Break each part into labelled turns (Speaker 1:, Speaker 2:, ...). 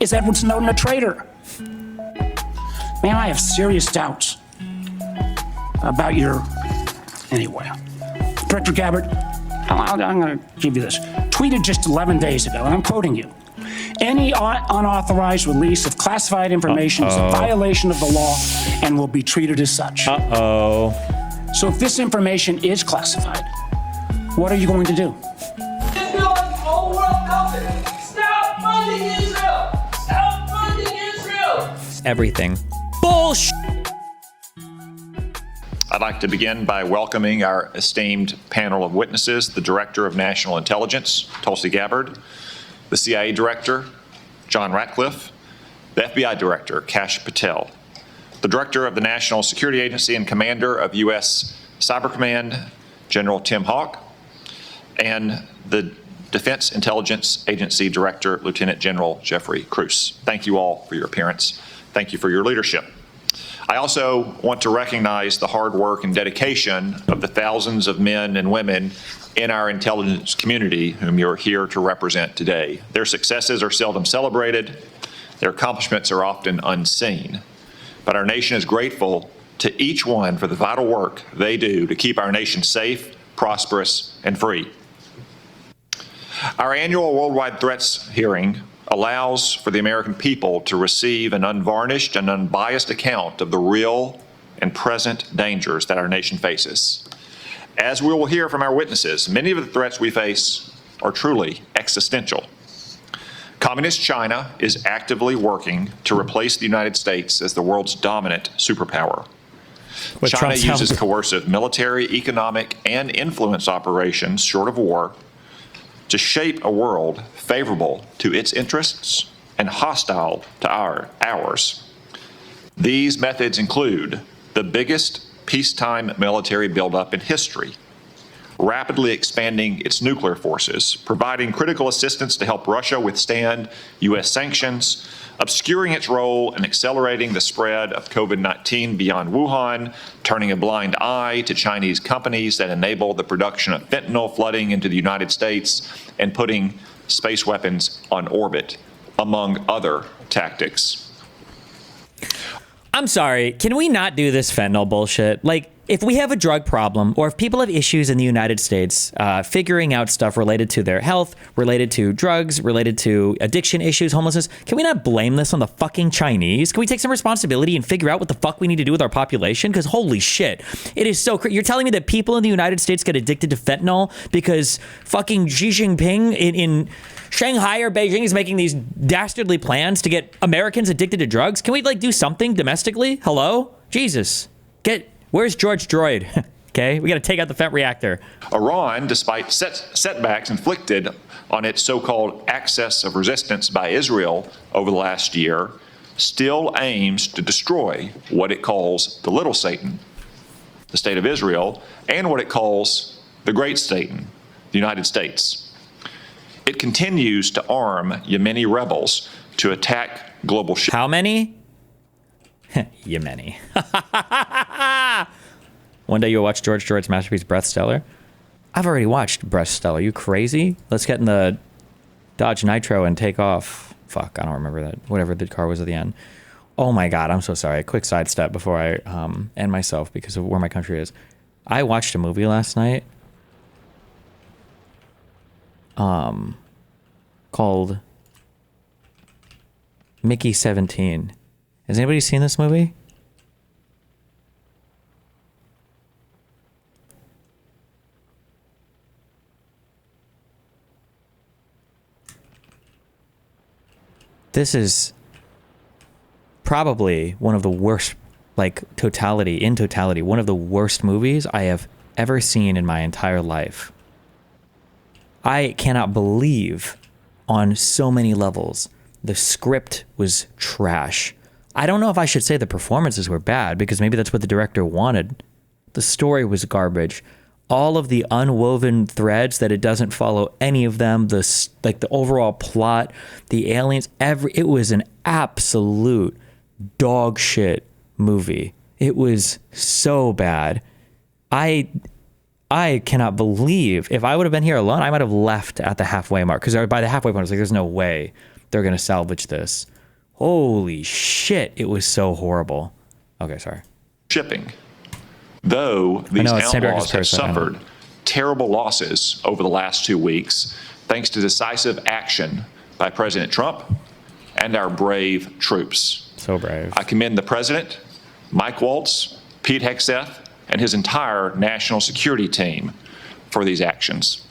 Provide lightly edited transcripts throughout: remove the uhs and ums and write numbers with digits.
Speaker 1: Is Edward Snowden a traitor? Man, I have serious doubts about your... Anyway, Director Gabbard, I'm going to give you this. Tweeted just 11 days ago, and I'm quoting you. Any unauthorized release of classified information is a violation of the law and will be treated as such. So if this information is classified, what are you going to do?
Speaker 2: Just feel like the whole world knows it. Stop funding Israel! Stop funding Israel!
Speaker 3: Everything. Bullshit!
Speaker 4: I'd like to begin by welcoming our esteemed panel of witnesses, the Director of National Intelligence, Tulsi Gabbard, the CIA Director, John Ratcliffe, the FBI Director, Kash Patel, the Director of the National Security Agency and Commander of U.S. Cyber Command, General Tim Hawk, and the Defense Intelligence Agency Director, Lieutenant General Jeffrey Cruz. Thank you all for your appearance. Thank you for your leadership. I also want to recognize the hard work and dedication of the thousands of men and women in our intelligence community whom you're here to represent today. Their successes are seldom celebrated. Their accomplishments are often unseen. But our nation is grateful to each one for the vital work they do to keep our nation safe, prosperous, and free. Our annual Worldwide Threats hearing allows for the American people to receive an unvarnished and unbiased account of the real and present dangers that our nation faces. As we will hear from our witnesses, many of the threats we face are truly existential. Communist China is actively working to replace the United States as the world's dominant superpower. China uses coercive military, economic, and influence operations, short of war, to shape a world favorable to its interests and hostile to ours. These methods include the biggest peacetime military buildup in history, rapidly expanding its nuclear forces, providing critical assistance to help Russia withstand U.S. sanctions, obscuring its role in accelerating the spread of COVID-19 beyond Wuhan, turning a blind eye to Chinese companies that enable the production of fentanyl flooding into the United States, and putting space weapons on orbit, among other tactics.
Speaker 3: I'm sorry, can we not do this fentanyl bullshit? Like, if we have a drug problem, or if people have issues in the United States figuring out stuff related to their health, related to drugs, related to addiction issues, homelessness, can we not blame this on the fucking Chinese? Can we take some responsibility and figure out what the fuck we need to do with our population? Because holy shit, it is so crazy. You're telling me that people in the United States get addicted to fentanyl because fucking Xi Jinping in Shanghai or Beijing is making these dastardly plans to get Americans addicted to drugs? Can we like do something domestically? Hello? Jesus. Where's George Droid? Okay, we got to take out the Fent reactor.
Speaker 4: Iran, despite setbacks inflicted on its so-called axis of resistance by Israel over the last year, still aims to destroy what it calls the little Satan, the state of Israel, and what it calls the great Satan, the United States. It continues to arm Yemeni rebels to attack global...
Speaker 3: How many? Yemeni. One day you'll watch George Droid's masterpiece, Breath Stellar. I've already watched Breath Stellar. You crazy? Let's get in the Dodge Nitro and take off. Fuck, I don't remember that. Whatever the car was at the end. Oh my God, I'm so sorry. Quick sidestep before I end myself because of where my country is. I watched a movie last night called Mickey 17. Has anybody seen this movie? This is probably one of the worst, like in totality, one of the worst movies I have ever seen in my entire life. I cannot believe on so many levels. The script was trash. I don't know if I should say the performances were bad because maybe that's what the director wanted. The story was garbage. All of the unwoven threads that it doesn't follow any of them, the overall plot, the aliens, it was an absolute dog shit movie. It was so bad. I cannot believe if I would have been here alone, I might have left at the halfway mark because by the halfway point, I was like, there's no way they're going to salvage this. Holy shit. It was so horrible. Okay, sorry.
Speaker 4: Shipping. Though these
Speaker 3: know, it's
Speaker 4: outlaws have
Speaker 3: Terrorism.
Speaker 4: suffered terrible losses over the last 2 weeks, thanks to decisive action by President Trump and our brave troops.
Speaker 3: So brave.
Speaker 4: I commend the President, Mike Waltz, Pete Hegseth, and his entire national security team for these actions.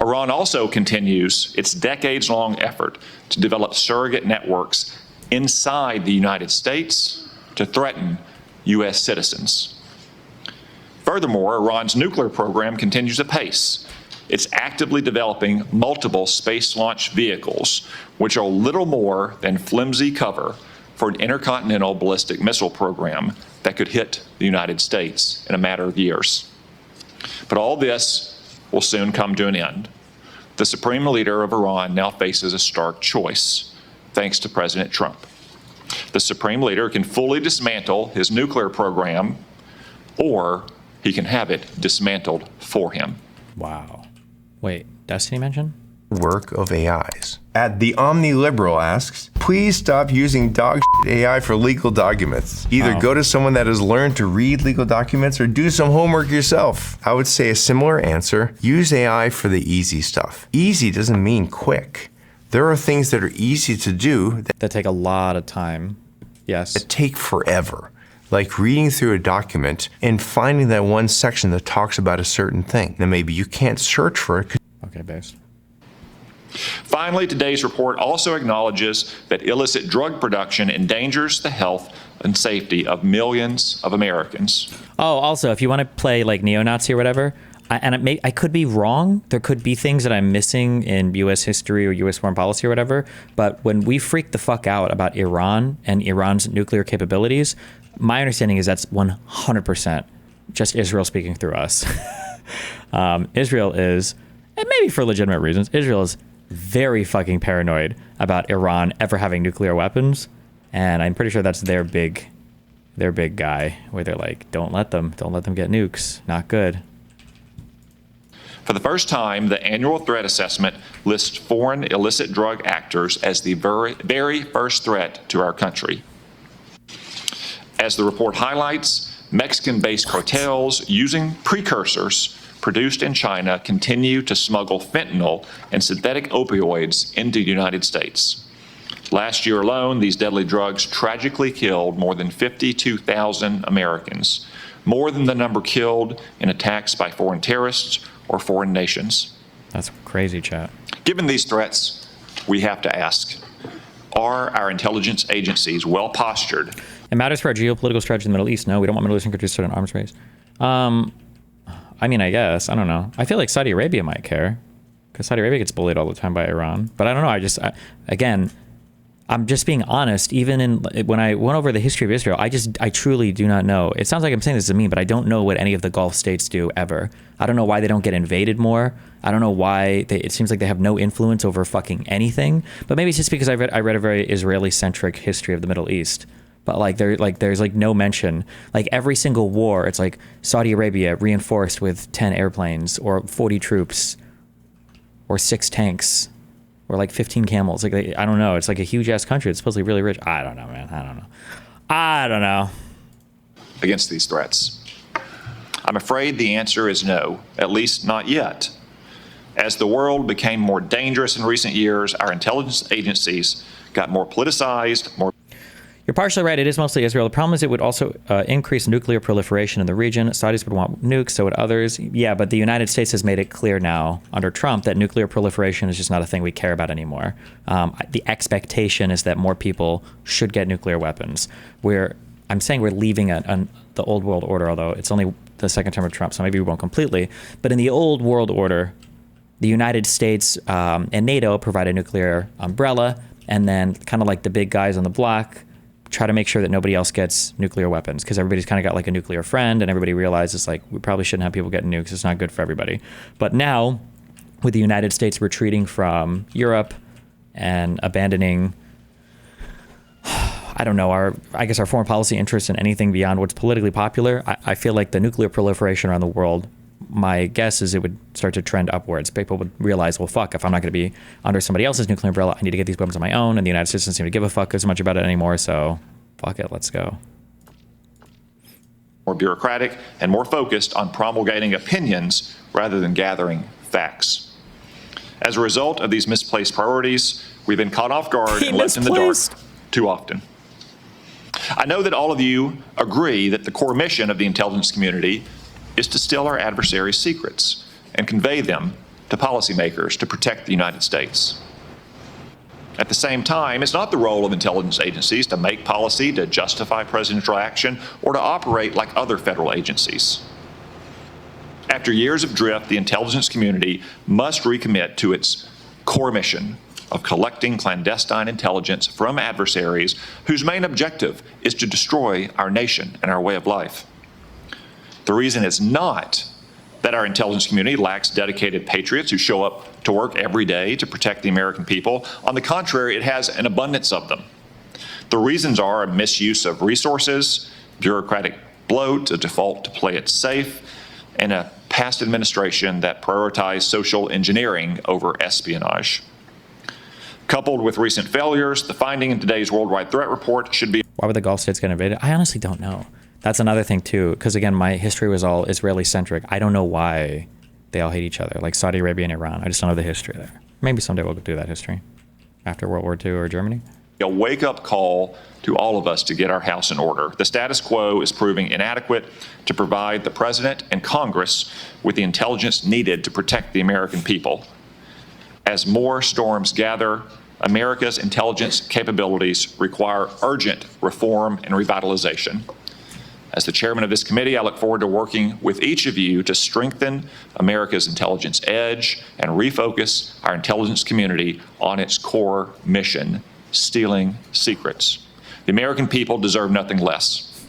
Speaker 4: Iran also continues its decades-long effort to develop surrogate networks inside the United States to threaten U.S. citizens. Furthermore, Iran's nuclear program continues apace. It's actively developing multiple space launch vehicles, which are little more than flimsy cover for an intercontinental ballistic missile program that could hit the United States in a matter of years. But all this will soon come to an end. The supreme leader of Iran now faces a stark choice, thanks to President Trump. The supreme leader can fully dismantle his nuclear program, or he can have it dismantled for him.
Speaker 3: Wow. Wait, Destiny mentioned?
Speaker 5: Work of AIs. At The Omniliberal asks, please stop using dog shit AI for legal documents. Either go to someone that has learned to read legal documents or do some homework yourself. I would say a similar answer, use AI for the easy stuff. Easy doesn't mean quick. There are things that are easy to do
Speaker 3: That take a lot of time. Yes.
Speaker 5: that take forever. Like reading through a document and finding that one section that talks about a certain thing. Now maybe you can't search for it.
Speaker 3: Okay, base.
Speaker 4: Finally, today's report also acknowledges that illicit drug production endangers the health and safety of millions of Americans.
Speaker 3: Oh, also, if you want to play like neo-Nazi or whatever, I could be wrong. There could be things that I'm missing in U.S. history or U.S. foreign policy or whatever. But when we freak the fuck out about Iran and Iran's nuclear capabilities, my understanding is that's 100% just Israel speaking through us. Israel is, and maybe for legitimate reasons, Israel is very fucking paranoid about Iran ever having nuclear weapons. And I'm pretty sure that's their big guy, where they're like, don't let them get nukes. Not good.
Speaker 4: For the first time, the annual threat assessment lists foreign illicit drug actors as the very first threat to our country. As the report highlights, Mexican-based cartels using precursors produced in China continue to smuggle fentanyl and synthetic opioids into the United States. Last year alone, these deadly drugs tragically killed more than 52,000 Americans, more than the number killed in attacks by foreign terrorists or foreign nations.
Speaker 3: That's crazy, chat.
Speaker 4: Given these threats, we have to ask, are our intelligence agencies well postured?
Speaker 3: It matters for our geopolitical strategy in the Middle East. No, we don't want Middle Eastern countries to start an arms race. I mean, I guess. I don't know. I feel like Saudi Arabia might care, because Saudi Arabia gets bullied all the time by Iran. But I don't know. Again, I'm just being honest. Even when I went over the history of Israel, I truly do not know. It sounds like I'm saying this to me, but I don't know what any of the Gulf states do ever. I don't know why they don't get invaded more. I don't know why it seems like they have no influence over fucking anything. But maybe it's just because I read a very Israeli-centric history of the Middle East. But there's no mention. Like every single war, it's like Saudi Arabia reinforced with 10 airplanes or 40 troops or 6 tanks or like 15 camels. Like I don't know. It's like a huge ass country. It's supposedly really rich. I don't know, man. I don't know.
Speaker 4: Against these threats? I'm afraid the answer is no, at least not yet. As the world became more dangerous in recent years, our intelligence agencies got more politicized, more.
Speaker 3: You're partially right. It is mostly Israel. The problem is it would also increase nuclear proliferation in the region. Saudis would want nukes, so would others. Yeah, but the United States has made it clear now under Trump that nuclear proliferation is just not a thing we care about anymore. The expectation is that more people should get nuclear weapons. I'm saying we're leaving the old world order, although it's only the second term of Trump, so maybe we won't completely. But in the old world order, the United States and NATO provide a nuclear umbrella, and then kind of like the big guys on the block try to make sure that nobody else gets nuclear weapons, because everybody's kind of got like a nuclear friend, and everybody realizes like we probably shouldn't have people getting nukes. It's not good for everybody. But now, with the United States retreating from Europe and abandoning, I don't know, our foreign policy interests in anything beyond what's politically popular, I feel like the nuclear proliferation around the world my guess is it would start to trend upwards. People would realize, well, fuck, if I'm not going to be under somebody else's nuclear umbrella, I need to get these weapons on my own, and the United States doesn't seem to give a fuck as much about it anymore, so fuck it, let's go.
Speaker 4: More bureaucratic and more focused on promulgating opinions rather than gathering facts. As a result of these misplaced priorities, we've been caught off guard and left in the dark too often. I know that all of you agree that the core mission of the intelligence community is to steal our adversaries' secrets and convey them to policymakers to protect the United States. At the same time, it's not the role of intelligence agencies to make policy, to justify presidential action, or to operate like other federal agencies. After years of drift, the intelligence community must recommit to its core mission of collecting clandestine intelligence from adversaries whose main objective is to destroy our nation and our way of life. The reason is not that our intelligence community lacks dedicated patriots who show up to work every day to protect the American people. On the contrary, it has an abundance of them. The reasons are a misuse of resources, bureaucratic bloat, a default to play it safe, and a past administration that prioritized social engineering over espionage. Coupled with recent failures, the finding in today's worldwide threat report should be...
Speaker 3: Why would the Gulf states get invaded? I honestly don't know. That's another thing too, because again, my history was all Israeli-centric. I don't know why they all hate each other, like Saudi Arabia and Iran. I just don't know the history there. Maybe someday we'll do that history after World War II or Germany.
Speaker 4: A wake-up call to all of us to get our house in order. The status quo is proving inadequate to provide the President and Congress with the intelligence needed to protect the American people. As more storms gather, America's intelligence capabilities require urgent reform and revitalization. As the chairman of this committee, I look forward to working with each of you to strengthen America's intelligence edge and refocus our intelligence community on its core mission, stealing secrets. The American people deserve nothing less.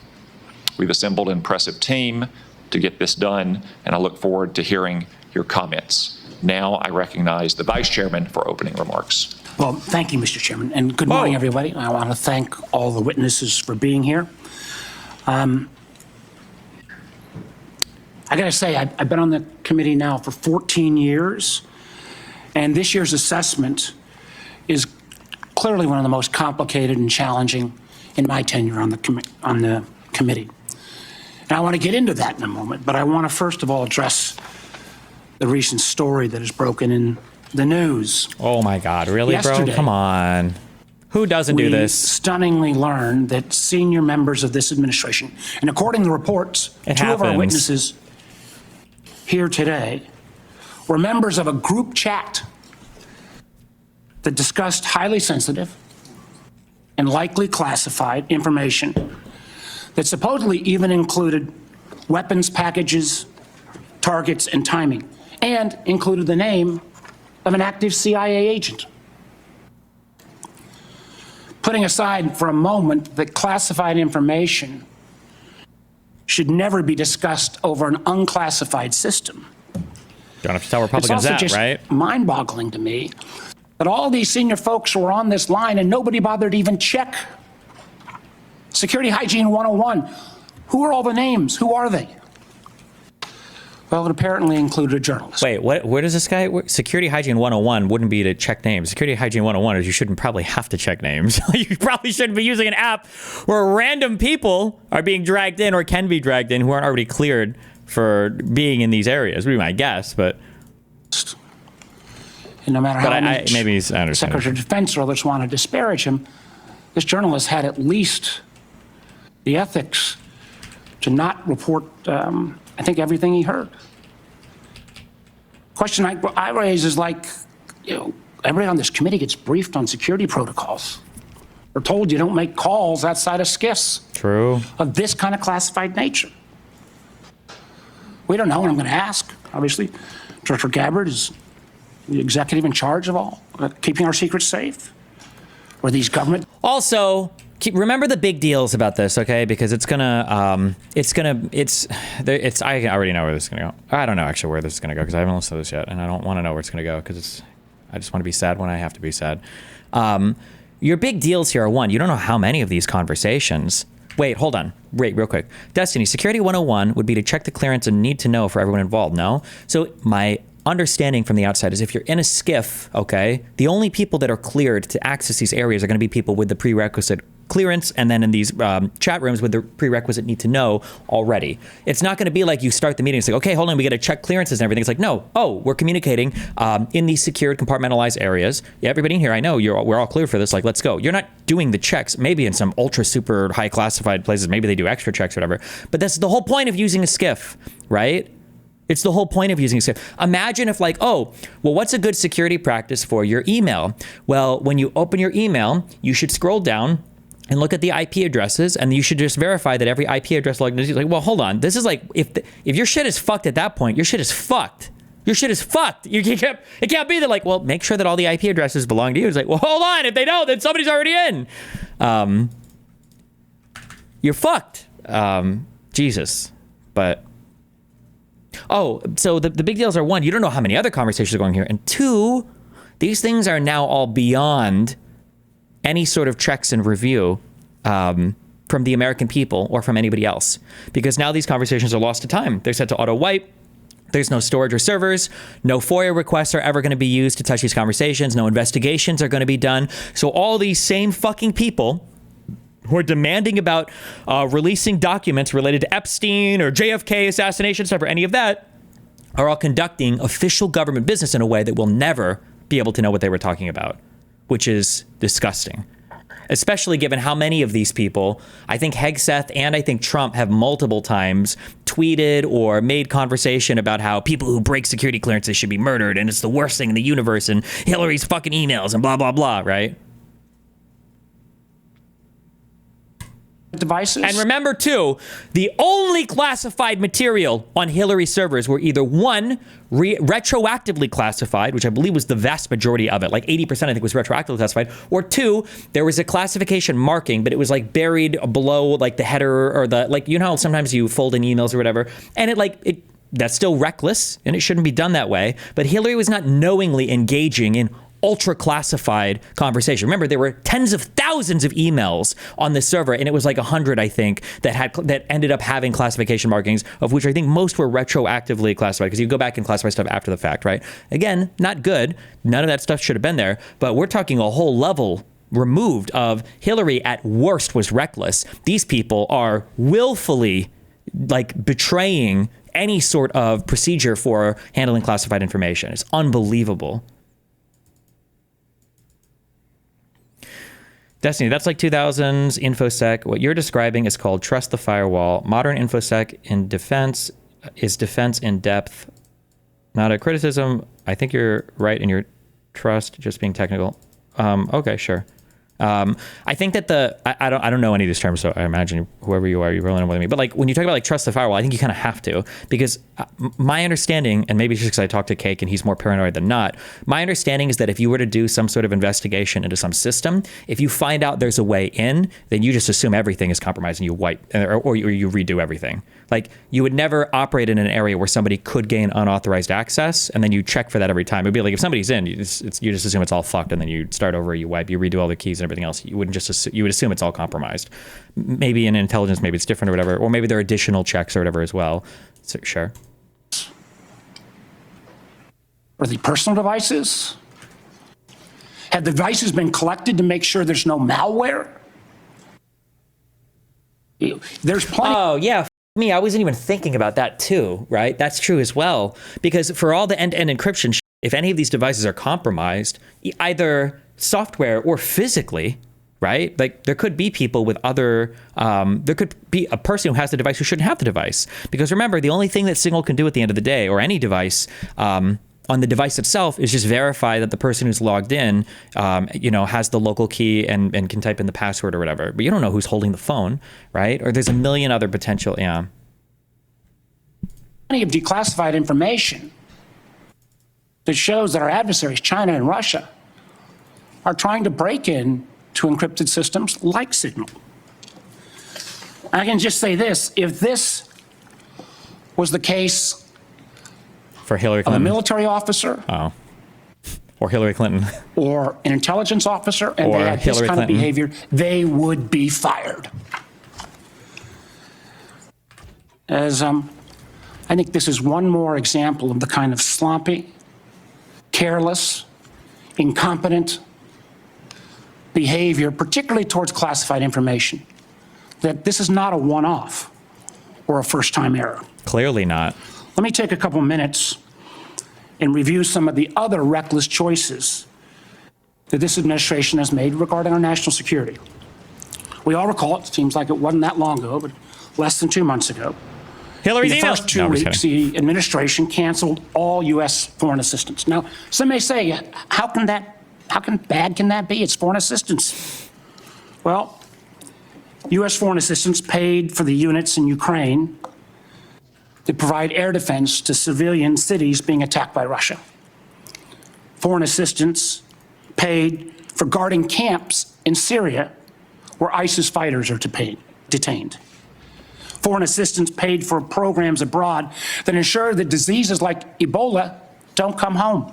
Speaker 4: We've assembled an impressive team to get this done, and I look forward to hearing your comments. Now I recognize the Vice Chairman for opening remarks.
Speaker 1: Well, thank you, Mr. Chairman, and good morning, everybody. I want to thank all the witnesses for being here. I got to say, I've been on the committee now for 14 years, and this year's assessment is clearly one of the most complicated and challenging in my tenure on the committee. And I want to get into that in a moment, but I want to first of all address the recent story that has broken in the news.
Speaker 3: Oh my God, really,
Speaker 1: Yesterday,
Speaker 3: bro? Come on. Who doesn't do this?
Speaker 1: We stunningly learned that senior members of this administration, and according to reports, two of our witnesses here today were members of a group chat that discussed highly sensitive and likely classified information that supposedly even included weapons packages, targets, and timing, and included the name of an active CIA agent. Putting aside for a moment that classified information should never be discussed over an unclassified system.
Speaker 3: Don't have to tell Republicans that, right?
Speaker 1: It's also just mind-boggling to me that all these senior folks were on this line and nobody bothered to even check. Security Hygiene 101. Who are all the names? Who are they? Well, it apparently included a journalist.
Speaker 3: Wait, what? Where does this guy work? Security Hygiene 101 wouldn't be to check names. Security Hygiene 101 is you shouldn't probably have to check names. You probably shouldn't be using an app where random people are being dragged in or can be dragged in who aren't already cleared for being in these areas. Would be my guess, but...
Speaker 1: And no matter how much
Speaker 3: maybe he's, I understand.
Speaker 1: Secretary of Defense or others want to disparage him, this journalist had at least the ethics to not report, I think, everything he heard. Question I raise is like, everybody on this committee gets briefed on security protocols. We're told you don't make calls outside of SCIFs.
Speaker 3: True.
Speaker 1: Of this kind of classified nature. We don't know, and I'm going to ask, obviously. Director Gabbard is the executive in charge of all, keeping our secrets safe. Or these government...
Speaker 3: Also, remember the big deals about this, okay? Because I already know where this is gonna go. I don't know actually where this is gonna go because I haven't listened to this yet, and I don't want to know where it's gonna go because I just want to be sad when I have to be sad. Your big deals here are one, you don't know how many of these conversations Wait, hold on. Wait, real quick. Destiny, Security 101 would be to check the clearance and need to know for everyone involved, no? So my understanding from the outside is if you're in a skiff, okay, the only people that are cleared to access these areas are going to be people with the prerequisite clearance, and then in these chat rooms with the prerequisite need to know already. It's not going to be like you start the meeting, it's like, okay, hold on, we got to check clearances and everything. It's like, no, we're communicating in these secured, compartmentalized areas. Yeah, everybody in here, I know we're all clear for this, like, let's go. You're not doing the checks. Maybe in some ultra super high classified places, maybe they do extra checks or whatever, but that's the whole point of using a skiff, right? It's the whole point of using a skiff. Imagine if like, oh, well, what's a good security practice for your email? Well, when you open your email, you should scroll down and look at the IP addresses, and you should just verify that every IP address logged in. Like, well, hold on. This is like, if your shit is fucked at that point, your shit is fucked. Your shit is fucked. It can't be that like, well, make sure that all the IP addresses belong to you. It's like, well, hold on. If they don't, then somebody's already in. You're fucked. Jesus. But... oh, so the big deals are, one, you don't know how many other conversations are going here, and two, these things are now all beyond any sort of checks and review from the American people or from anybody else, because now these conversations are lost to time. They're set to auto wipe. There's no storage or servers. No FOIA requests are ever going to be used to touch these conversations. No investigations are going to be done. So all these same fucking people who are demanding about releasing documents related to Epstein or JFK assassination stuff or any of that are all conducting official government business in a way that we'll never be able to know what they were talking about, which is disgusting. Especially given how many of these people, I think Hegseth and I think Trump have multiple times tweeted or made conversation about how people who break security clearances should be murdered and it's the worst thing in the universe and Hillary's fucking emails and blah, blah, blah, right?
Speaker 1: Devices.
Speaker 3: And remember, too, the only classified material on Hillary servers were either one, retroactively classified, which I believe was the vast majority of it, like 80% I think was retroactively classified, or two, there was a classification marking, but it was like buried below like the header or the, like, you know how sometimes you fold in emails or whatever, and that's still reckless and it shouldn't be done that way, but Hillary was not knowingly engaging in ultra classified conversation. Remember, there were tens of thousands of emails on this server, and it was like 100, I think, that ended up having classification markings, of which I think most were retroactively classified, because you go back and classify stuff after the fact, right? Again, not good. None of that stuff should have been there, but we're talking a whole level removed of Hillary at worst was reckless. These people are willfully like betraying any sort of procedure for handling classified information. It's unbelievable. Destiny, that's like 2000s InfoSec. What you're describing is called trust the firewall. Modern InfoSec in defense is defense in depth, not a criticism. I think you're right in your trust, just being technical. Okay, sure. I think that I don't know any of these terms, so I imagine whoever you are, you're rolling with me. But like when you talk about like trust the firewall, I think you kind of have to, because my understanding, and maybe it's just because I talked to Cake and he's more paranoid than not, my understanding is that if you were to do some sort of investigation into some system, if you find out there's a way in, then you just assume everything is compromised and you wipe or you redo everything. Like you would never operate in an area where somebody could gain unauthorized access, and then you check for that every time. It'd be like if somebody's in, you just assume it's all fucked, and then you start over, you wipe, you redo all the keys and everything else. You wouldn't just you would assume it's all compromised. Maybe in intelligence, maybe it's different or whatever, or maybe there are additional checks or whatever as well. So, sure.
Speaker 1: Or the personal devices? Have the devices been collected to make sure there's no malware? There's plenty.
Speaker 3: Oh yeah. Me, I wasn't even thinking about that too, right? That's true as well. Because for all the end-to-end encryption, if any of these devices are compromised, either software or physically, right? Like there could be people with other, there could be a person who has the device who shouldn't have the device. Because remember, the only thing that Signal can do at the end of the day, or any device, on the device itself, is just verify that the person who's logged in, has the local key and can type in the password or whatever. But you don't know who's holding the phone, right? Or there's a million other potential, yeah.
Speaker 1: Plenty of declassified information that shows that our adversaries, China and Russia, are trying to break in to encrypted systems like Signal. I can just say this: if this was the case
Speaker 3: for Hillary
Speaker 1: of a
Speaker 3: Clinton,
Speaker 1: military officer,
Speaker 3: or Hillary Clinton,
Speaker 1: or an intelligence officer, and
Speaker 3: or
Speaker 1: they had this
Speaker 3: Hillary
Speaker 1: kind
Speaker 3: Clinton.
Speaker 1: of behavior, they would be fired. as I think this is one more example of the kind of sloppy, careless, incompetent behavior, particularly towards classified information, that this is not a one-off or a first-time error.
Speaker 3: Clearly not.
Speaker 1: Let me take a couple minutes and review some of the other reckless choices that this administration has made regarding our national security. We all recall, it seems like it wasn't that long ago, but less than 2 months ago,
Speaker 3: Hillary's
Speaker 1: in the
Speaker 3: emails.
Speaker 1: first 2
Speaker 3: No, I'm just
Speaker 1: weeks,
Speaker 3: kidding.
Speaker 1: the administration canceled all U.S. foreign assistance. Now, some may say, how bad can that be? It's foreign assistance. Well, U.S. foreign assistance paid for the units in Ukraine that provide air defense to civilian cities being attacked by Russia. Foreign assistance paid for guarding camps in Syria where ISIS fighters are detained. Foreign assistance paid for programs abroad that ensure that diseases like Ebola don't come home.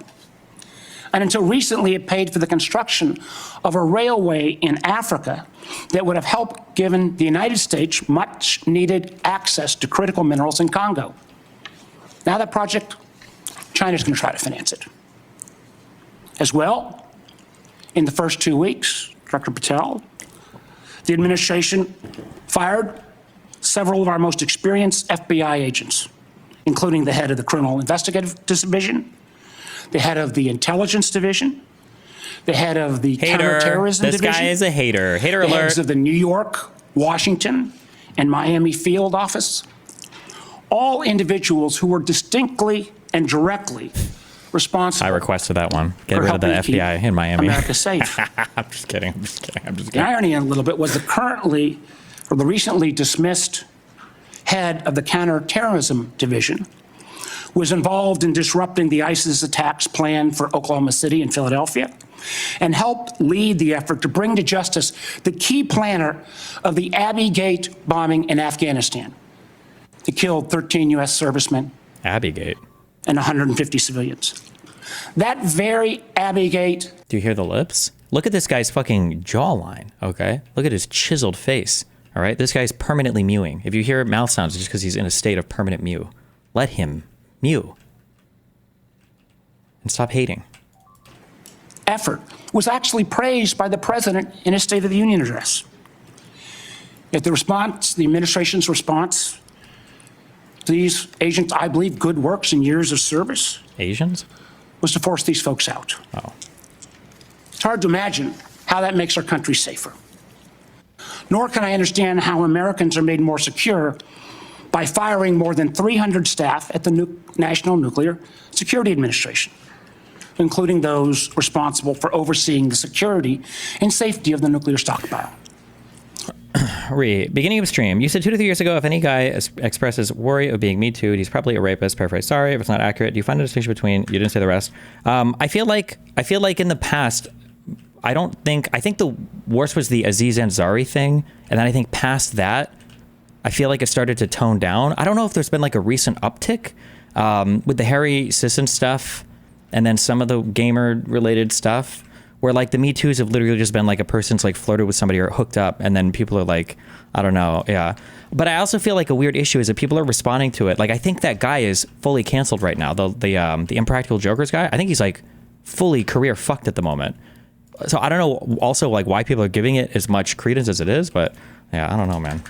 Speaker 1: And until recently, it paid for the construction of a railway in Africa that would have helped given the United States much needed access to critical minerals in Congo. Now that project, China's going to try to finance it. As well, in the first 2 weeks, Dr. Patel, the administration fired several of our most experienced FBI agents, including the head of the Criminal Investigative Division, the head of the Intelligence Division, the head of the Counterterrorism
Speaker 3: This
Speaker 1: Division.
Speaker 3: guy is a hater. Hater
Speaker 1: the
Speaker 3: alert.
Speaker 1: heads of the New York, Washington, and Miami field office. All individuals who were distinctly and directly responsible.
Speaker 3: I requested that one. Get
Speaker 1: for
Speaker 3: rid of the
Speaker 1: helping keep
Speaker 3: FBI in Miami.
Speaker 1: America safe.
Speaker 3: I'm just kidding. I'm just kidding. I'm just
Speaker 1: The
Speaker 3: kidding.
Speaker 1: irony in a little bit was the recently dismissed head of the Counterterrorism Division was involved in disrupting the ISIS attacks planned for Oklahoma City and Philadelphia, and helped lead the effort to bring to justice the key planner of the Abbey Gate bombing in Afghanistan that killed 13 U.S. servicemen
Speaker 3: Abbygate.
Speaker 1: and 150 civilians. That very Abbey Gate.
Speaker 3: Do you hear the lips? Look at this guy's fucking jawline, okay? Look at his chiseled face, all right? This guy's permanently mewing. If you hear mouth sounds, it's just because he's in a state of permanent mew. Let him mew. And stop hating.
Speaker 1: Effort was actually praised by the president in his State of the Union address. Yet the response, the administration's response to these agents, I believe, good works and years of service,
Speaker 3: Asians?
Speaker 1: was to force these folks out.
Speaker 3: Oh.
Speaker 1: It's hard to imagine how that makes our country safer. Nor can I understand how Americans are made more secure by firing more than 300 staff at the National Nuclear Security Administration, including those responsible for overseeing the security and safety of the nuclear stockpile.
Speaker 3: Beginning of stream. You said 2 to 3 years ago, if any guy expresses worry of being Me Too'd, he's probably a rapist. Paraphrase. Sorry if it's not accurate. Do you find a distinction between? You didn't say the rest. I feel like in the past, I think the worst was the Aziz Ansari thing, and then I think past that, I feel like it started to tone down. I don't know if there's been like a recent uptick with the Harry Sisson stuff, and then some of the gamer-related stuff, where like the Me Too's have literally just been like a person's like flirted with somebody or hooked up, and then people are like, I don't know, yeah. But I also feel like a weird issue is that people are responding to it. Like I think that guy is fully canceled right now. The Impractical Jokers guy, I think he's like fully career fucked at the moment. So I don't know also like why people are giving it as much credence as it is, but yeah, I don't know, man.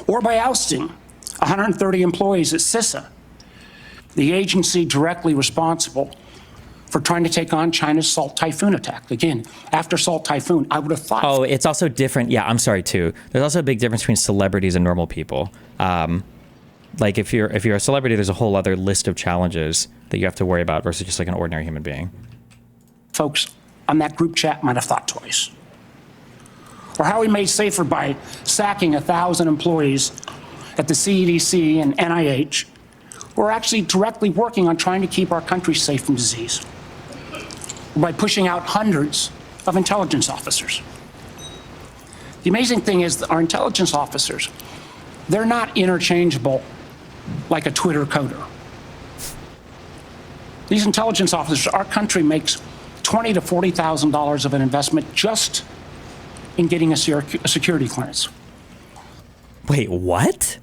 Speaker 1: Or by ousting 130 employees at CISA, the agency directly responsible for trying to take on China's Salt Typhoon attack. Again, after Salt Typhoon, I would have thought.
Speaker 3: Oh, it's also different. Yeah, I'm sorry too. There's also a big difference between celebrities and normal people. Like if you're a celebrity, there's a whole other list of challenges that you have to worry about versus just like an ordinary human being.
Speaker 1: Folks on that group chat might have thought twice. Or how we made safer by sacking 1,000 employees at the CDC and NIH who are actually directly working on trying to keep our country safe from disease. Or by pushing out hundreds of intelligence officers. The amazing thing is that our intelligence officers, they're not interchangeable like a Twitter coder. These intelligence officers, our country makes $20,000 to $40,000 of an investment just in getting a security clearance.
Speaker 3: Wait, what?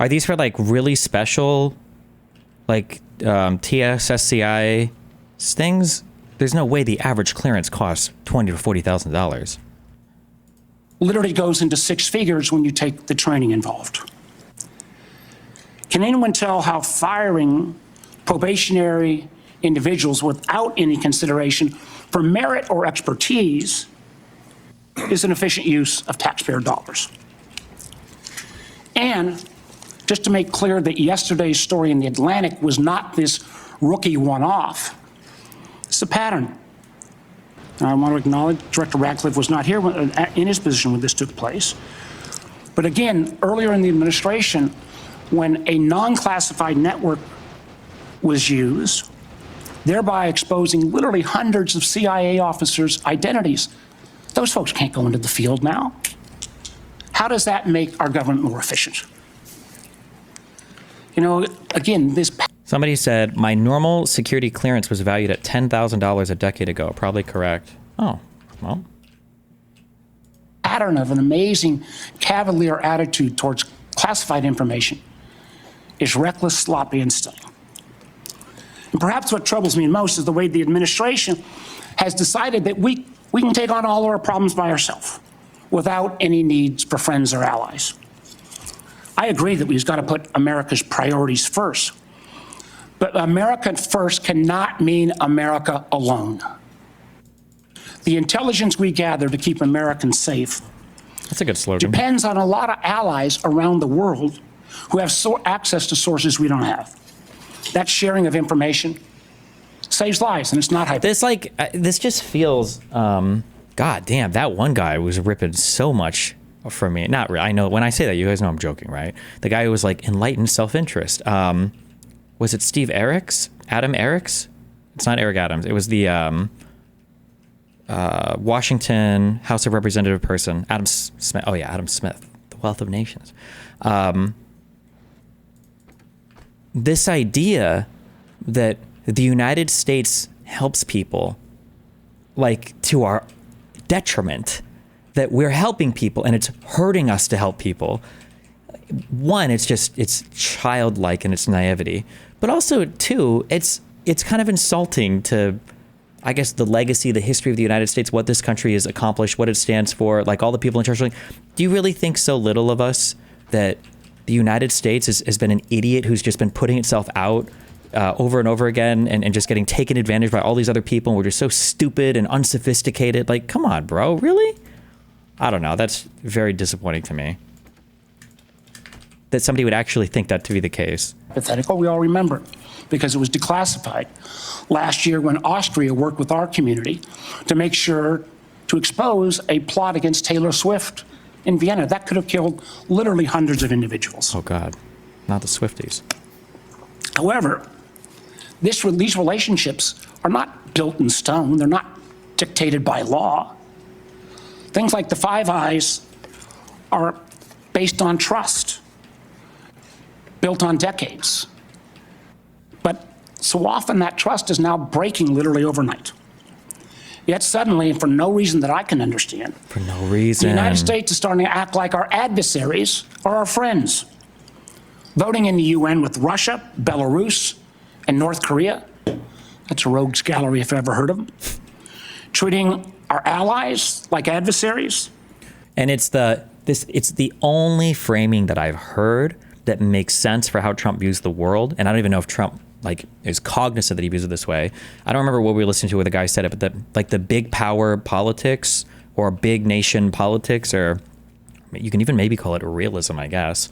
Speaker 3: Are these for like really special, like TSSCI things? There's no way the average clearance costs $20,000 to $40,000.
Speaker 1: Literally goes into six figures when you take the training involved. Can anyone tell how firing probationary individuals without any consideration for merit or expertise is an efficient use of taxpayer dollars? And just to make clear that yesterday's story in The Atlantic was not this rookie one-off, it's a pattern. I want to acknowledge Director Ratcliffe was not here in his position when this took place. But again, earlier in the administration, when a non-classified network was used, thereby exposing literally hundreds of CIA officers' identities, those folks can't go into the field now. How does that make our government more efficient? You know, again, this...
Speaker 3: Somebody said, my normal security clearance was valued at $10,000 a decade ago. Probably correct. Oh, well.
Speaker 1: Pattern of an amazing cavalier attitude towards classified information is reckless, sloppy, and stunning. And perhaps what troubles me most is the way the administration has decided that we can take on all of our problems by ourselves without any needs for friends or allies. I agree that we've got to put America's priorities first. But America first cannot mean America alone. The intelligence we gather to keep Americans safe
Speaker 3: That's a good slogan.
Speaker 1: depends on a lot of allies around the world who have access to sources we don't have. That sharing of information saves lives, and it's not hyper.
Speaker 3: This just feels, God damn, that one guy was ripping so much from me. Not really. I know when I say that, you guys know I'm joking, right? The guy who was like enlightened self-interest. Was it Steve Eriks? Adam Eriks? It's not Eric Adams. It was the Washington House of Representative person, Adam Smith. Oh yeah, Adam Smith, the Wealth of Nations. This idea that the United States helps people, like to our detriment, that we're helping people and it's hurting us to help people. One, it's childlike in its naivety, but also two, it's kind of insulting to, I guess, the legacy, the history of the United States, what this country has accomplished, what it stands for, like all the people in charge. Like, do you really think so little of us that the United States has been an idiot who's just been putting itself out over and over again and just getting taken advantage by all these other people, and we're just so stupid and unsophisticated? Like, come on, bro, really? I don't know. That's very disappointing to me, that somebody would actually think that to be the case.
Speaker 1: Hypothetical, we all remember, because it was declassified last year when Austria worked with our community to make sure to expose a plot against Taylor Swift in Vienna. That could have killed literally hundreds of individuals.
Speaker 3: Oh God, not the Swifties.
Speaker 1: However, these relationships are not built in stone. They're not dictated by law. Things like the Five Eyes are based on trust, built on decades. But so often that trust is now breaking literally overnight. Yet suddenly, for no reason that I can understand,
Speaker 3: For no reason.
Speaker 1: the United States is starting to act like our adversaries are our friends. Voting in the UN with Russia, Belarus, and North Korea. That's a rogues gallery if I've ever heard of them. Treating our allies like adversaries.
Speaker 3: And it's the only framing that I've heard that makes sense for how Trump views the world. And I don't even know if Trump is cognizant that he views it this way. I don't remember what we were listening to where the guy said it, but the big power politics or big nation politics, or you can even maybe call it realism, I guess.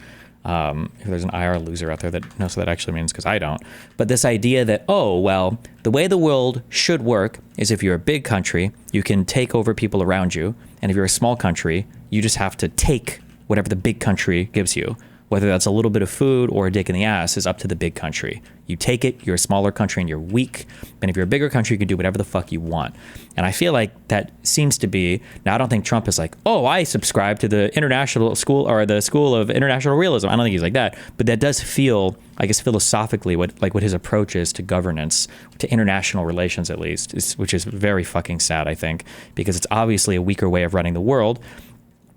Speaker 3: If there's an IR loser out there that knows what that actually means, because I don't. But this idea that, oh, well, the way the world should work is if you're a big country, you can take over people around you. And if you're a small country, you just have to take whatever the big country gives you. Whether that's a little bit of food or a dick in the ass is up to the big country. You take it, you're a smaller country and you're weak. And if you're a bigger country, you can do whatever the fuck you want. And I feel like that seems to be, now I don't think Trump is like, oh, I subscribe to the international school or the school of international realism. I don't think he's like that. But that does feel, I guess, philosophically what his approach is to governance, to international relations at least, which is very fucking sad, I think, because it's obviously a weaker way of running the world.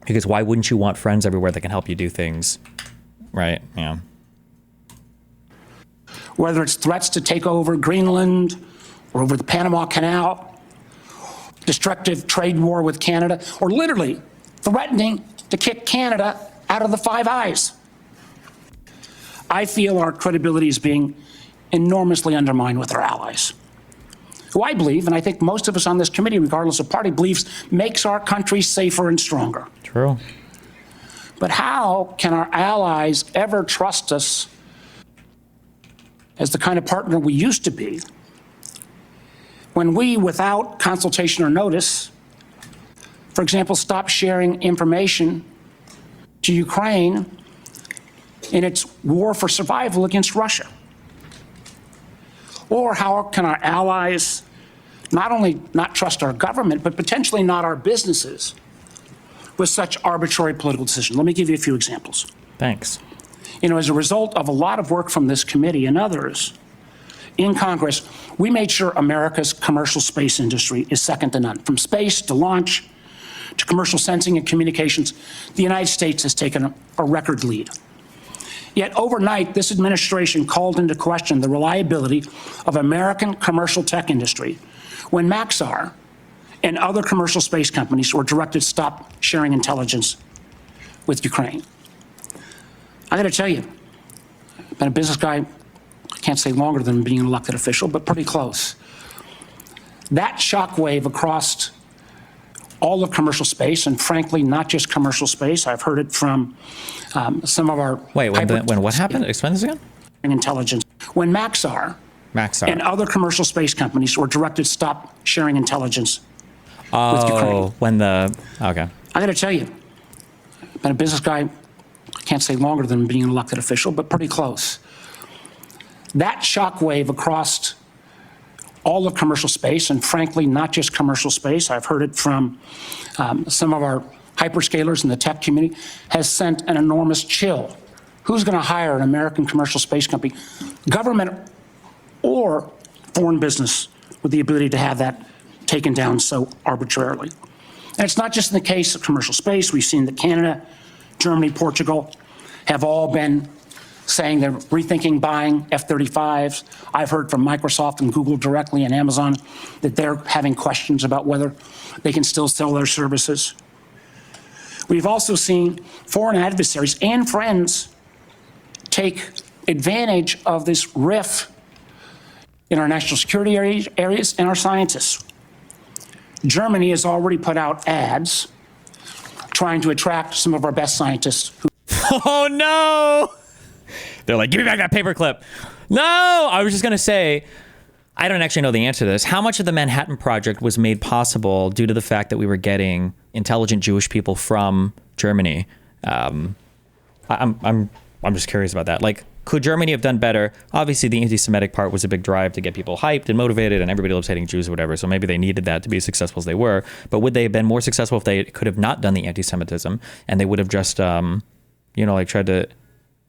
Speaker 3: Because why wouldn't you want friends everywhere that can help you do things Right. Yeah.
Speaker 1: Whether it's threats to take over Greenland or over the Panama Canal, destructive trade war with Canada, or literally threatening to kick Canada out of the Five Eyes. I feel our credibility is being enormously undermined with our allies, who I believe, and I think most of us on this committee, regardless of party, believes makes our country safer and stronger.
Speaker 3: True.
Speaker 1: But how can our allies ever trust us as the kind of partner we used to be when we, without consultation or notice, for example, stop sharing information to Ukraine in its war for survival against Russia? Or how can our allies not only not trust our government, but potentially not our businesses with such arbitrary political decisions? Let me give you a few examples.
Speaker 3: Thanks.
Speaker 1: As a result of a lot of work from this committee and others in Congress, we made sure America's commercial space industry is second to none. From space to launch to commercial sensing and communications, the United States has taken a record lead. Yet overnight, this administration called into question the reliability of American commercial tech industry when Maxar and other commercial space companies were directed to stop sharing intelligence with Ukraine. I got to tell you, I've been a business guy, I can't say longer than being an elected official, but pretty close. That shockwave across all of commercial space, and frankly, not just commercial space. I've heard it from some of our...
Speaker 3: Wait, when what happened? Explain this again?
Speaker 1: Intelligence. When Maxar and other commercial space companies were directed to stop sharing intelligence with Ukraine.
Speaker 3: Okay.
Speaker 1: I got to tell you, I've been a business guy, I can't say longer than being an elected official, but pretty close. That shockwave across all of commercial space, and frankly, not just commercial space, I've heard it from some of our hyperscalers in the tech community, has sent an enormous chill. Who's going to hire an American commercial space company, government or foreign business, with the ability to have that taken down so arbitrarily? And it's not just in the case of commercial space. We've seen that Canada, Germany, Portugal have all been saying they're rethinking buying F-35s. I've heard from Microsoft and Google directly and Amazon that they're having questions about whether they can still sell their services. We've also seen foreign adversaries and friends take advantage of this rift in our national security areas and our scientists. Germany has already put out ads trying to attract some of our best scientists.
Speaker 3: Oh, no! They're like, give me back that paperclip. No! I was just going to say, I don't actually know the answer to this. How much of the Manhattan Project was made possible due to the fact that we were getting intelligent Jewish people from Germany? I'm just curious about that. Like, could Germany have done better? Obviously, the anti-Semitic part was a big drive to get people hyped and motivated, and everybody loves hating Jews or whatever, so maybe they needed that to be as successful as they were. But would they have been more successful if they could have not done the anti-Semitism, and they would have just, tried to...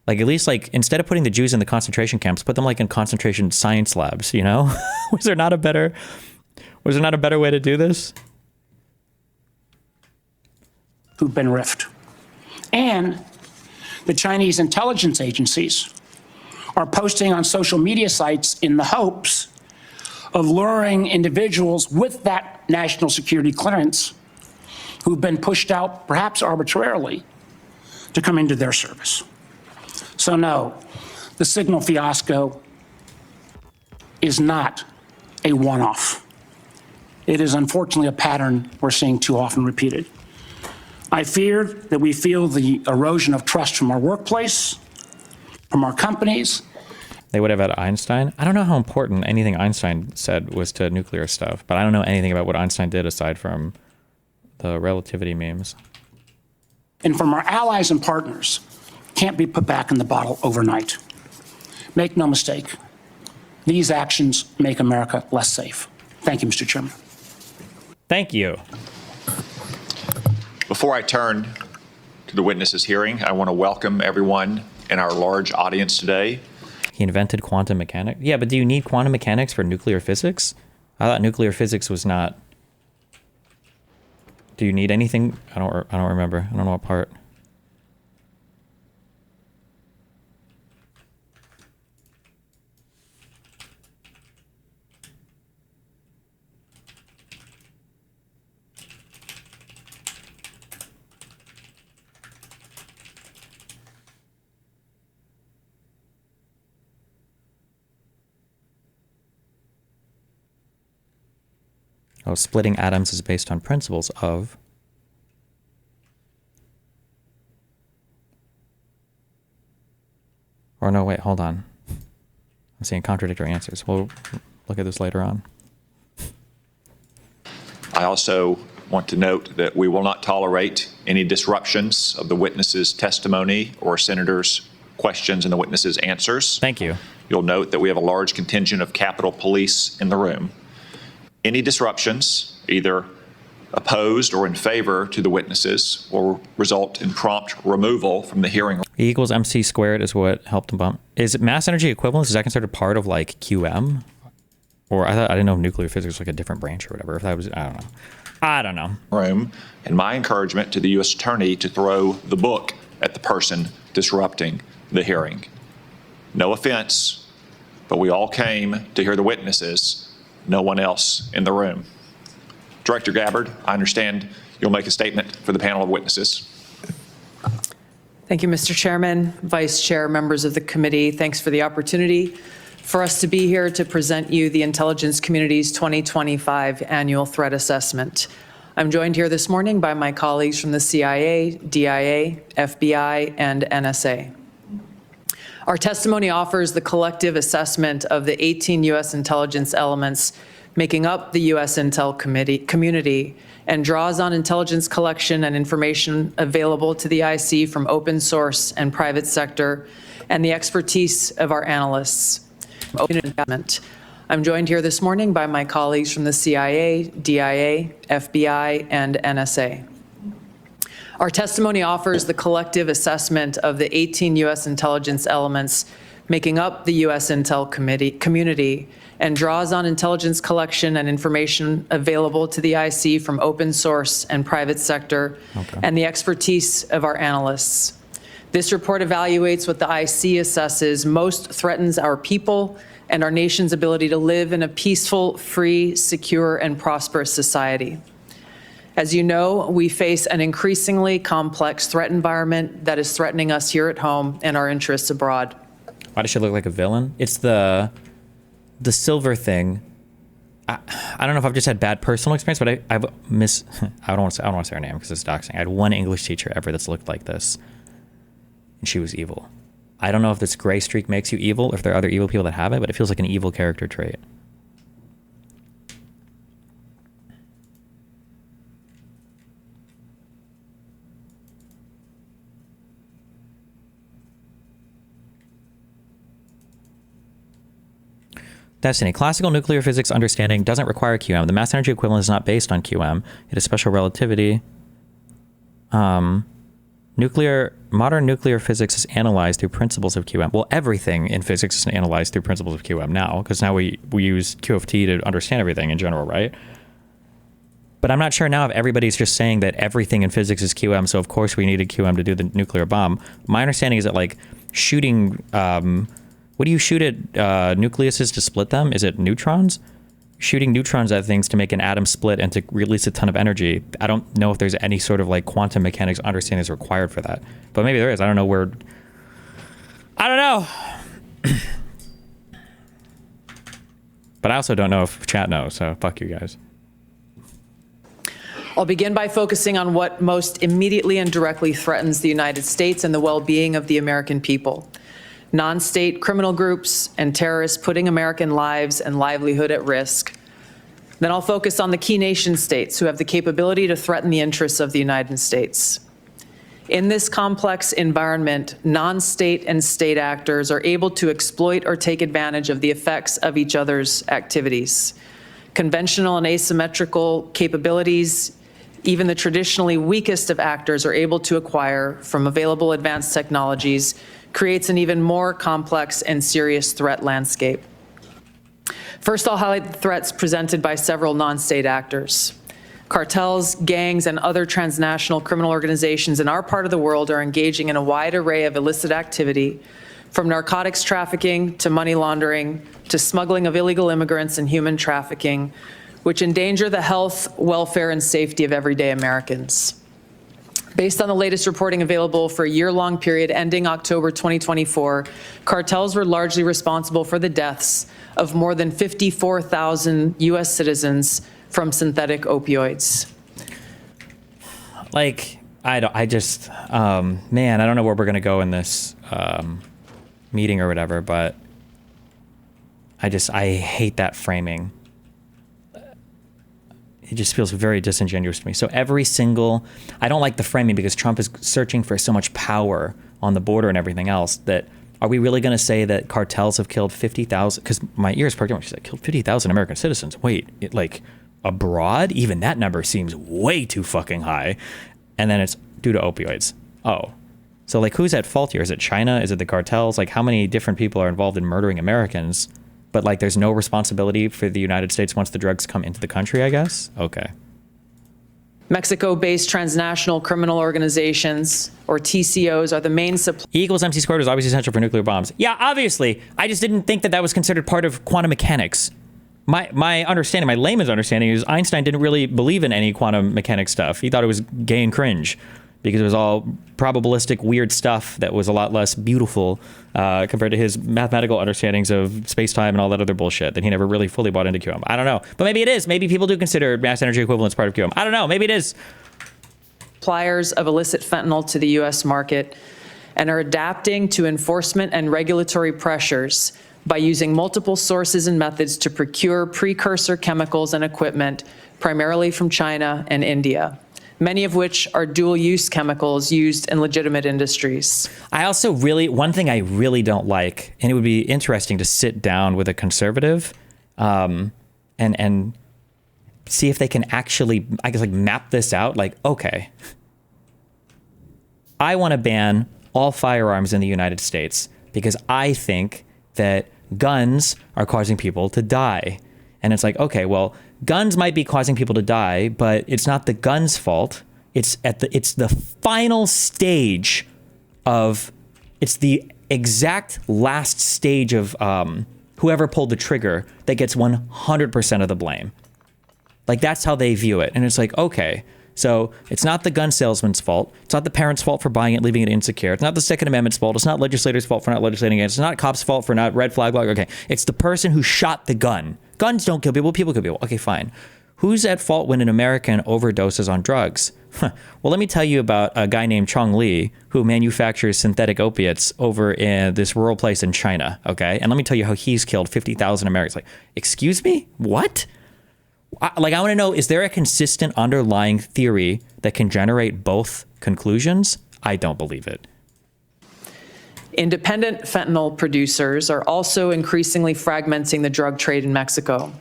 Speaker 3: Like, at least, instead of putting the Jews in the concentration camps, put them, in concentration science labs, Was there not a better way to do this?
Speaker 1: Who've been riffed. And the Chinese intelligence agencies are posting on social media sites in the hopes of luring individuals with that national security clearance who've been pushed out, perhaps arbitrarily, to come into their service. So no, the Signal fiasco is not a one-off. It is unfortunately a pattern we're seeing too often repeated. I fear that we feel the erosion of trust from our workplace, from our companies.
Speaker 3: They would have had Einstein. I don't know how important anything Einstein said was to nuclear stuff, but I don't know anything about what Einstein did aside from the relativity memes.
Speaker 1: And from our allies and partners, can't be put back in the bottle overnight. Make no mistake, these actions make America less safe. Thank you, Mr. Chairman.
Speaker 3: Thank you.
Speaker 4: Before I turn to the witnesses hearing, I want to welcome everyone in our large audience today.
Speaker 3: He invented quantum mechanics. Yeah, but do you need quantum mechanics for nuclear physics? I thought nuclear physics was not. Do you need anything? I don't remember. I don't know what part. Oh, splitting atoms is based on principles of. Or no, wait, hold on. I'm seeing contradictory answers. We'll look at this later on.
Speaker 4: I also want to note that we will not tolerate any disruptions of the witness's testimony or senators' questions and the witness's answers.
Speaker 3: Thank you.
Speaker 4: You'll note that we have a large contingent of Capitol Police in the room. Any disruptions, either opposed or in favor to the witnesses, will result in prompt removal from the hearing.
Speaker 3: E equals MC squared is what helped him bump. Is mass energy equivalence, is that considered part of like QM? Or I didn't know nuclear physics was like a different branch or whatever. If that was, I don't know.
Speaker 4: Room, and my encouragement to the U.S. Attorney to throw the book at the person disrupting the hearing. No offense, but we all came to hear the witnesses, no one else in the room. Director Gabbard, I understand you'll make a statement for the panel of witnesses.
Speaker 6: Thank you, Mr. Chairman, Vice Chair, members of the committee. Thanks for the opportunity for us to be here to present you the intelligence community's 2025 annual threat assessment. I'm joined here this morning by my colleagues from the CIA, DIA, FBI, and NSA. Our testimony offers the collective assessment of the 18 U.S. intelligence elements making up the U.S. Intel community and draws on intelligence collection and information available to the IC from open source and private sector and the expertise of our analysts. I'm joined here this morning by my colleagues from the CIA, DIA, FBI, and NSA. Our testimony offers the collective assessment of the 18 U.S. intelligence elements making up the U.S. Intel community and draws on intelligence collection and information available to the IC from open source and private sector and the expertise of our analysts. This report evaluates what the IC assesses most threatens our people and our nation's ability to live in a peaceful, free, secure, and prosperous society. As you know, we face an increasingly complex threat environment that is threatening us here at home and our interests abroad.
Speaker 3: Why does she look like a villain? It's the silver thing. I don't know if I've just had bad personal experience, but I don't want to say her name because it's doxing. I had one English teacher ever that's looked like this, and she was evil. I don't know if this gray streak makes you evil, or if there are other evil people that have it, but it feels like an evil character trait. Destiny. Classical nuclear physics understanding doesn't require QM. The mass energy equivalent is not based on QM. It is special relativity. Modern nuclear physics is analyzed through principles of QM. Well, everything in physics is analyzed through principles of QM now, because now we use Q of T to understand everything in general, right? But I'm not sure now if everybody's just saying that everything in physics is QM, so of course we needed QM to do the nuclear bomb. My understanding is that like shooting, what do you shoot at nucleuses to split them? Is it neutrons? Shooting neutrons at things to make an atom split and to release a ton of energy. I don't know if there's any sort of like quantum mechanics understanding is required for that. But maybe there is. I don't know where. I don't know. But I also don't know if chat knows, so fuck you guys.
Speaker 6: I'll begin by focusing on what most immediately and directly threatens the United States and the well-being of the American people. Non-state criminal groups and terrorists putting American lives and livelihood at risk. Then I'll focus on the key nation states who have the capability to threaten the interests of the United States. In this complex environment, non-state and state actors are able to exploit or take advantage of the effects of each other's activities. Conventional and asymmetrical capabilities, even the traditionally weakest of actors are able to acquire from available advanced technologies, creates an even more complex and serious threat landscape. First, I'll highlight the threats presented by several non-state actors. Cartels, gangs, and other transnational criminal organizations in our part of the world are engaging in a wide array of illicit activity, from narcotics trafficking to money laundering to smuggling of illegal immigrants and human trafficking, which endanger the health, welfare, and safety of everyday Americans. Based on the latest reporting available for a year-long period ending October 2024, cartels were largely responsible for the deaths of more than 54,000 U.S. citizens, from synthetic opioids.
Speaker 3: Like, man, I don't know where we're going to go in this meeting or whatever, but I hate that framing. It just feels very disingenuous to me. So I don't like the framing because Trump is searching for so much power on the border and everything else that, are we really going to say that cartels have killed 50,000? Because my ears perked up when she said, killed 50,000 American citizens. Wait, abroad? Even that number seems way too fucking high. And then it's due to opioids. Oh. So, who's at fault here? Is it China? Is it the cartels? How many different people are involved in murdering Americans? But, there's no responsibility for the United States once the drugs come into the country, I guess? Okay.
Speaker 6: Mexico-based transnational criminal organizations, or TCOs, are the main supply.
Speaker 3: E equals MC squared is obviously essential for nuclear bombs. Yeah, obviously. I just didn't think that was considered part of quantum mechanics. My understanding, my layman's understanding, is Einstein didn't really believe in any quantum mechanics stuff. He thought it was gay and cringe because it was all probabilistic, weird stuff that was a lot less beautiful compared to his mathematical understandings of space-time and all that other bullshit that he never really fully bought into QM. I don't know. But maybe it is. Maybe people do consider mass energy equivalence part of QM. I don't know. Maybe it is.
Speaker 6: Suppliers of illicit fentanyl to the U.S. market and are adapting to enforcement and regulatory pressures by using multiple sources and methods to procure precursor chemicals and equipment, primarily from China and India, many of which are dual-use chemicals used in legitimate industries.
Speaker 3: One thing I really don't like, and it would be interesting to sit down with a conservative and see if they can actually, map this out. Okay, I want to ban all firearms in the United States because I think that guns are causing people to die. And it's okay, well, guns might be causing people to die, but it's not the gun's fault. It's the final stage it's the exact last stage of whoever pulled the trigger that gets 100% of the blame. That's how they view it. And it's okay, so it's not the gun salesman's fault. It's not the parent's fault for buying it, leaving it insecure. It's not the Second Amendment's fault. It's not legislators' fault for not legislating against it. It's not cops' fault for not red flag. Okay, it's the person who shot the gun. Guns don't kill people. People kill people. Okay, fine. Who's at fault when an American overdoses on drugs? Well, let me tell you about a guy named Chong Li who manufactures synthetic opiates over in this rural place in China, okay? And let me tell you how he's killed 50,000 Americans. Excuse me? What? I want to know, is there a consistent underlying theory that can generate both conclusions? I don't believe it.
Speaker 6: Independent fentanyl producers are also increasingly fragmenting the drug trade in Mexico.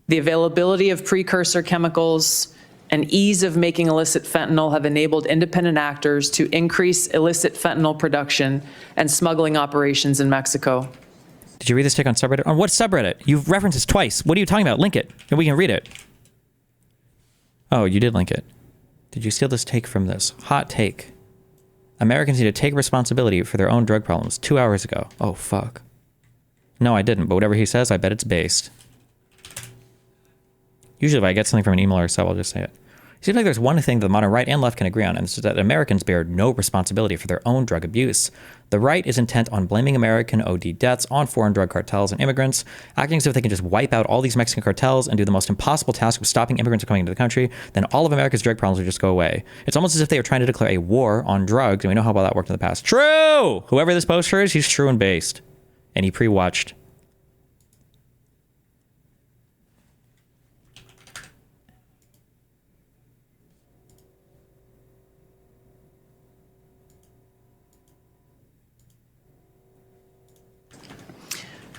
Speaker 6: The availability of precursor chemicals and ease of making illicit fentanyl have enabled independent actors to increase illicit fentanyl production and smuggling operations in Mexico.
Speaker 3: Did you read this take on subreddit? On what subreddit? You've referenced this twice. What are you talking about? Link it, and we can read it. Oh, you did link it. Did you steal this take from this? Hot take. Americans need to take responsibility for their own drug problems 2 hours ago. Oh, fuck. No, I didn't, but whatever he says, I bet it's based. Usually if I get something from an email or so, I'll just say it. It seems like there's one thing that the modern right and left can agree on, and it's that Americans bear no responsibility for their own drug abuse. The right is intent on blaming American OD deaths on foreign drug cartels and immigrants, acting as if they can just wipe out all these Mexican cartels and do the most impossible task of stopping immigrants from coming into the country, then all of America's drug problems would just go away. It's almost as if they are trying to declare a war on drugs, and we know how well that worked in the past. True! Whoever this poster is, he's true and based. And he pre-watched.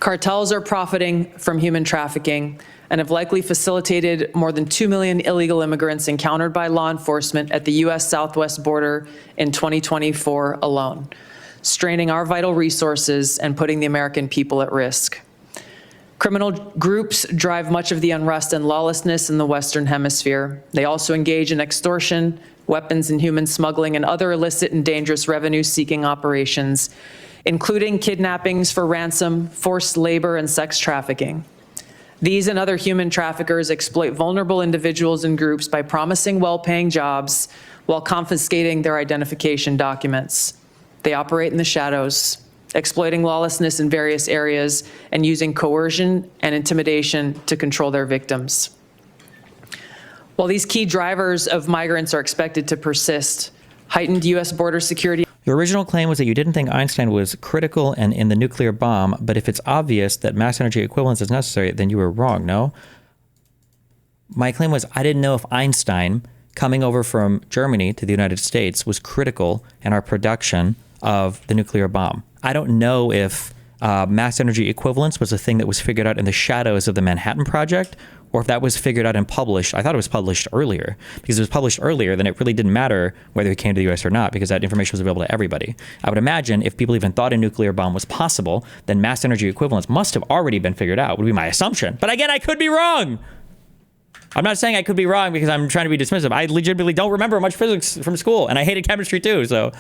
Speaker 6: Cartels are profiting from human trafficking and have likely facilitated more than 2 million illegal immigrants encountered by law enforcement at the U.S. southwest border in 2024 alone, straining our vital resources and putting the American people at risk. Criminal groups drive much of the unrest and lawlessness in the Western Hemisphere. They also engage in extortion, weapons and human smuggling, and other illicit and dangerous revenue-seeking operations, including kidnappings for ransom, forced labor, and sex trafficking. These and other human traffickers exploit vulnerable individuals and groups by promising well-paying jobs while confiscating their identification documents. They operate in the shadows, exploiting lawlessness in various areas and using coercion and intimidation to control their victims. While these key drivers of migrants are expected to persist, heightened U.S. border security.
Speaker 3: Your original claim was that you didn't think Einstein was critical and in the nuclear bomb, but if it's obvious that mass energy equivalence is necessary, then you were wrong, no? My claim was I didn't know if Einstein coming over from Germany to the United States was critical in our production of the nuclear bomb. I don't know if mass energy equivalence was a thing that was figured out in the shadows of the Manhattan Project, or if that was figured out and published. I thought it was published earlier. Because it was published earlier, then it really didn't matter whether it came to the US or not, because that information was available to everybody. I would imagine if people even thought a nuclear bomb was possible, then mass energy equivalence must have already been figured out, would be my assumption. But again, I could be wrong. I'm not saying I could be wrong because I'm trying to be dismissive. I legitimately don't remember much physics from school, and I hated chemistry too, so.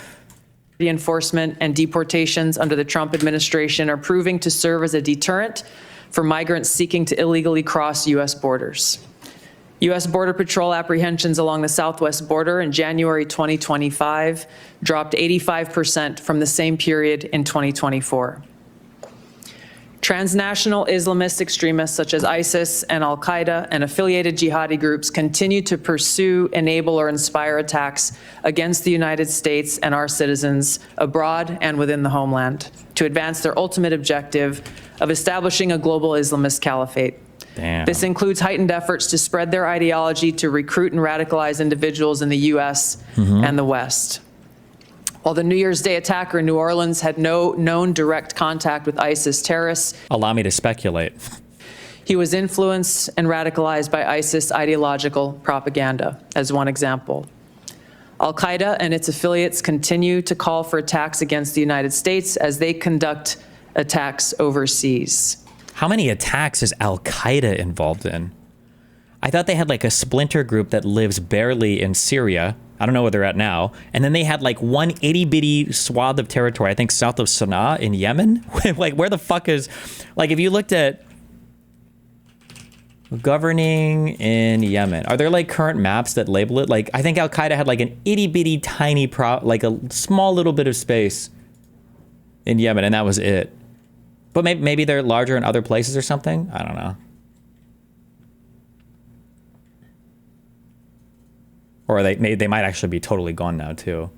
Speaker 6: The enforcement and deportations under the Trump administration are proving to serve as a deterrent for migrants seeking to illegally cross U.S. borders. U.S. Border Patrol apprehensions along the southwest border in January 2025 dropped 85% from the same period in 2024. Transnational Islamist extremists such as ISIS and al-Qaeda and affiliated jihadi groups continue to pursue, enable, or inspire attacks against the United States and our citizens abroad and within the homeland to advance their ultimate objective of establishing a global Islamist caliphate.
Speaker 3: Damn.
Speaker 6: This includes heightened efforts to spread their ideology to recruit and radicalize individuals in the U.S. and the West. While the New Year's Day attacker in New Orleans had no known direct contact with ISIS terrorists,
Speaker 3: Allow me to speculate.
Speaker 6: he was influenced and radicalized by ISIS ideological propaganda, as one example. Al-Qaeda and its affiliates continue to call for attacks against the United States as they conduct attacks overseas.
Speaker 3: How many attacks is Al-Qaeda involved in? I thought they had like a splinter group that lives barely in Syria. I don't know where they're at now. And then they had like one itty-bitty swath of territory, I think south of Sana'a in Yemen. Like, where the fuck is... Like, if you looked at governing in Yemen, are there like current maps that label it? Like, I think Al-Qaeda had like an itty-bitty tiny... like a small little bit of space in Yemen, and that was it. But maybe they're larger in other places or something? I don't know. Or they might actually be totally gone now, too.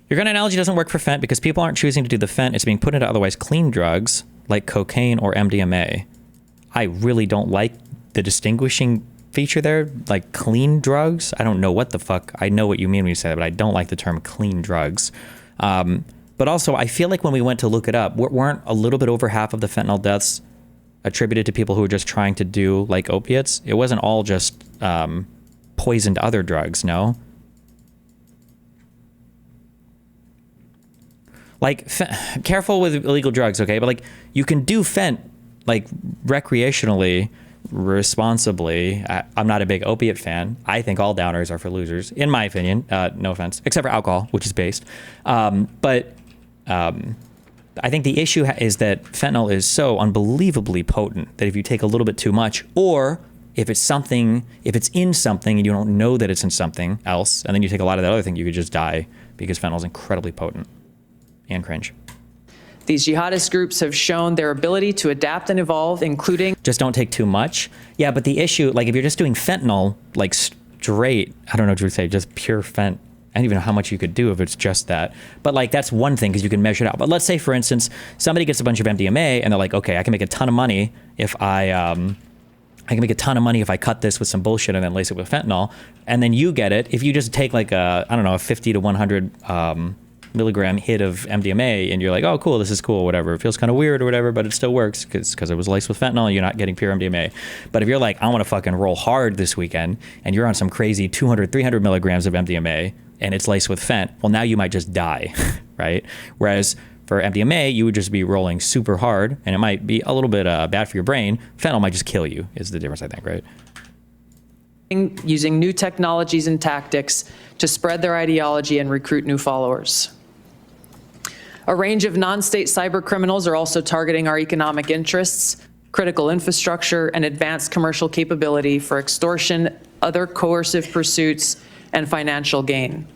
Speaker 3: Your gun analogy doesn't work for fent because people aren't choosing to do the fent. It's being put into otherwise clean drugs like cocaine or MDMA. I really don't like the distinguishing feature there, like clean drugs. I don't know what the fuck. I know what you mean when you say that, but I don't like the term clean drugs. But also, I feel like when we went to look it up, weren't a little bit over half of the fentanyl deaths attributed to people who were just trying to do like opiates? It wasn't all just poisoned other drugs, no? Like, careful with illegal drugs, okay? But like, you can do fent like recreationally, responsibly. I'm not a big opiate fan. I think all downers are for losers, in my opinion. No offense, except for alcohol, which is based. But I think the issue is that fentanyl is so unbelievably potent that if you take a little bit too much, or if it's in something and you don't know that it's in something else, and then you take a lot of that other thing, you could just die because fentanyl is incredibly potent and cringe.
Speaker 6: These jihadist groups have shown their ability to adapt and evolve, including...
Speaker 3: Just don't take too much. Yeah, but the issue, like if you're just doing fentanyl, like straight, I don't know what you would say, just pure fent. I don't even know how much you could do if it's just that. But like, that's one thing because you can measure it out. But let's say, for instance, somebody gets a bunch of MDMA and they're like, okay, I can make a ton of money if I cut this with some bullshit and then lace it with fentanyl. And then you get it. If you just take like a 50 to 100 milligram hit of MDMA and you're like, oh, cool, this is cool, whatever. It feels kind of weird or whatever, but it still works because it was laced with fentanyl and you're not getting pure MDMA. But if you're like, I want to fucking roll hard this weekend and you're on some crazy 200, 300 milligrams of MDMA and it's laced with fent, well, now you might just die, right? Whereas for MDMA, you would just be rolling super hard and it might be a little bit bad for your brain. Fentanyl might just kill you is the difference, I think, right?
Speaker 6: Using new technologies and tactics to spread their ideology and recruit new followers. A range of non-state cyber criminals are also targeting our economic interests, critical infrastructure, and advanced commercial capability for extortion, other coercive pursuits, and financial gain.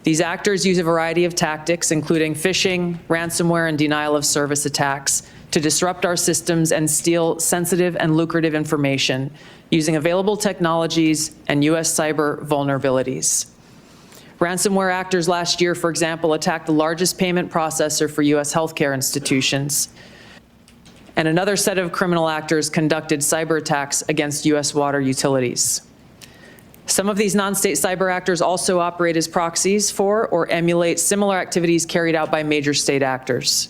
Speaker 6: These actors use a variety of tactics, including phishing, ransomware, and denial of service attacks, to disrupt our systems and steal sensitive and lucrative information using available technologies and U.S. cyber vulnerabilities. Ransomware actors last year, for example, attacked the largest payment processor for U.S. healthcare institutions. And another set of criminal actors conducted cyber attacks against U.S. water utilities. Some of these non-state cyber actors also operate as proxies for or emulate similar activities carried out by major state actors.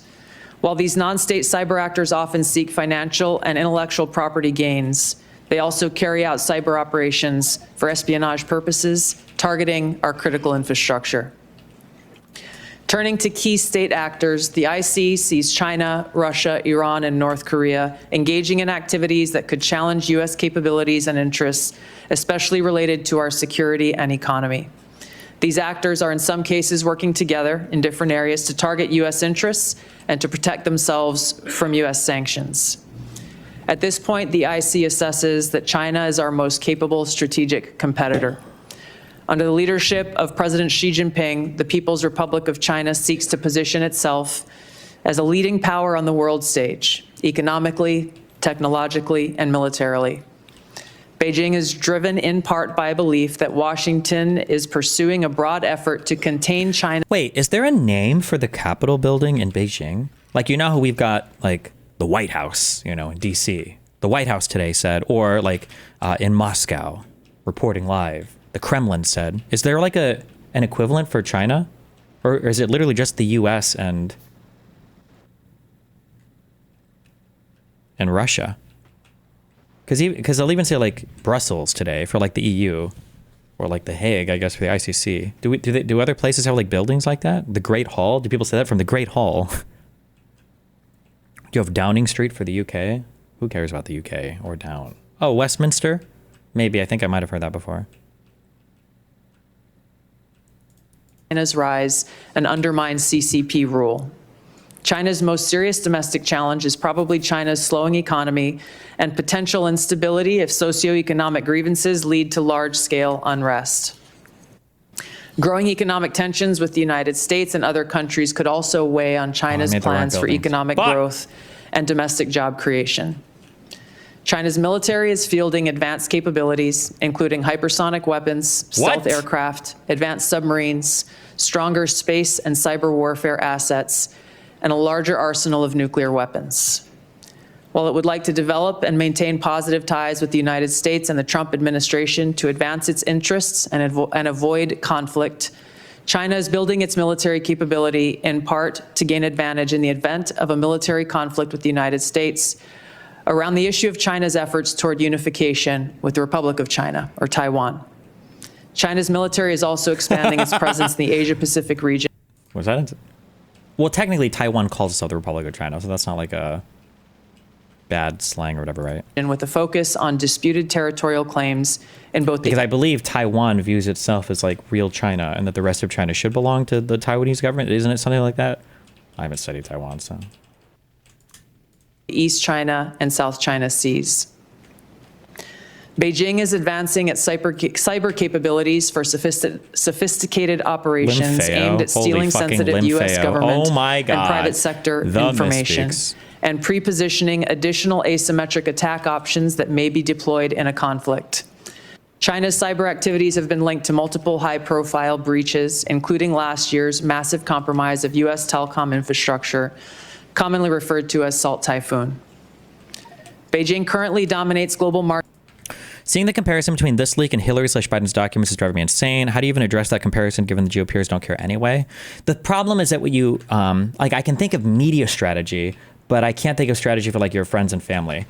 Speaker 6: While these non-state cyber actors often seek financial and intellectual property gains, they also carry out cyber operations for espionage purposes, targeting our critical infrastructure. Turning to key state actors, the IC sees China, Russia, Iran, and North Korea engaging in activities that could challenge U.S. capabilities and interests, especially related to our security and economy. These actors are in some cases working together in different areas to target U.S. interests and to protect themselves from U.S. sanctions. At this point, the IC assesses that China is our most capable strategic competitor. Under the leadership of President Xi Jinping, the People's Republic of China seeks to position itself as a leading power on the world stage, economically, technologically, and militarily. Beijing is driven in part by a belief that Washington is pursuing a broad effort to contain China.
Speaker 3: Wait, is there a name for the Capitol building in Beijing? Like, you know how we've got, like, the White House, you know, in D.C. The White House today said, or, like, in Moscow, reporting live, the Kremlin said. Is there, like, an equivalent for China? Or is it literally just the U.S. and Russia? Because they'll even say, like, Brussels today for, like, the EU, or, like, The Hague, I guess, for the ICC. Do other places have, like, buildings like that? The Great Hall? Do people say that from the Great Hall? Do you have Downing Street for the UK? Who cares about the UK or Down? Oh, Westminster? Maybe. I think I might have heard that before.
Speaker 6: China's rise and undermine CCP rule. China's most serious domestic challenge is probably China's slowing economy and potential instability if socioeconomic grievances lead to large-scale unrest. Growing economic tensions with the United States and other countries could also weigh on China's plans for economic growth and domestic job creation. China's military is fielding advanced capabilities, including hypersonic weapons, stealth aircraft, advanced submarines, stronger space and cyber warfare assets, and a larger arsenal of nuclear weapons. While it would like to develop and maintain positive ties with the United States and the Trump administration to advance its interests and avoid conflict, China is building its military capability in part to gain advantage in the event of a military conflict with the United States around the issue of China's efforts toward unification with the Republic of China, or Taiwan. China's military is also expanding its presence in the Asia-Pacific region.
Speaker 3: Was that? Well, technically, Taiwan calls itself the Republic of China, so that's not like a bad slang or whatever, right?
Speaker 6: And with a focus on disputed territorial claims in both
Speaker 3: because I believe Taiwan views itself as like real China and that the rest of China should belong to the Taiwanese government. Isn't it something like that? I haven't studied Taiwan, so.
Speaker 6: East China and South China Seas. Beijing is advancing its cyber capabilities for sophisticated operations aimed at stealing sensitive U.S. government and private sector information and pre-positioning additional asymmetric attack options that may be deployed in a conflict. China's cyber activities have been linked to multiple high-profile breaches, including last year's massive compromise of U.S. telecom infrastructure, commonly referred to as Salt Typhoon. Beijing currently dominates global markets.
Speaker 3: Seeing the comparison between this leak and Hillary/Biden's documents is driving me insane. How do you even address that comparison given the GOPers don't care anyway? The problem is that what you, like I can think of media strategy, but I can't think of strategy for like your friends and family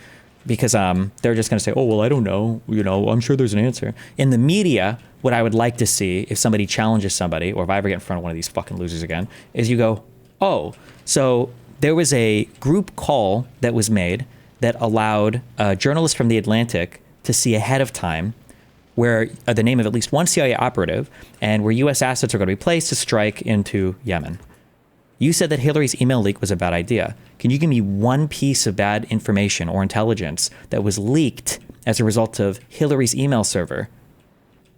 Speaker 3: because they're just going to say, oh, well, I don't know. You know, I'm sure there's an answer. In the media, what I would like to see if somebody challenges somebody or if I ever get in front of one of these fucking losers again, is you go, oh, so there was a group call that was made that allowed a journalist from The Atlantic to see ahead of time where the name of at least one CIA operative and where U.S. assets are going to be placed to strike into Yemen. You said that Hillary's email leak was a bad idea. Can you give me one piece of bad information or intelligence that was leaked as a result of Hillary's email server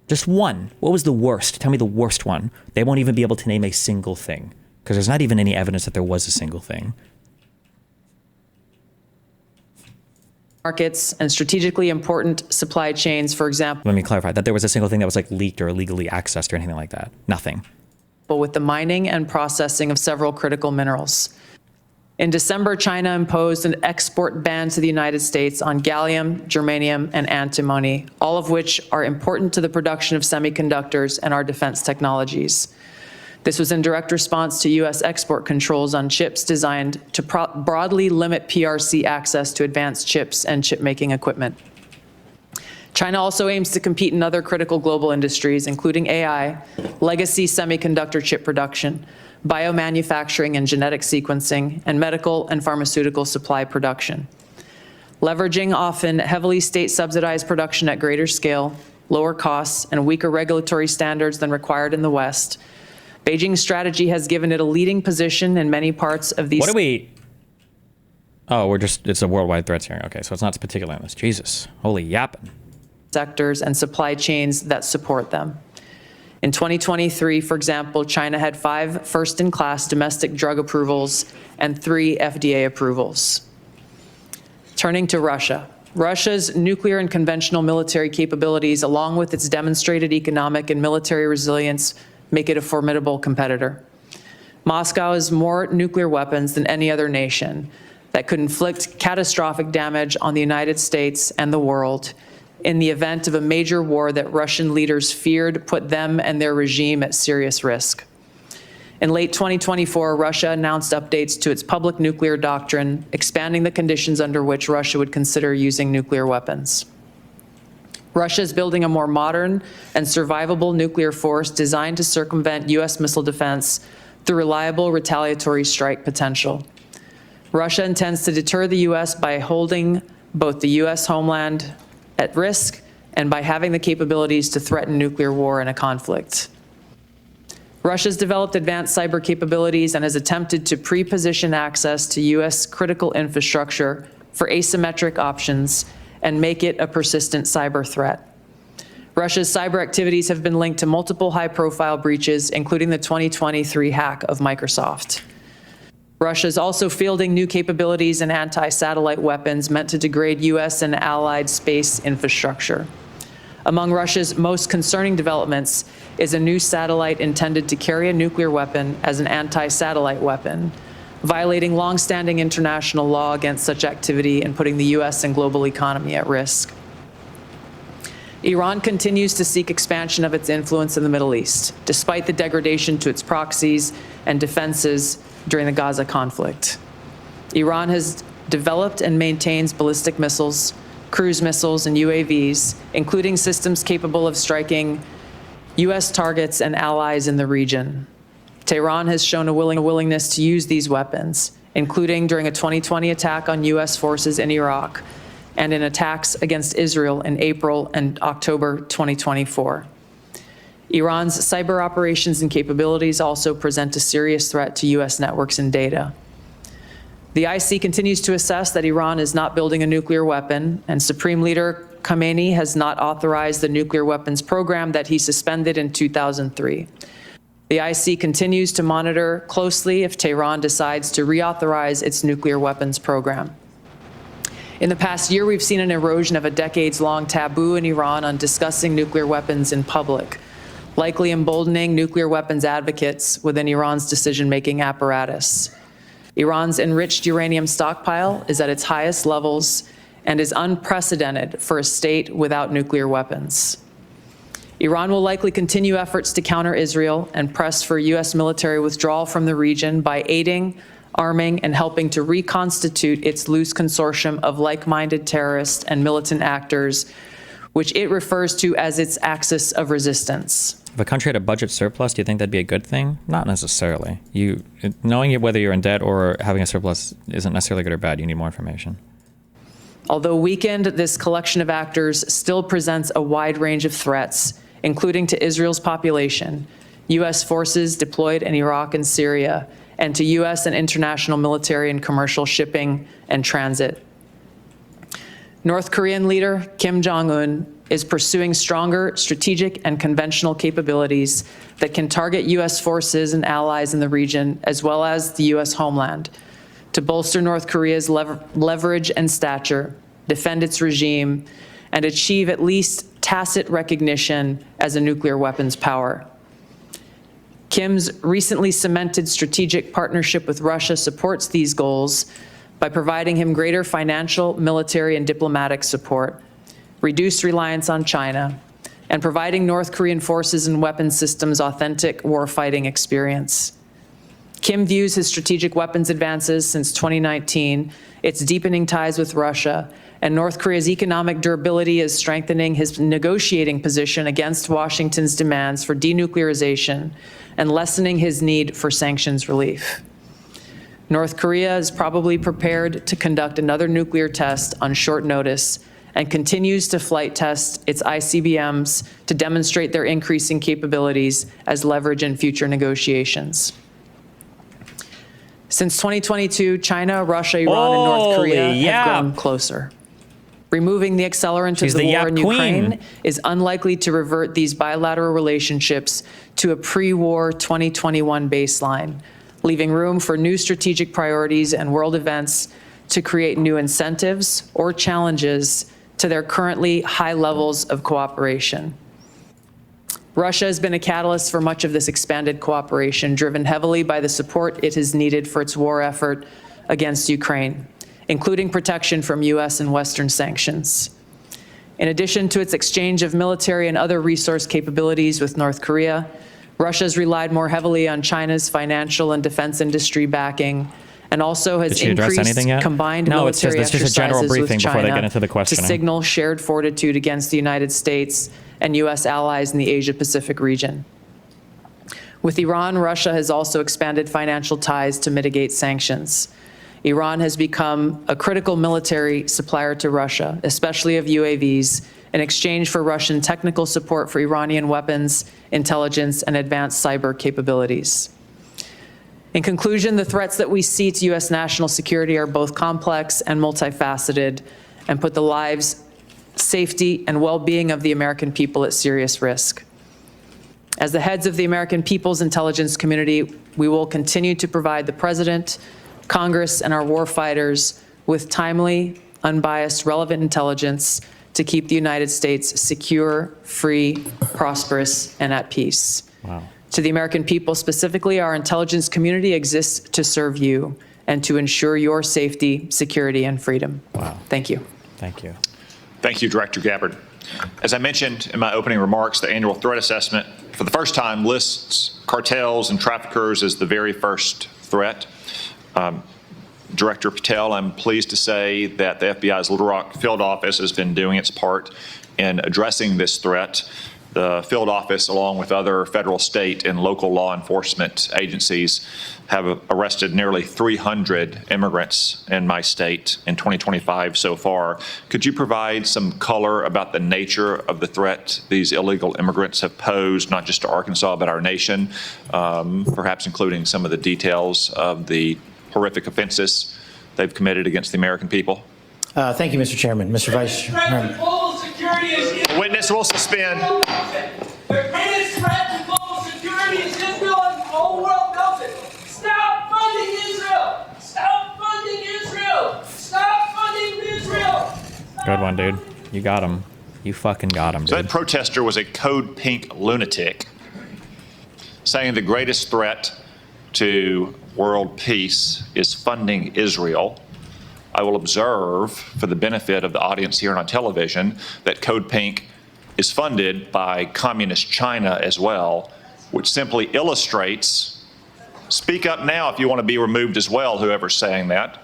Speaker 3: Just one. What was the worst? Tell me the worst one. They won't even be able to name a single thing because there's not even any evidence that there was a single thing.
Speaker 6: Markets and strategically important supply chains, for example,
Speaker 3: Let me clarify that there was a single thing that was like leaked or illegally accessed or anything like that. Nothing.
Speaker 6: with the mining and processing of several critical minerals. In December, China imposed an export ban to the United States on gallium, germanium, and antimony, all of which are important to the production of semiconductors and our defense technologies. This was in direct response to U.S. export controls on chips designed to broadly limit PRC access to advanced chips and chip-making equipment. China also aims to compete in other critical global industries, including AI, legacy semiconductor chip production, biomanufacturing and genetic sequencing, and medical and pharmaceutical supply production. Leveraging often heavily state-subsidized production at greater scale, lower costs, and weaker regulatory standards than required in the West, Beijing's strategy has given it a leading position in many parts of these.
Speaker 3: What do we... Oh, it's a worldwide threats hearing. Okay, so it's not particular on this. Jesus. Holy yapping.
Speaker 6: Sectors and supply chains that support them. In 2023, for example, China had 5 first-in-class domestic drug approvals and 3 FDA approvals. Turning to Russia. Russia's nuclear and conventional military capabilities, along with its demonstrated economic and military resilience, make it a formidable competitor. Moscow has more nuclear weapons than any other nation that could inflict catastrophic damage on the United States and the world in the event of a major war that Russian leaders feared put them and their regime at serious risk. In late 2024, Russia announced updates to its public nuclear doctrine, expanding the conditions under which Russia would consider using nuclear weapons. Russia is building a more modern and survivable nuclear force designed to circumvent U.S. missile defense through reliable retaliatory strike potential. Russia intends to deter the U.S. by holding both the U.S. homeland at risk and by having the capabilities to threaten nuclear war in a conflict. Russia's developed advanced cyber capabilities and has attempted to pre-position access to U.S. critical infrastructure for asymmetric options and make it a persistent cyber threat. Russia's cyber activities have been linked to multiple high-profile breaches, including the 2023 hack of Microsoft. Russia is also fielding new capabilities and anti-satellite weapons meant to degrade U.S. and allied space infrastructure. Among Russia's most concerning developments is a new satellite intended to carry a nuclear weapon as an anti-satellite weapon, violating long-standing international law against such activity and putting the U.S. and global economy at risk. Iran continues to seek expansion of its influence in the Middle East, despite the degradation to its proxies and defenses during the Gaza conflict. Iran has developed and maintains ballistic missiles, cruise missiles, and UAVs, including systems capable of striking U.S. targets and allies in the region. Tehran has shown a willingness to use these weapons, including during a 2020 attack on U.S. forces in Iraq and in attacks against Israel in April and October 2024. Iran's cyber operations and capabilities also present a serious threat to U.S. networks and data. The IC continues to assess that Iran is not building a nuclear weapon, and Supreme Leader Khamenei has not authorized the nuclear weapons program that he suspended in 2003. The IC continues to monitor closely if Tehran decides to reauthorize its nuclear weapons program. In the past year, we've seen an erosion of a decades-long taboo in Iran on discussing nuclear weapons in public, likely emboldening nuclear weapons advocates within Iran's decision-making apparatus. Iran's enriched uranium stockpile is at its highest levels and is unprecedented for a state without nuclear weapons. Iran will likely continue efforts to counter Israel and press for U.S. military withdrawal from the region by aiding, arming, and helping to reconstitute its loose consortium of like-minded terrorists and militant actors, which it refers to as its axis of resistance.
Speaker 3: If a country had a budget surplus, do you think that'd be a good thing? Not necessarily. Knowing whether you're in debt or having a surplus isn't necessarily good or bad. You need more information.
Speaker 6: Although weakened, this collection of actors still presents a wide range of threats, including to Israel's population, U.S. forces deployed in Iraq and Syria, and to U.S. and international military and commercial shipping and transit. North Korean leader Kim Jong-un is pursuing stronger strategic and conventional capabilities that can target U.S. forces and allies in the region, as well as the U.S. homeland, to bolster North Korea's leverage and stature, defend its regime, and achieve at least tacit recognition as a nuclear weapons power. Kim's recently cemented strategic partnership with Russia supports these goals by providing him greater financial, military, and diplomatic support, reduced reliance on China, and providing North Korean forces and weapons systems authentic warfighting experience. Kim views his strategic weapons advances since 2019, its deepening ties with Russia, and North Korea's economic durability as strengthening his negotiating position against Washington's demands for denuclearization and lessening his need for sanctions relief. North Korea is probably prepared to conduct another nuclear test on short notice and continues to flight test its ICBMs to demonstrate their increasing capabilities as leverage in future negotiations. Since 2022, China, Russia, Iran, and North Korea have grown closer. Removing the accelerant of the war in Ukraine is unlikely to revert these bilateral relationships to a pre-war 2021 baseline, leaving room for new strategic priorities and world events to create new incentives or challenges to their currently high levels of cooperation. Russia has been a catalyst for much of this expanded cooperation, driven heavily by the support it has needed for its war effort against Ukraine, including protection from U.S. and Western sanctions. In addition to its exchange of military and other resource capabilities with North Korea, Russia has relied more heavily on China's financial and defense industry backing, and also has increased combined military exercises with China to signal shared fortitude against the United States and U.S. allies in the Asia-Pacific region. With Iran, Russia has also expanded financial ties to mitigate sanctions. Iran has become a critical military supplier to Russia, especially of UAVs, in exchange for Russian technical support for Iranian weapons, intelligence, and advanced cyber capabilities. In conclusion, the threats that we see to U.S. national security are both complex and multifaceted and put the lives, safety, and well-being of the American people at serious risk. As the heads of the American people's intelligence community, we will continue to provide the President, Congress, and our warfighters with timely, unbiased, relevant intelligence to keep the United States secure, free, prosperous, and at peace.
Speaker 3: Wow.
Speaker 6: To the American people specifically, our intelligence community exists to serve you and to ensure your safety, security, and freedom.
Speaker 3: Wow.
Speaker 6: Thank you.
Speaker 3: Thank you.
Speaker 4: Thank you, Director Gabbard. As I mentioned in my opening remarks, the annual threat assessment for the first time lists cartels and traffickers as the very first threat. Director Patel, I'm pleased to say that the FBI's Little Rock field office has been doing its part in addressing this threat. The field office, along with other federal, state, and local law enforcement agencies, have arrested nearly 300 immigrants in my state in 2025 so far. Could you provide some color about the nature of the threat these illegal immigrants have posed, not just to Arkansas, but our nation, perhaps including some of the details of the horrific offenses they've committed against the American people?
Speaker 7: Thank you, Mr. Chairman. Mr. Vice Chairman.
Speaker 4: Witness will suspend.
Speaker 2: The greatest threat to global security is Israel, and the whole world knows it. Stop funding Israel! Stop funding Israel! Stop funding Israel!
Speaker 3: Good one, dude. You got him. You fucking got him, dude.
Speaker 4: So that protester was a code pink lunatic, saying the greatest threat to world peace is funding Israel. I will observe, for the benefit of the audience here on television, that Code Pink is funded by Communist China as well, which simply illustrates, speak up now if you want to be removed as well, whoever's saying that.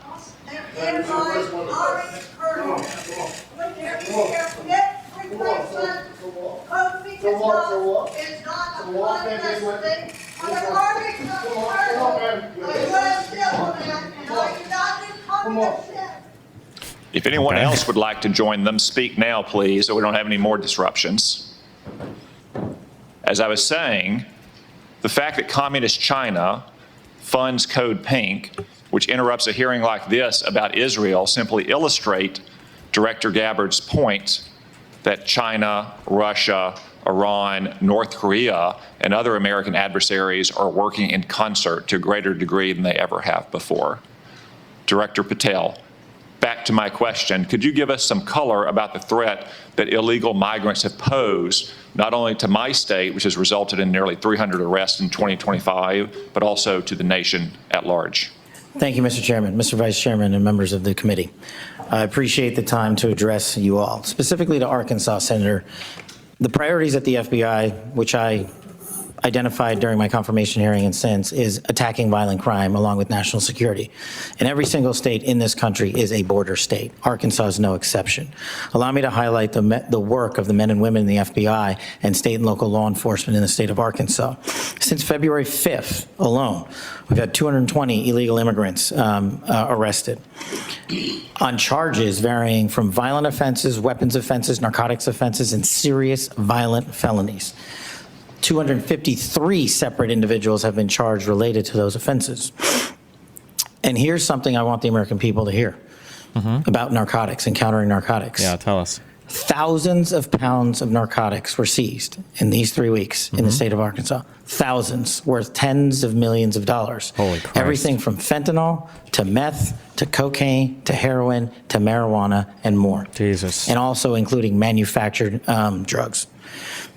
Speaker 4: If anyone else would like to join them, speak now, please, so we don't have any more disruptions. As I was saying, the fact that Communist China funds Code Pink, which interrupts a hearing like this about Israel, simply illustrate Director Gabbard's point that China, Russia, Iran, North Korea, and other American adversaries are working in concert to a greater degree than they ever have before. Director Patel, back to my question, could you give us some color about the threat that illegal migrants have posed, not only to my state, which has resulted in nearly 300 arrests in 2025, but also to the nation at large?
Speaker 7: Thank you, Mr. Chairman, Mr. Vice Chairman, and members of the committee. I appreciate the time to address you all. Specifically to Arkansas, Senator, the priorities at the FBI, which I identified during my confirmation hearing and since, is attacking violent crime along with national security. And every single state in this country is a border state. Arkansas is no exception. Allow me to highlight the work of the men and women in the FBI and state and local law enforcement in the state of Arkansas. Since February 5th alone, we've had 220 illegal immigrants arrested on charges varying from violent offenses, weapons offenses, narcotics offenses, and serious violent felonies. 253 separate individuals have been charged related to those offenses. And here's something I want the American people to hear about narcotics and countering narcotics.
Speaker 3: Yeah, tell us.
Speaker 7: Thousands of pounds of narcotics were seized in these 3 weeks in the state of Arkansas. Thousands, worth tens of millions of dollars.
Speaker 3: Holy Christ.
Speaker 7: Everything from fentanyl to meth to cocaine to heroin to marijuana and more.
Speaker 3: Jesus.
Speaker 7: And also including manufactured drugs.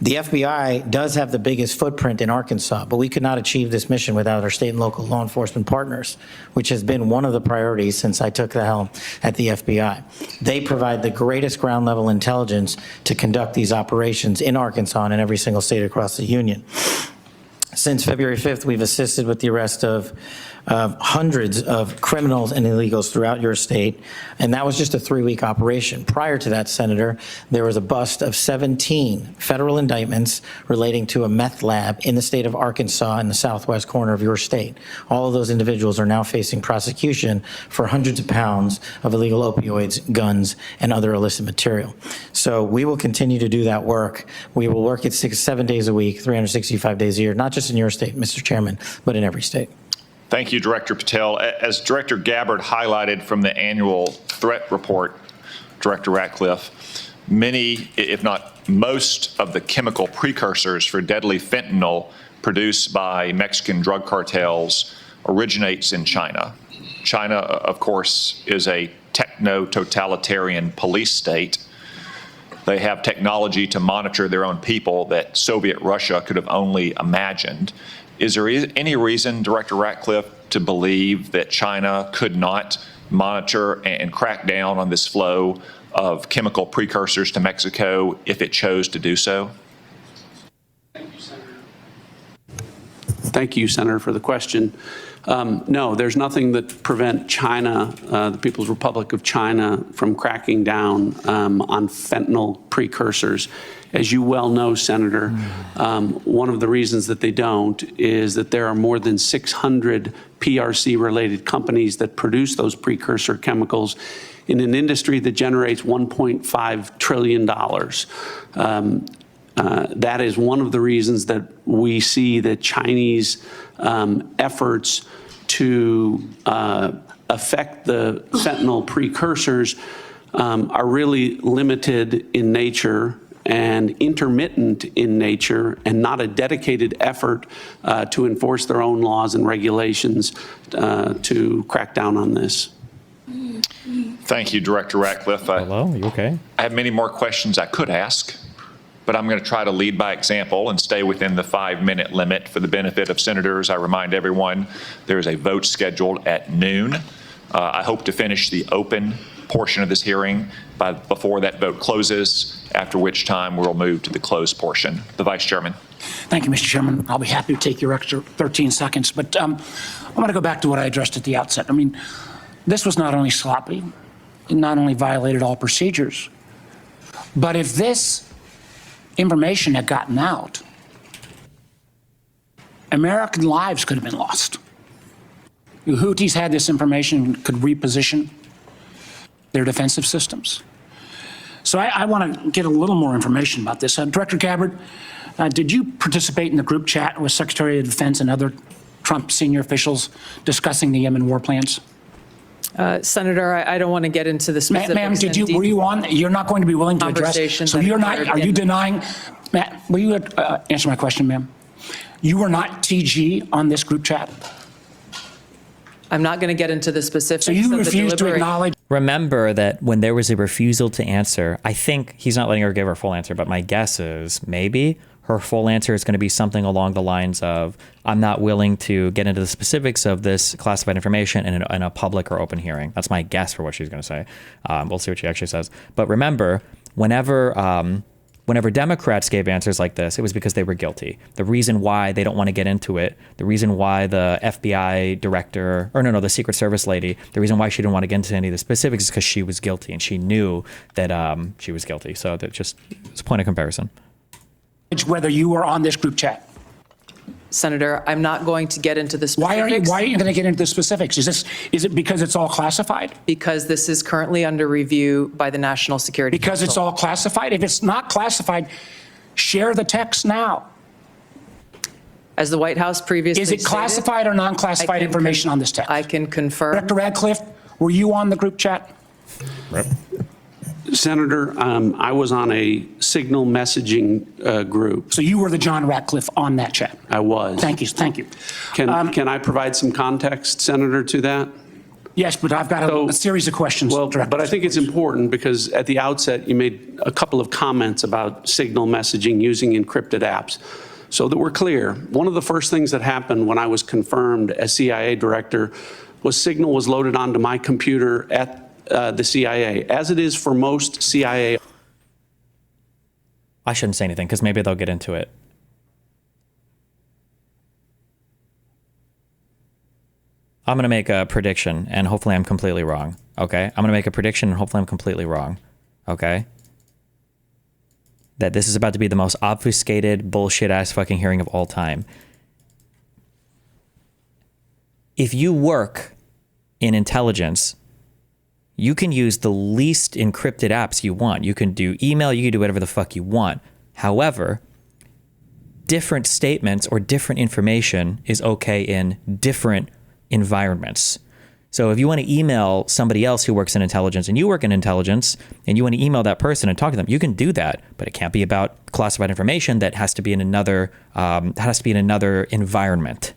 Speaker 7: The FBI does have the biggest footprint in Arkansas, but we could not achieve this mission without our state and local law enforcement partners, which has been one of the priorities since I took the helm at the FBI. They provide the greatest ground level intelligence to conduct these operations in Arkansas and in every single state across the union. Since February 5th, we've assisted with the arrest of hundreds of criminals and illegals throughout your state, and that was just a 3-week operation. Prior to that, Senator, there was a bust of 17 federal indictments relating to a meth lab in the state of Arkansas in the southwest corner of your state. All of those individuals are now facing prosecution for hundreds of pounds of illegal opioids, guns, and other illicit material. So we will continue to do that work. We will work it 7 days a week, 365 days a year, not just in your state, Mr. Chairman, but in every state.
Speaker 4: Thank you, Director Patel. As Director Gabbard highlighted from the annual threat report, Director Ratcliffe, many, if not most, of the chemical precursors for deadly fentanyl produced by Mexican drug cartels originates in China. China, of course, is a techno-totalitarian police state. They have technology to monitor their own people that Soviet Russia could have only imagined. Is there any reason, Director Ratcliffe, to believe that China could not monitor and crack down on this flow of chemical precursors to Mexico if it chose to do so?
Speaker 8: Thank you, Senator, for the question. No, there's nothing that prevent China, the People's Republic of China, from cracking down on fentanyl precursors. As you well know, Senator, one of the reasons that they don't is that there are more than 600 PRC-related companies that produce those precursor chemicals in an industry that generates $1.5 trillion. That is one of the reasons that we see that Chinese efforts to affect the fentanyl precursors are really limited in nature and intermittent in nature, and not a dedicated effort to enforce their own laws and regulations to crack down on this.
Speaker 4: Thank you, Director Ratcliffe.
Speaker 3: Hello, you okay?
Speaker 4: I have many more questions I could ask, but I'm going to try to lead by example and stay within the 5-minute limit for the benefit of senators. I remind everyone there is a vote scheduled at noon. I hope to finish the open portion of this hearing before that vote closes, after which time we'll move to the closed portion. The Vice Chairman.
Speaker 1: Thank you, Mr. Chairman. I'll be happy to take your extra 13 seconds, but I want to go back to what I addressed at the outset. I mean, this was not only sloppy, it not only violated all procedures, but if this information had gotten out, American lives could have been lost. The Houthis had this information and could reposition their defensive systems. So I want to get a little more information about this. Director Gabbard, did you participate in the group chat with Secretary of Defense and other Trump senior officials discussing the Yemen war plans?
Speaker 6: Senator, I don't want to get into the specifics.
Speaker 1: Ma'am,
Speaker 6: and
Speaker 1: were you on? You're not going to be willing to address.
Speaker 6: Conversation
Speaker 1: So
Speaker 6: that
Speaker 1: you're not,
Speaker 6: occurred
Speaker 1: are you
Speaker 6: in-
Speaker 1: denying, Matt, will you answer my question, ma'am? You were not TG on this group chat?
Speaker 6: I'm not going to get into the specifics.
Speaker 1: So you
Speaker 6: of the
Speaker 1: refuse to
Speaker 6: deliberate-
Speaker 1: acknowledge?
Speaker 3: Remember that when there was a refusal to answer, I think he's not letting her give her full answer, but my guess is maybe her full answer is going to be something along the lines of, I'm not willing to get into the specifics of this classified information in a public or open hearing. That's my guess for what she's going to say. We'll see what she actually says. But remember, whenever Democrats gave answers like this, it was because they were guilty. The reason why they don't want to get into it, the reason why the FBI director, the Secret Service lady, the reason why she didn't want to get into any of the specifics is because she was guilty and she knew that she was guilty. So that just, it's a point of comparison.
Speaker 1: Whether you were on this group chat?
Speaker 6: Senator, I'm not going to get into the
Speaker 1: Why
Speaker 6: specifics.
Speaker 1: are you going to get into the specifics? Is it because it's all classified?
Speaker 6: Because this is currently under review by the National Security
Speaker 1: Because it's
Speaker 6: Council.
Speaker 1: all classified? If it's not classified, share the text now.
Speaker 6: As the White House previously
Speaker 1: Is it
Speaker 6: stated,
Speaker 1: classified or
Speaker 6: I
Speaker 1: non-classified
Speaker 6: can
Speaker 1: information on this text?
Speaker 6: I can confirm.
Speaker 1: Director Radcliffe, were you on the group chat?
Speaker 8: Senator, I was on a signal messaging group.
Speaker 1: So you were the John Radcliffe on that chat?
Speaker 8: I was.
Speaker 1: Thank you, thank you.
Speaker 8: Can I provide some context, Senator, to that?
Speaker 1: Yes, but I've got a series of questions.
Speaker 8: Well,
Speaker 1: Director.
Speaker 8: but I think it's important because at the outset, you made a couple of comments about signal messaging using encrypted apps. So that we're clear, one of the first things that happened when I was confirmed as CIA director was signal was loaded onto my computer at the CIA, as it is for most CIA.
Speaker 3: I shouldn't say anything because maybe they'll get into it. I'm going to make a prediction and hopefully I'm completely wrong. Okay. I'm going to make a prediction and hopefully I'm completely wrong. Okay. That this is about to be the most obfuscated bullshit ass fucking hearing of all time. If you work in intelligence, you can use the least encrypted apps you want. You can do email, you can do whatever the fuck you want. However, different statements or different information is okay in different environments. So if you want to email somebody else who works in intelligence and you work in intelligence and you want to email that person and talk to them, you can do that, but it can't be about classified information. That has to be in another environment.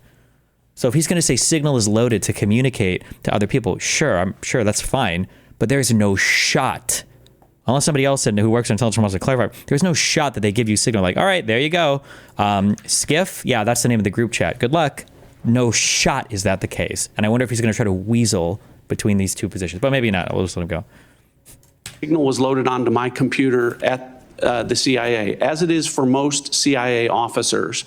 Speaker 3: So if he's going to say signal is loaded to communicate to other people, sure, I'm sure that's fine, but there's no shot, unless somebody else who works in intelligence wants to clarify, there's no shot that they give you signal like, all right, there you go. Skiff, yeah, that's the name of the group chat. Good luck. No shot is that the case. And I wonder if he's going to try to weasel between these two positions, but maybe not. We'll just let him go.
Speaker 8: Signal was loaded onto my computer at the CIA, as it is for most CIA officers.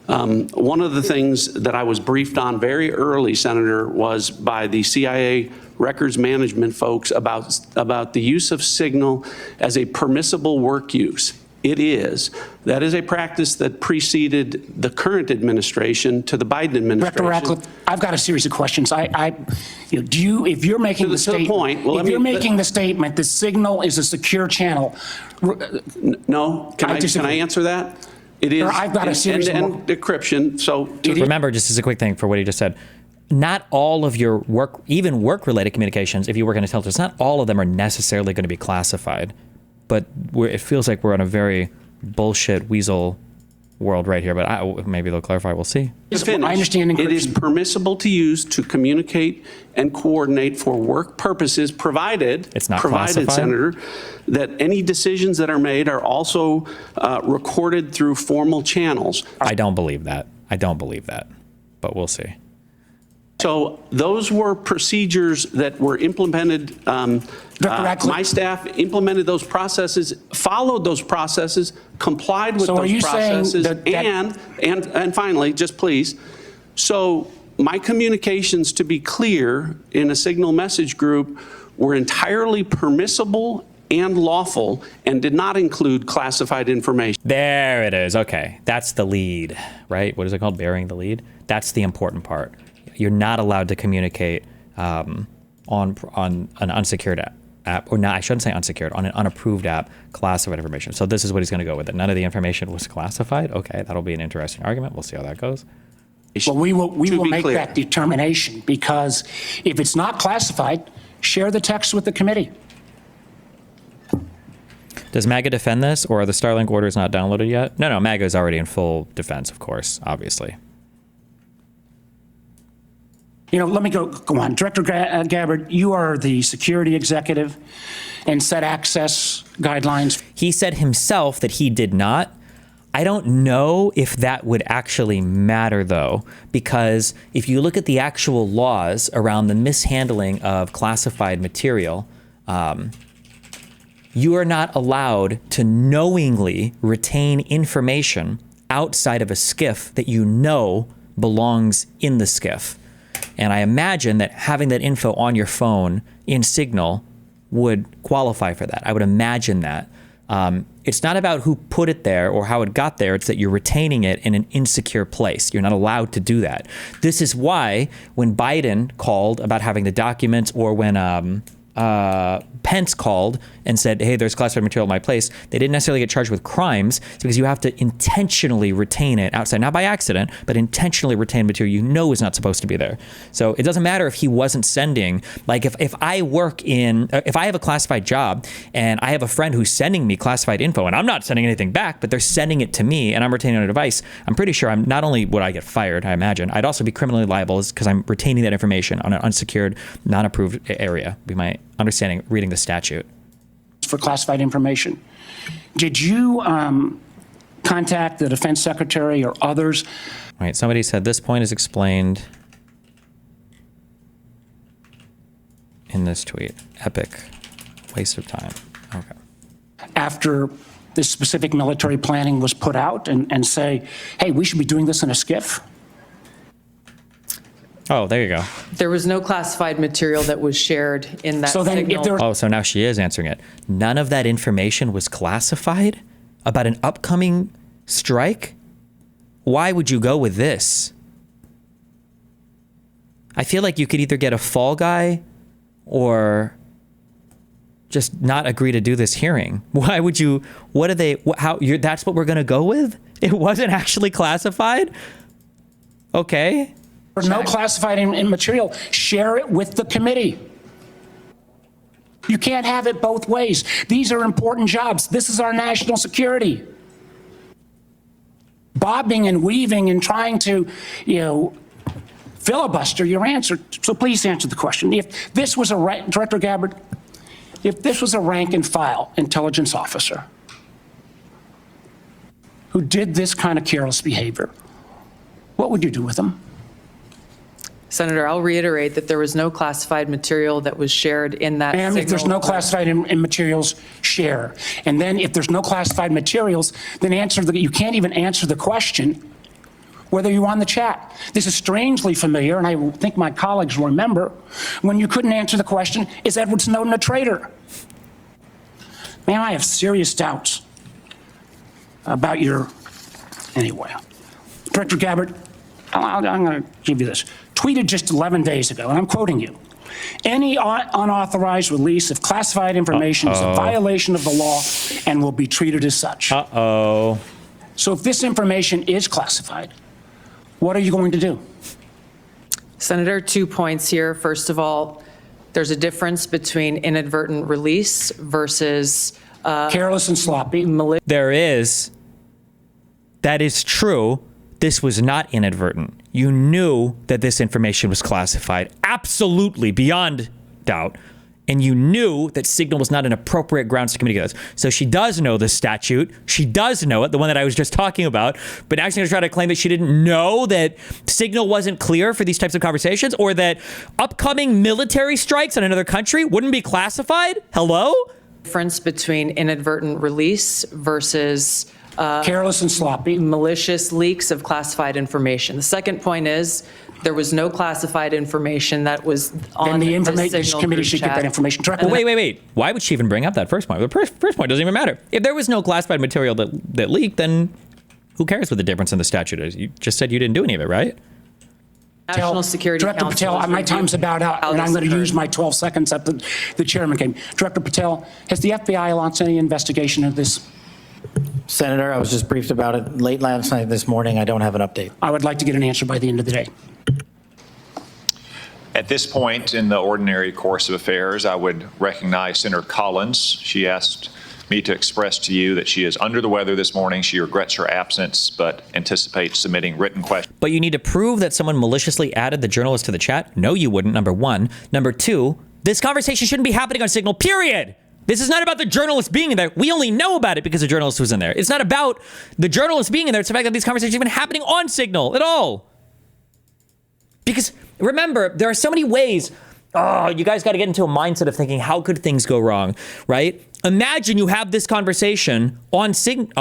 Speaker 8: One of the things that I was briefed on very early, Senator, was by the CIA records management folks about the use of signal as a permissible work use. It is. That is a practice that preceded the current administration to the Biden administration.
Speaker 1: Director Radcliffe, I've got a series of questions. If you're making the statement, if you're making the statement, the signal is a secure channel.
Speaker 8: No, can I answer that? It is.
Speaker 1: I've got a series of
Speaker 8: end-to-end decryption. So
Speaker 3: remember, just as a quick thing for what he just said, not all of your work, even work-related communications, if you work in intelligence, not all of them are necessarily going to be classified. But it feels like we're in a very bullshit weasel world right here. But maybe they'll clarify. We'll see.
Speaker 1: I understand encryption.
Speaker 8: It is permissible to use to communicate and coordinate for work purposes, provided
Speaker 3: it's not classified,
Speaker 8: Senator, that any decisions that are made are also recorded through formal channels.
Speaker 3: I don't believe that. But we'll see.
Speaker 8: So those were procedures that were implemented. My staff implemented those processes, followed those processes, complied with those processes, and finally, just please. So my communications, to be clear, in a signal message group were entirely permissible and lawful and did not include classified information.
Speaker 3: There it is. Okay. That's the lead, right? What is it called? Bearing the lead? That's the important part. You're not allowed to communicate on an unsecured app, or not, I shouldn't say unsecured, on an unapproved app, classified information. So this is what he's going to go with it. None of the information was classified. Okay, that'll be an interesting argument. We'll see how that goes.
Speaker 1: Well, we will
Speaker 8: To be
Speaker 1: make
Speaker 8: clear.
Speaker 1: that determination, because if it's not classified, share the text with the committee.
Speaker 3: Does MAGA defend this, or are the Starlink orders not downloaded yet? No, MAGA is already in full defense, of course, obviously.
Speaker 1: You know, let me go on. Director Gabbard, you are the security executive and set access guidelines.
Speaker 3: He said himself that he did not. I don't know if that would actually matter, though, because if you look at the actual laws around the mishandling of classified material, you are not allowed to knowingly retain information outside of a SCIF that you know belongs in the SCIF. And I imagine that having that info on your phone in Signal would qualify for that. I would imagine that. It's not about who put it there or how it got there. It's that you're retaining it in an insecure place. You're not allowed to do that. This is why when Biden called about having the documents, or when Pence called and said, hey, there's classified material in my place, they didn't necessarily get charged with crimes. It's because you have to intentionally retain it outside, not by accident, but intentionally retain material you know is not supposed to be there. So it doesn't matter if he wasn't sending, like if I have a classified job and I have a friend who's sending me classified info and I'm not sending anything back, but they're sending it to me and I'm retaining it on a device, I'm pretty sure not only would I get fired, I imagine, I'd also be criminally liable because I'm retaining that information on an unsecured, non-approved area, be my understanding reading the statute.
Speaker 1: For classified information. Did you contact the defense secretary or others?
Speaker 3: Right, somebody said this point is explained in this tweet. Epic waste of time. Okay.
Speaker 1: After this specific military planning was put out and say, hey, we should be doing this in a SCIF?
Speaker 3: Oh, there you go.
Speaker 6: There was no classified material that was shared in that
Speaker 1: So then if
Speaker 6: Signal.
Speaker 1: there-
Speaker 3: Oh, so now she is answering it. None of that information was classified about an upcoming strike? Why would you go with this? I feel like you could either get a fall guy or just not agree to do this hearing. Why would you, what are they, that's what we're going to go with? It wasn't actually classified? Okay.
Speaker 1: Or no classified material, share it with the committee. You can't have it both ways. These are important jobs. This is our national security. Bobbing and weaving and trying to, filibuster your answer. So please answer the question. If this was Director Gabbard, if this was a rank and file intelligence officer who did this kind of careless behavior, what would you do with them?
Speaker 6: Senator, I'll reiterate that there was no classified material that was shared in that
Speaker 1: Ma'am, if there's
Speaker 6: Signal
Speaker 1: no classified in materials, share. And then if there's no classified materials, then you can't even answer the question whether you're on the chat. This is strangely familiar, and I think my colleagues will remember, when you couldn't answer the question, is Edward Snowden a traitor? Ma'am, I have serious doubts about anyway. Director Gabbard, I'm going to give you this. Tweeted just 11 days ago, and I'm quoting you. Any unauthorized release of classified information is a violation of the law and will be treated as such.
Speaker 3: Uh-oh.
Speaker 1: So if this information is classified, what are you going to do?
Speaker 6: Senator, 2 points here. First of all, there's a difference between inadvertent release versus
Speaker 1: Careless and sloppy.
Speaker 3: There is. That is true. This was not inadvertent. You knew that this information was classified, absolutely, beyond doubt. And you knew that Signal was not an appropriate grounds to communicate this. So she does know the statute. She does know it, the one that I was just talking about. But now she's going to try to claim that she didn't know that Signal wasn't clear for these types of conversations, or that upcoming military strikes on another country wouldn't be classified? Hello?
Speaker 6: Difference between inadvertent release versus
Speaker 1: Careless and sloppy.
Speaker 6: malicious leaks of classified information. The second point is there was no classified information that was on
Speaker 1: Then the
Speaker 6: Signal
Speaker 1: committee
Speaker 6: group
Speaker 1: should get
Speaker 6: chat.
Speaker 1: that information directly.
Speaker 3: Well, wait. Why would she even bring up that first point? The first point doesn't even matter. If there was no classified material that leaked, then who cares what the difference in the statute is? You just said you didn't do any of it, right?
Speaker 6: National Security
Speaker 1: Director
Speaker 6: Council
Speaker 1: Patel,
Speaker 6: is
Speaker 1: my time's
Speaker 6: reviewing
Speaker 1: about out,
Speaker 6: how
Speaker 1: and I'm
Speaker 6: this
Speaker 1: going to
Speaker 6: occurred.
Speaker 1: use my 12 seconds up the chairman came. Director Patel, has the FBI launched any investigation of this?
Speaker 7: Senator, I was just briefed about it late last night, this morning. I don't have an update.
Speaker 1: I would like to get an answer by the end of the day.
Speaker 4: At this point in the ordinary course of affairs, I would recognize Senator Collins. She asked me to express to you that she is under the weather this morning. She regrets her absence, but anticipates submitting written questions.
Speaker 3: But you need to prove that someone maliciously added the journalist to the chat? No, you wouldn't, number one. Number two, this conversation shouldn't be happening on Signal, period. This is not about the journalist being in there. We only know about it because the journalist was in there. It's not about the journalist being in there. It's the fact that these conversations have been happening on Signal at all. Because remember, there are so many ways. Oh, you guys got to get into a mindset of thinking, how could things go wrong, right? Imagine you have this conversation on Single.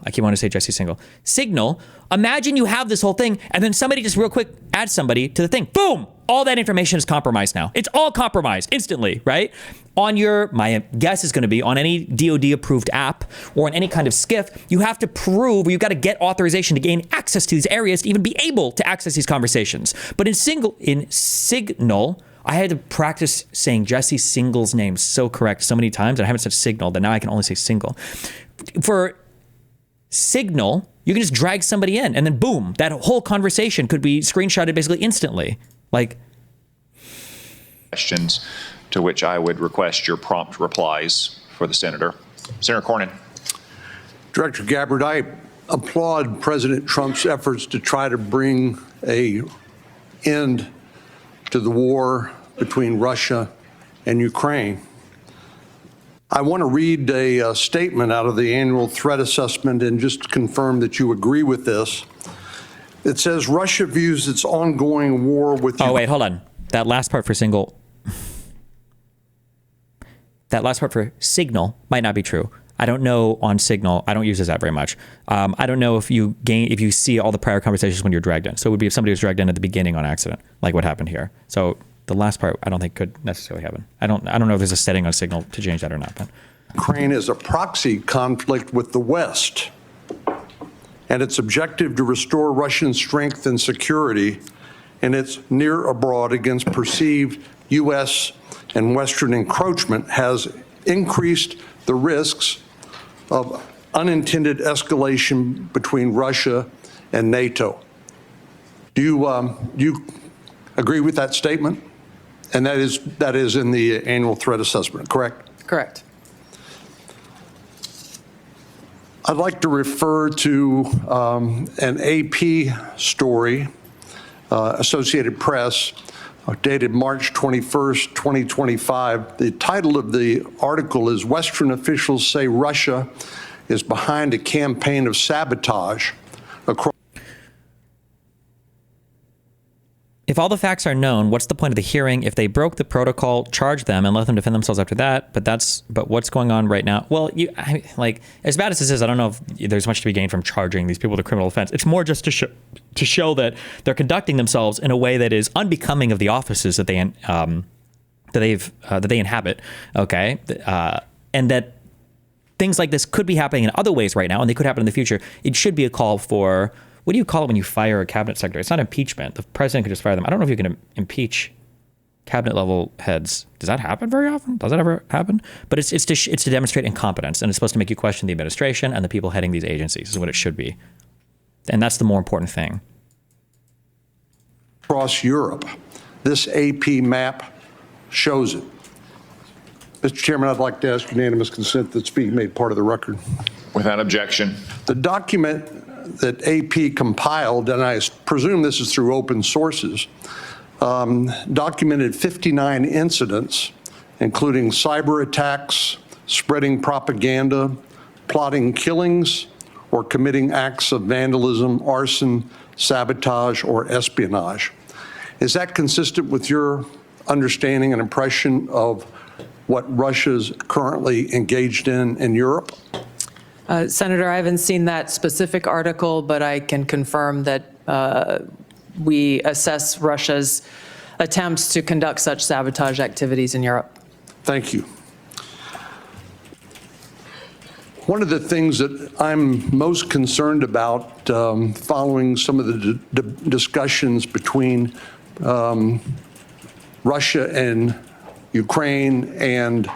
Speaker 3: I keep wanting to say Jesse Single. Signal. Imagine you have this whole thing, and then somebody just real quick adds somebody to the thing. Boom! All that information is compromised now. It's all compromised instantly, right? On your, my guess is going to be on any DoD-approved app or on any kind of SCIF, you have to prove, or you've got to get authorization to gain access to these areas to even be able to access these conversations. But in Signal, I had to practice saying Jesse Single's name so correct so many times, and I haven't said Signal, that now I can only say Single. For Signal, you can just drag somebody in, and then boom, that whole conversation could be screenshotted basically instantly. Like,
Speaker 4: questions to which I would request your prompt replies for the senator. Senator Cornyn.
Speaker 9: Director Gabbard, I applaud President Trump's efforts to try to bring an end to the war between Russia and Ukraine. I want to read a statement out of the annual threat assessment and just confirm that you agree with this. It says Russia views its ongoing war with...
Speaker 3: Oh, wait, hold on. That last part for Single... That last part for Signal might not be true. I don't know on Signal. I don't use this app very much. I don't know if you see all the prior conversations when you're dragged in. So it would be if somebody was dragged in at the beginning on accident, like what happened here. So the last part, I don't think could necessarily happen. I don't know if there's a setting on Signal to change that or not. But
Speaker 9: Ukraine is a proxy conflict with the West, and its objective to restore Russian strength and security in its near abroad against perceived U.S. and Western encroachment has increased the risks of unintended escalation between Russia and NATO. Do you agree with that statement? And that is in the annual threat assessment, correct?
Speaker 6: Correct.
Speaker 9: I'd like to refer to an AP story, Associated Press, dated March 21st, 2025. The title of the article is Western Officials Say Russia is Behind a Campaign of Sabotage Across.
Speaker 3: if all the facts are known, what's the point of the hearing? If they broke the protocol, charge them and let them defend themselves after that. But what's going on right now? Well, as bad as this is, I don't know if there's much to be gained from charging these people with a criminal offense. It's more just to show that they're conducting themselves in a way that is unbecoming of the offices that they inhabit. Okay, and that things like this could be happening in other ways right now, and they could happen in the future. It should be a call for, what do you call it when you fire a cabinet secretary? It's not impeachment. The president could just fire them. I don't know if you can impeach cabinet level heads. Does that happen very often? Does that ever happen? But it's to demonstrate incompetence, and it's supposed to make you question the administration and the people heading these agencies is what it should be. And that's the more important thing.
Speaker 9: Across Europe, this AP map shows it. Mr. Chairman, I'd like to ask unanimous consent that speak made part of the record.
Speaker 4: Without objection.
Speaker 9: The document that AP compiled, and I presume this is through open sources, documented 59 incidents, including cyber attacks, spreading propaganda, plotting killings, or committing acts of vandalism, arson, sabotage, or espionage. Is that consistent with your understanding and impression of what Russia's currently engaged in Europe?
Speaker 6: Senator, I haven't seen that specific article, but I can confirm that we assess Russia's attempts to conduct such sabotage activities in Europe.
Speaker 9: Thank you. One of the things that I'm most concerned about following some of the discussions between Russia and Ukraine and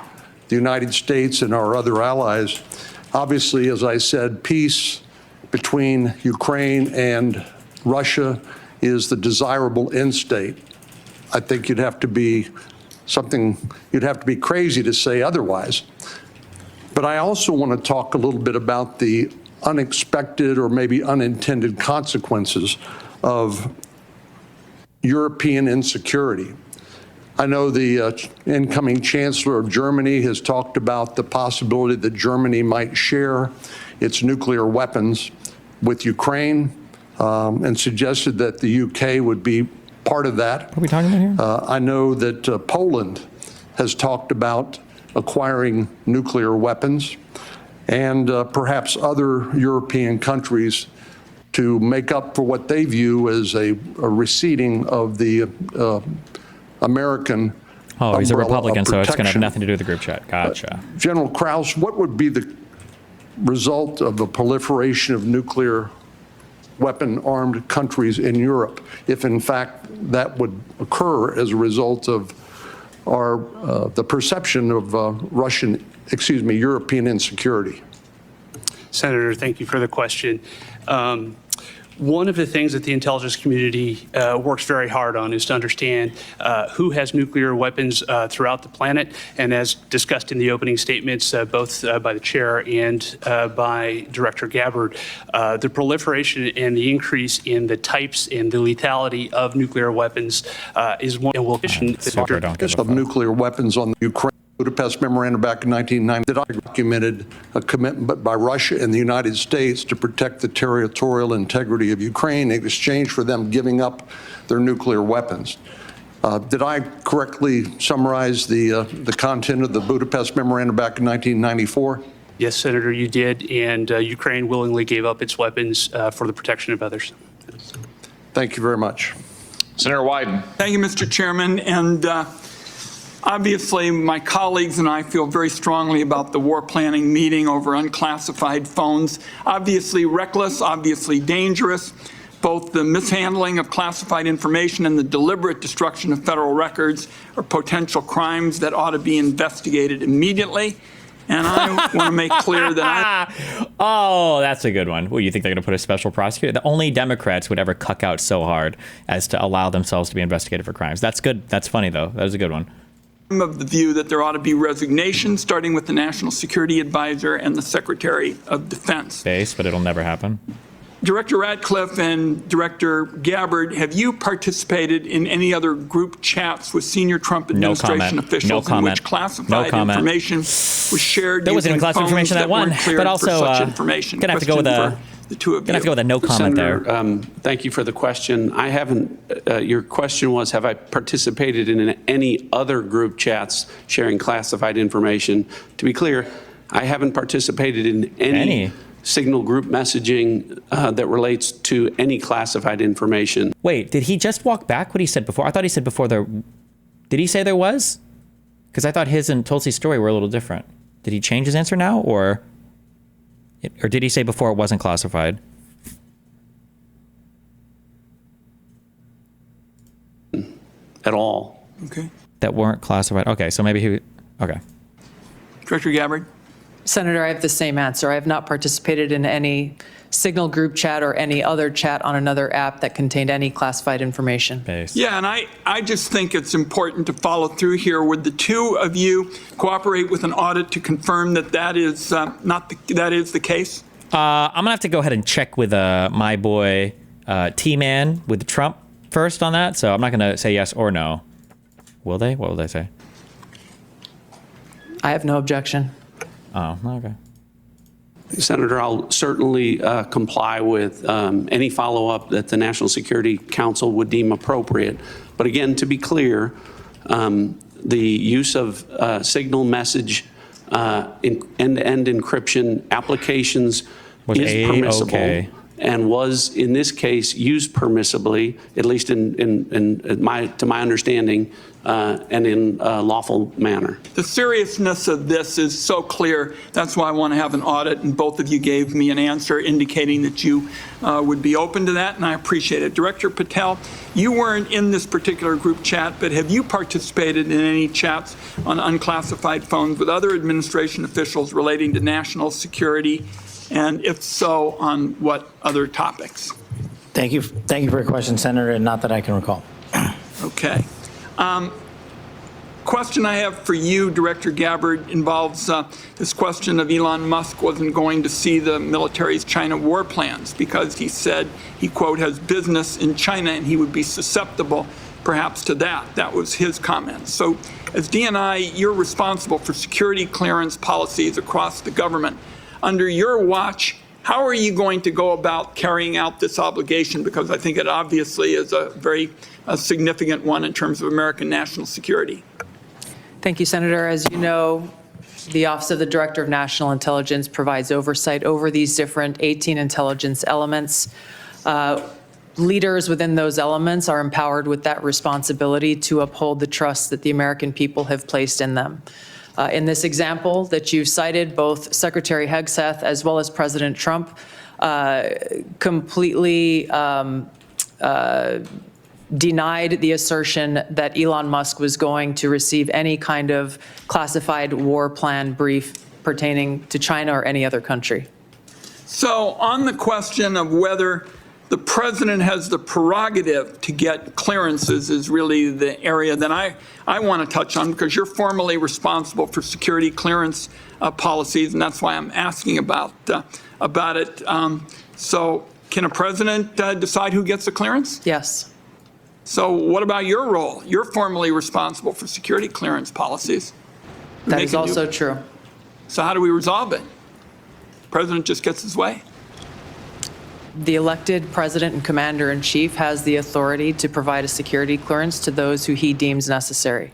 Speaker 9: the United States and our other allies Obviously, as I said, peace between Ukraine and Russia is the desirable end state. I think you'd have to be crazy to say otherwise. But I also want to talk a little bit about the unexpected or maybe unintended consequences of European insecurity. I know the incoming Chancellor of Germany has talked about the possibility that Germany might share its nuclear weapons with Ukraine and suggested that the UK would be part of that.
Speaker 3: What are we talking about here?
Speaker 9: I know that Poland has talked about acquiring nuclear weapons, and perhaps other European countries to make up for what they view as a receding of the American
Speaker 3: Oh, he's a
Speaker 9: umbrella of
Speaker 3: Republican, so it's going to have
Speaker 9: protection.
Speaker 3: nothing to do with the group chat. Gotcha.
Speaker 9: General Krause, what would be the result of the proliferation of nuclear weapon-armed countries in Europe if, in fact, that would occur as a result of the perception of European insecurity?
Speaker 10: Senator, thank you for the question. One of the things that the intelligence community works very hard on is to understand who has nuclear weapons throughout the planet. And as discussed in the opening statements, both by the chair and by Director Gabbard, the proliferation and the increase in the types and the lethality of nuclear weapons is one and will
Speaker 9: of nuclear weapons on the Ukraine. Budapest Memorandum back in 1990 that documented a commitment by Russia and the United States to protect the territorial integrity of Ukraine in exchange for them giving up their nuclear weapons. Did I correctly summarize the content of the Budapest Memorandum back in 1994?
Speaker 10: Yes, Senator, you did. And Ukraine willingly gave up its weapons for the protection of others.
Speaker 9: Thank you very much.
Speaker 4: Senator Wyden.
Speaker 11: Thank you, Mr. Chairman. And obviously, my colleagues and I feel very strongly about the war planning meeting over unclassified phones. Obviously reckless, obviously dangerous. Both the mishandling of classified information and the deliberate destruction of federal records are potential crimes that ought to be investigated immediately. And I want to make clear that
Speaker 3: Oh, that's a good one. Well, you think they're going to put a special prosecutor? The only Democrats would ever cuck out so hard as to allow themselves to be investigated for crimes. That's good. That's funny, though. That was a good one.
Speaker 11: I'm of the view that there ought to be resignation, starting with the National Security Advisor and the Secretary of Defense.
Speaker 3: Base, but it'll never happen.
Speaker 11: Director Ratcliffe and Director Gabbard, have you participated in any other group chats with senior Trump administration officials in which classified information was shared?
Speaker 3: There wasn't even classified information that one, but also gonna have to go with a no comment
Speaker 8: Senator,
Speaker 3: there.
Speaker 8: Thank you for the question. I haven't. Your question was, have I participated in any other group chats sharing classified information? To be clear, I haven't participated in any signal group messaging that relates to any classified information.
Speaker 3: Wait, did he just walk back what he said before? I thought he said before there. Did he say there was? Because I thought his and Tulsi's story were a little different. Did he change his answer now, or did he say before it wasn't classified?
Speaker 8: At all.
Speaker 11: Okay.
Speaker 3: That weren't classified. Okay, so maybe he. Okay.
Speaker 11: Director Gabbard?
Speaker 6: Senator, I have the same answer. I have not participated in any Signal group chat or any other chat on another app that contained any classified information.
Speaker 3: Base.
Speaker 11: Yeah, and I just think it's important to follow through here. Would the two of you cooperate with an audit to confirm that that is that is the case?
Speaker 3: I'm gonna have to go ahead and check with my boy T-Man with Trump first on that. So I'm not gonna say yes or no. Will they? What will they say?
Speaker 6: I have no objection.
Speaker 3: Oh, okay.
Speaker 8: Senator, I'll certainly comply with any follow-up that the National Security Council would deem appropriate. But again, to be clear, the use of signal message end-to-end encryption applications is permissible. and was, in this case, used permissibly, at least to my understanding, and in a lawful manner.
Speaker 11: The seriousness of this is so clear. That's why I want to have an audit, and both of you gave me an answer indicating that you would be open to that, and I appreciate it. Director Patel, you weren't in this particular group chat, but have you participated in any chats on unclassified phones with other administration officials relating to national security? And if so, on what other topics?
Speaker 7: Thank you for your question, Senator, and not that I can recall.
Speaker 11: Okay. Question I have for you, Director Gabbard, involves this question of Elon Musk wasn't going to see the military's China war plans because he said he, quote, has business in China and he would be susceptible perhaps to that. That was his comment. So as DNI, you're responsible for security clearance policies across the government. Under your watch, how are you going to go about carrying out this obligation? Because I think it obviously is a very significant one in terms of American national security.
Speaker 6: Thank you, Senator. As you know, the Office of the Director of National Intelligence provides oversight over these different 18 intelligence elements. Leaders within those elements are empowered with that responsibility to uphold the trust that the American people have placed in them. In this example that you cited, both Secretary Hegseth as well as President Trump completely denied the assertion that Elon Musk was going to receive any kind of classified war plan brief pertaining to China or any other country.
Speaker 11: So on the question of whether the president has the prerogative to get clearances is really the area that I want to touch on, because you're formally responsible for security clearance policies, and that's why I'm asking about it. So can a president decide who gets the clearance?
Speaker 6: Yes.
Speaker 11: So what about your role? You're formally responsible for security clearance policies.
Speaker 6: That is also true.
Speaker 11: So how do we resolve it? The president just gets his way.
Speaker 6: The elected president and commander-in-chief has the authority to provide a security clearance to those who he deems necessary.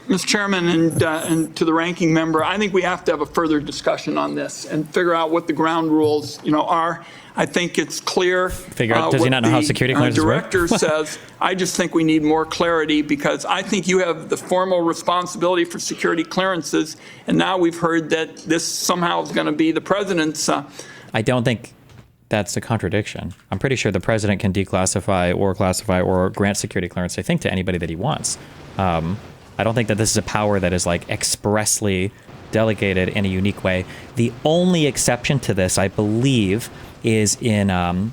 Speaker 11: Mr. Chairman, and to the ranking member, I think we have to have a further discussion on this and figure out what the ground rules, are. I think it's clear.
Speaker 3: Does he not know how security clearances work?
Speaker 11: The director says, I just think we need more clarity, because I think you have the formal responsibility for security clearances, and now we've heard that this somehow is going to be the president's.
Speaker 3: I don't think that's a contradiction. I'm pretty sure the president can declassify or classify or grant security clearance, I think, to anybody that he wants. I don't think that this is a power that is like expressly delegated in a unique way. The only exception to this, I believe, is in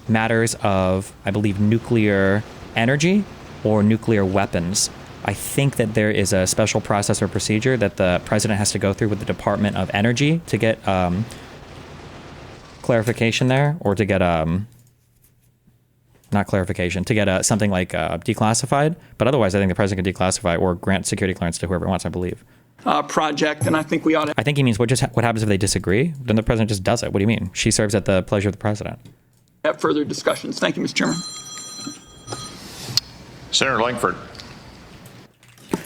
Speaker 3: matters of, I believe, nuclear energy or nuclear weapons. I think that there is a special process or procedure that the president has to go through with the Department of Energy to get clarification there, or to get not clarification, to get something like declassified. But otherwise, I think the president can declassify or grant security clearance to whoever wants, I believe.
Speaker 11: Project, and I think we ought to.
Speaker 3: I think he means what happens if they disagree? Then the president just does it. What do you mean? She serves at the pleasure of the president.
Speaker 11: Have further discussions. Thank you, Mr. Chairman.
Speaker 4: Senator Langford.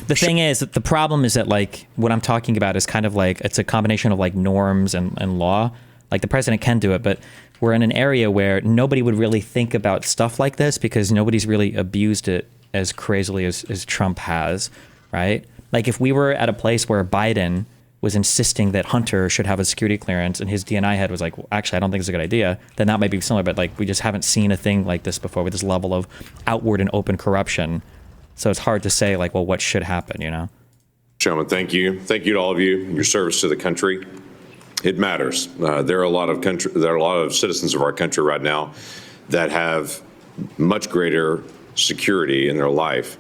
Speaker 3: The thing is, the problem is that, like, what I'm talking about is kind of like, it's a combination of like norms and law. Like, the president can do it, but we're in an area where nobody would really think about stuff like this because nobody's really abused it as crazily as Trump has, right? Like, if we were at a place where Biden was insisting that Hunter should have a security clearance and his DNI head was like, well, actually, I don't think it's a good idea, then that might be similar. But like, we just haven't seen a thing like this before with this level of outward and open corruption. So it's hard to say, like, well, what should happen,
Speaker 12: Gentlemen, thank you. Thank you to all of you, your service to the country. It matters. There are a lot of citizens of our country right now that have much greater security in their life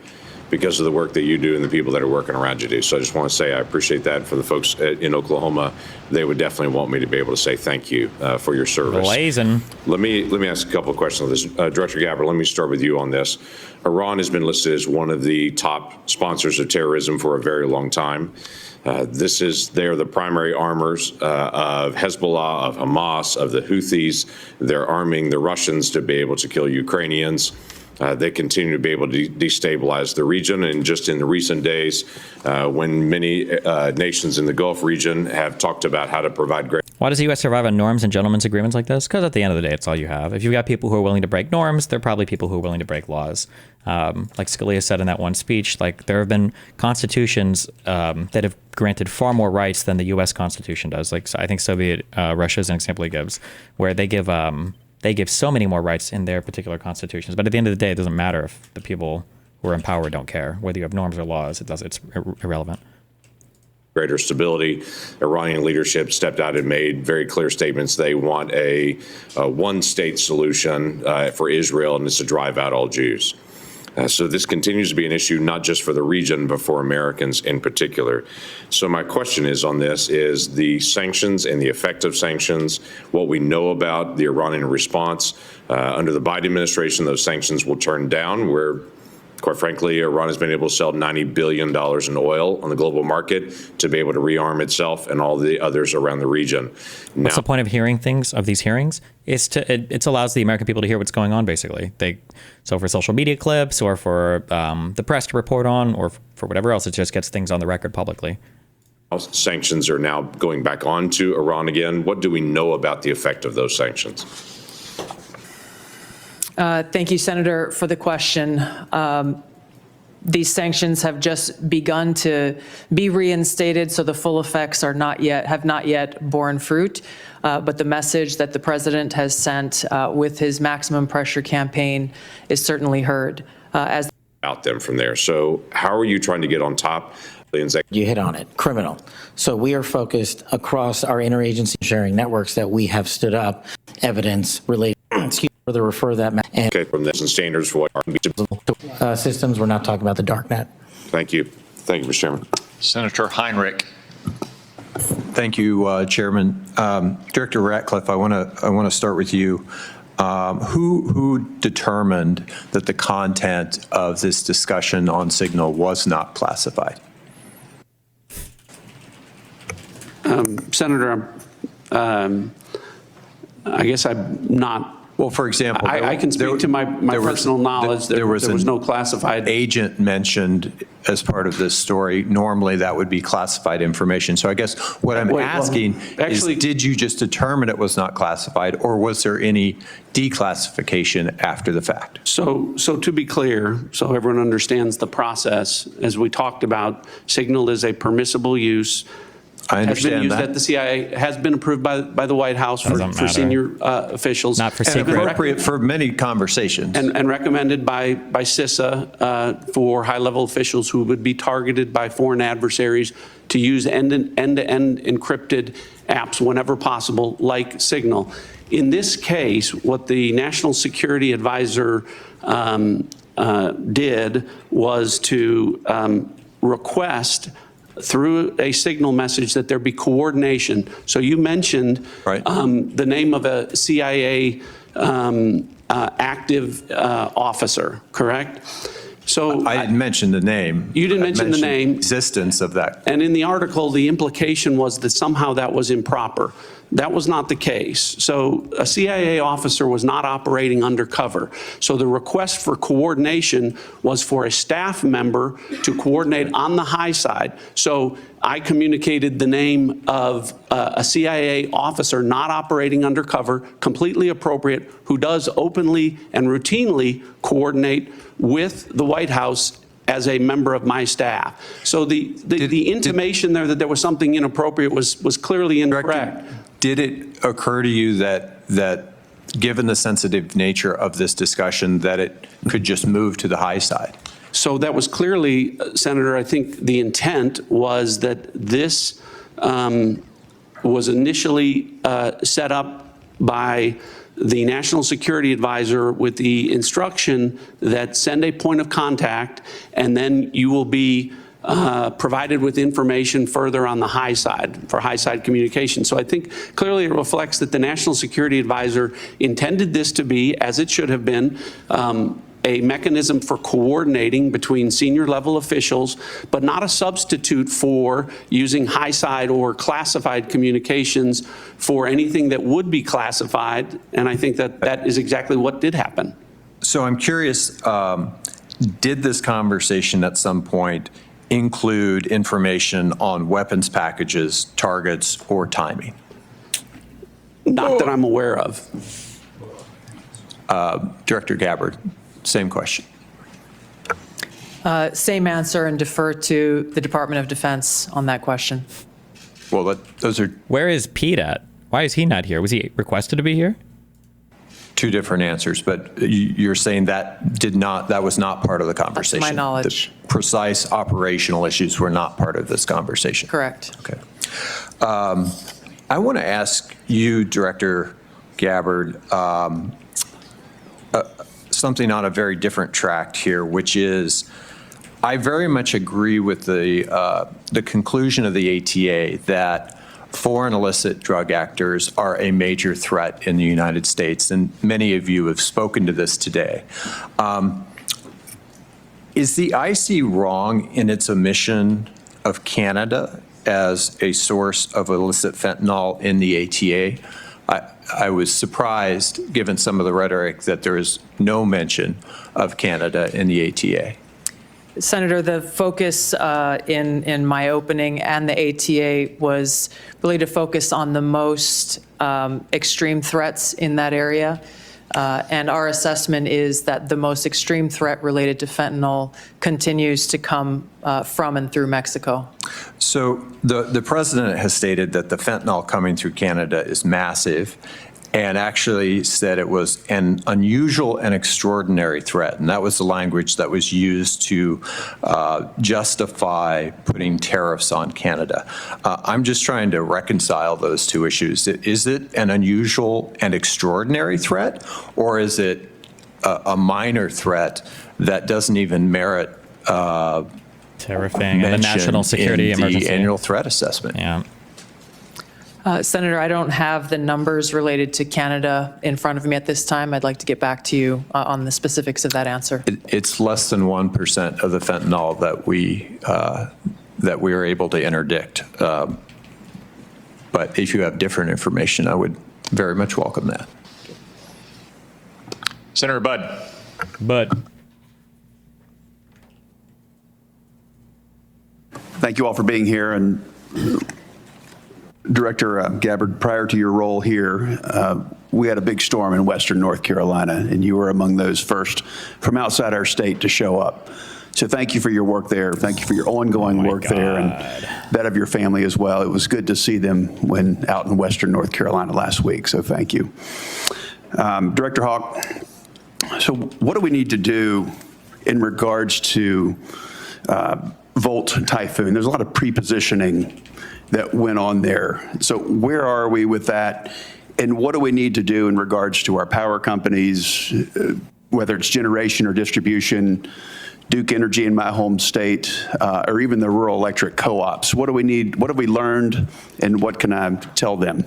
Speaker 12: because of the work that you do and the people that are working around you do. So I just want to say I appreciate that. For the folks in Oklahoma, they would definitely want me to be able to say thank you for your service.
Speaker 3: Blazing.
Speaker 12: Let me ask a couple of questions on this. Director Gabbard, let me start with you on this. Iran has been listed as one of the top sponsors of terrorism for a very long time. They're the primary armors of Hezbollah, of Hamas, of the Houthis. They're arming the Russians to be able to kill Ukrainians. They continue to be able to destabilize the region. And just in the recent days, when many nations in the Gulf region have talked about how to provide great
Speaker 3: Why does the U.S. survive on norms and gentlemen's agreements like this? Because at the end of the day, it's all you have. If you've got people who are willing to break norms, they're probably people who are willing to break laws. Like Scalia said in that one speech, like there have been constitutions that have granted far more rights than the U.S. Constitution does. Like I think Soviet Russia is an example he gives, where they give so many more rights in their particular constitutions. But at the end of the day, it doesn't matter if the people who are in power don't care. Whether you have norms or laws, it's irrelevant.
Speaker 12: Greater stability. Iranian leadership stepped out and made very clear statements. They want a one-state solution for Israel, and it's to drive out all Jews. So this continues to be an issue, not just for the region, but for Americans in particular. So my question is on this is the sanctions and the effect of sanctions, what we know about the Iranian response. Under the Biden administration, those sanctions will turn down, where quite frankly, Iran has been able to sell $90 billion in oil on the global market to be able to rearm itself and all the others around the region.
Speaker 3: What's the point of these hearings? It allows the American people to hear what's going on, basically. So for social media clips or for the press to report on or for whatever else, it just gets things on the record publicly.
Speaker 12: Sanctions are now going back on to Iran again. What do we know about the effect of those sanctions?
Speaker 6: Thank you, Senator, for the question. These sanctions have just begun to be reinstated, so the full effects have not yet borne fruit. But the message that the president has sent with his maximum pressure campaign is certainly heard.
Speaker 12: Out them from there. So how are you trying to get on top?
Speaker 7: You hit on it, criminal. So we are focused across our interagency sharing networks that we have stood up, evidence related. Further refer that.
Speaker 12: Okay, from this and standards for what
Speaker 7: systems. We're not talking about the dark net.
Speaker 12: Thank you. Thank you, Mr. Chairman.
Speaker 4: Senator Heinrich.
Speaker 13: Thank you, Chairman. Director Ratcliffe, I want to start with you. Who determined that the content of this discussion on Signal was not classified?
Speaker 8: Senator, I guess I'm not.
Speaker 13: Well, for example,
Speaker 8: I can speak to my personal knowledge. There was no classified
Speaker 13: agent mentioned as part of this story. Normally, that would be classified information. So I guess what I'm asking is, did you just determine it was not classified, or was there any declassification after the fact?
Speaker 8: So to be clear, so everyone understands the process, as we talked about, Signal is a permissible use.
Speaker 13: I understand
Speaker 8: has been used
Speaker 13: that.
Speaker 8: at the CIA, has been approved by the White House for senior officials.
Speaker 3: Not for secret.
Speaker 13: Appropriate for many conversations.
Speaker 8: And recommended by CISA for high-level officials who would be targeted by foreign adversaries to use end-to-end encrypted apps whenever possible, like Signal. In this case, what the National Security Advisor did was to request through a Signal message that there be coordination. So you mentioned the name of a CIA active officer, correct? So
Speaker 13: I didn't mention the name.
Speaker 8: You didn't mention the name.
Speaker 13: Existence of that.
Speaker 8: And in the article, the implication was that somehow that was improper. That was not the case. So a CIA officer was not operating undercover. So the request for coordination was for a staff member to coordinate on the high side. So I communicated the name of a CIA officer not operating undercover, completely appropriate, who does openly and routinely coordinate with the White House as a member of my staff. So the intimation there that there was something inappropriate was clearly incorrect.
Speaker 13: Did it occur to you that given the sensitive nature of this discussion, that it could just move to the high side?
Speaker 8: So that was clearly, Senator, I think the intent was that this was initially set up by the National Security Advisor with the instruction that send a point of contact and then you will be provided with information further on the high side for high side communication. So I think clearly it reflects that the National Security Advisor intended this to be, as it should have been, a mechanism for coordinating between senior level officials, but not a substitute for using high side or classified communications for anything that would be classified. And I think that that is exactly what did happen.
Speaker 13: So I'm curious, did this conversation at some point include information on weapons packages, targets, or timing?
Speaker 8: Not that I'm aware of.
Speaker 13: Director Gabbard, same question.
Speaker 6: Same answer, and defer to the Department of Defense on that question.
Speaker 13: Well, those are
Speaker 3: Where is Pete at? Why is he not here? Was he requested to be here?
Speaker 13: two different answers, but you're saying that was not part of the conversation.
Speaker 6: That's my knowledge.
Speaker 13: The precise operational issues were not part of this conversation.
Speaker 6: Correct.
Speaker 13: Okay. I want to ask you, Director Gabbard, something on a very different track here, which is I very much agree with the conclusion of the ATA that foreign illicit drug actors are a major threat in the United States, and many of you have spoken to this today. Is the IC wrong in its omission of Canada as a source of illicit fentanyl in the ATA? I was surprised, given some of the rhetoric, that there is no mention of Canada in the ATA.
Speaker 6: Senator, the focus in my opening and the ATA was really to focus on the most extreme threats in that area. And our assessment is that the most extreme threat related to fentanyl continues to come from and through Mexico.
Speaker 13: So the president has stated that the fentanyl coming through Canada is massive, and actually said it was an unusual and extraordinary threat. And that was the language that was used to justify putting tariffs on Canada. I'm just trying to reconcile those two issues. Is it an unusual and extraordinary threat, or is it a minor threat that doesn't even merit
Speaker 3: Tariffing and the national security emergency?
Speaker 13: The annual threat assessment.
Speaker 3: Yeah.
Speaker 6: Senator, I don't have the numbers related to Canada in front of me at this time. I'd like to get back to you on the specifics of that answer.
Speaker 13: It's less than 1% of the fentanyl that we are able to interdict. But if you have different information, I would very much welcome that.
Speaker 4: Senator Budd.
Speaker 14: Thank you all for being here. And Director Gabbard, prior to your role here, we had a big storm in western North Carolina, and you were among those first from outside our state to show up. So thank you for your work there. Thank you for your ongoing work there and that of your family as well. It was good to see them when out in western North Carolina last week, so thank you. Director Hawk, so what do we need to do in regards to Volt and Typhoon? There's a lot of pre-positioning that went on there. So where are we with that? And what do we need to do in regards to our power companies, whether it's generation or distribution, Duke Energy in my home state, or even the rural electric co-ops? What do we need? What have we learned? And what can I tell them?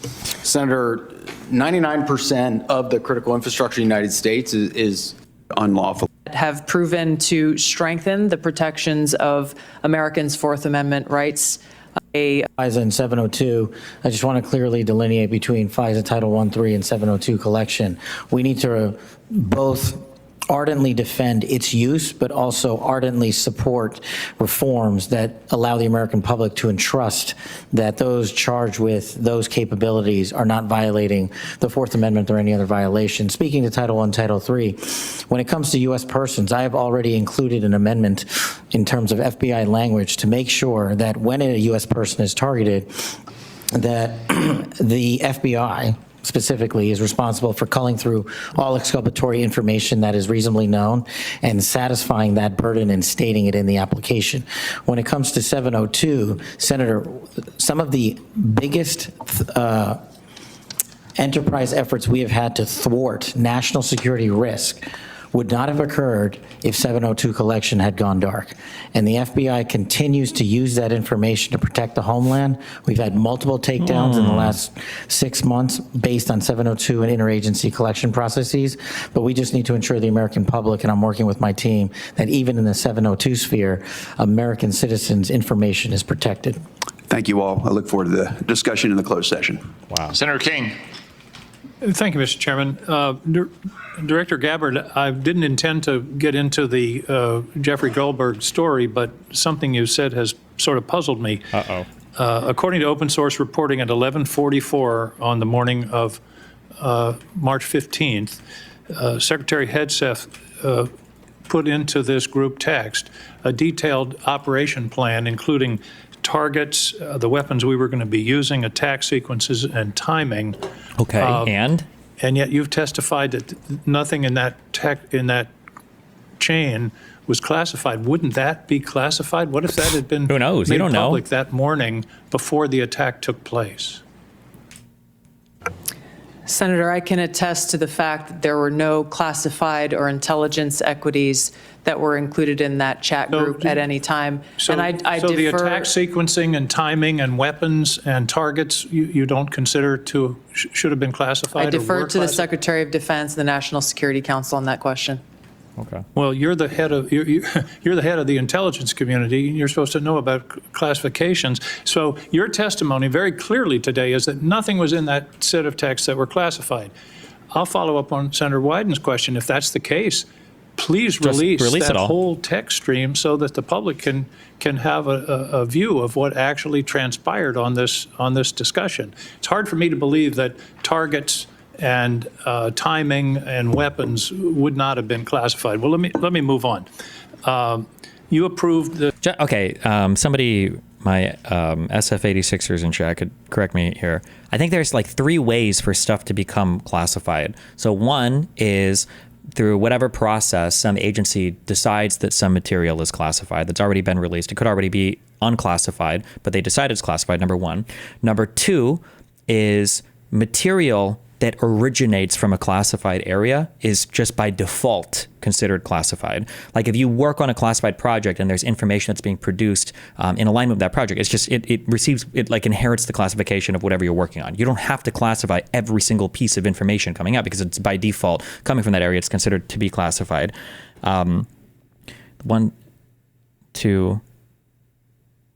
Speaker 15: Senator, 99% of the critical infrastructure in the United States is unlawful.
Speaker 6: Have proven to strengthen the protections of Americans' Fourth Amendment rights.
Speaker 7: FISA and 702, I just want to clearly delineate between FISA Title 1.3 and 702 collection. We need to both ardently defend its use, but also ardently support reforms that allow the American public to entrust that those charged with those capabilities are not violating the Fourth Amendment or any other violation. Speaking to Title I, Title III, when it comes to U.S. persons, I have already included an amendment in terms of FBI language to make sure that when a U.S. person is targeted, that the FBI specifically is responsible for culling through all exculpatory information that is reasonably known and satisfying that burden and stating it in the application. When it comes to 702, Senator, some of the biggest enterprise efforts we have had to thwart national security risk would not have occurred if 702 collection had gone dark. And the FBI continues to use that information to protect the homeland. We've had multiple takedowns in the last 6 months based on 702 and interagency collection processes, but we just need to ensure the American public, and I'm working with my team, that even in the 702 sphere, American citizens' information is protected.
Speaker 14: Thank you all. I look forward to the discussion in the closed session.
Speaker 4: Wow. Senator King.
Speaker 16: Thank you, Mr. Chairman. Director Gabbard, I didn't intend to get into the Jeffrey Goldberg story, but something you said has sort of puzzled me. According to open source reporting at 11:44 on the morning of March 15th, Secretary Hegseth put into this group text a detailed operation plan, including targets, the weapons we were going to be using, attack sequences, and timing.
Speaker 3: Okay,
Speaker 16: and yet you've testified that nothing in that chain was classified. Wouldn't that be classified? What if that had been
Speaker 3: Who knows? You
Speaker 16: made
Speaker 3: don't know.
Speaker 16: public that morning before the attack took place?
Speaker 6: Senator, I can attest to the fact that there were no classified or intelligence equities that were included in that chat group at any time.
Speaker 16: So,
Speaker 6: and I
Speaker 16: so the
Speaker 6: defer,
Speaker 16: attack sequencing and timing and weapons and targets you don't consider to should have been classified?
Speaker 6: I defer
Speaker 16: or were
Speaker 6: to the
Speaker 16: classified?
Speaker 6: Secretary of Defense and the National Security Council on that question.
Speaker 3: Okay.
Speaker 16: Well, you're the head of you're the head of the intelligence community, and you're supposed to know about classifications. So your testimony very clearly today is that nothing was in that set of texts that were classified. I'll follow up on Senator Wyden's question. If that's the case, please release
Speaker 3: release
Speaker 16: that
Speaker 3: it all.
Speaker 16: whole text stream so that the public can have a view of what actually transpired on this discussion. It's hard for me to believe that targets and timing and weapons would not have been classified. Well, let me move on. You approved the...
Speaker 3: Okay, somebody, my SF-86ers in chat could correct me here. I think there's like 3 ways for stuff to become classified. So one is through whatever process some agency decides that some material is classified that's already been released. It could already be unclassified, but they decide it's classified, number one. Number two is material that originates from a classified area is just by default considered classified. Like if you work on a classified project and there's information that's being produced in alignment with that project, it's just, it like inherits the classification of whatever you're working on. You don't have to classify every single piece of information coming out because it's by default coming from that area, it's considered to be classified. 1, 2,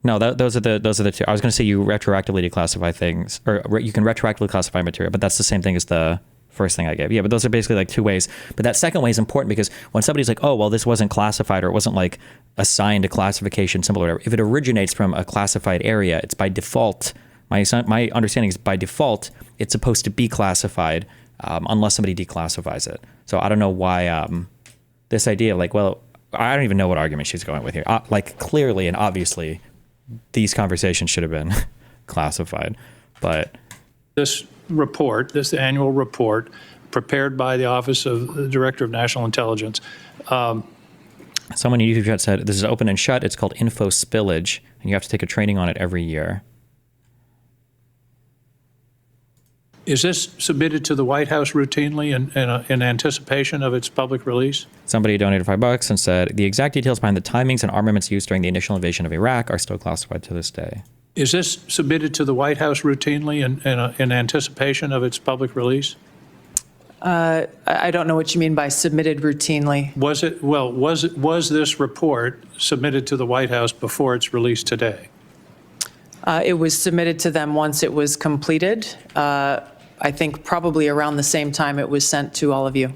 Speaker 3: no, those are the 2. I was going to say you retroactively declassify things, or you can retroactively classify material, but that's the same thing as the first thing I gave. Yeah, but those are basically like 2 ways. But that second way is important because when somebody's like, oh, well, this wasn't classified or it wasn't like assigned a classification symbol or whatever, if it originates from a classified area, it's by default, my understanding is by default, it's supposed to be classified unless somebody declassifies it. So I don't know why this idea, like, well, I don't even know what argument she's going with here. Like clearly and obviously, these conversations should have been classified, but
Speaker 16: this annual report prepared by the Office of the Director of National Intelligence.
Speaker 3: Someone in YouTube chat said, this is open and shut. It's called info spillage, and you have to take a training on it every year.
Speaker 16: Is this submitted to the White House routinely in anticipation of its public release?
Speaker 3: Somebody donated $5 and said, the exact details behind the timings and armaments used during the initial invasion of Iraq are still classified to this day.
Speaker 16: Is this submitted to the White House routinely in anticipation of its public release?
Speaker 6: I don't know what you mean by submitted routinely.
Speaker 16: Was this report submitted to the White House before its release today?
Speaker 6: It was submitted to them once it was completed. I think probably around the same time it was sent to all of you.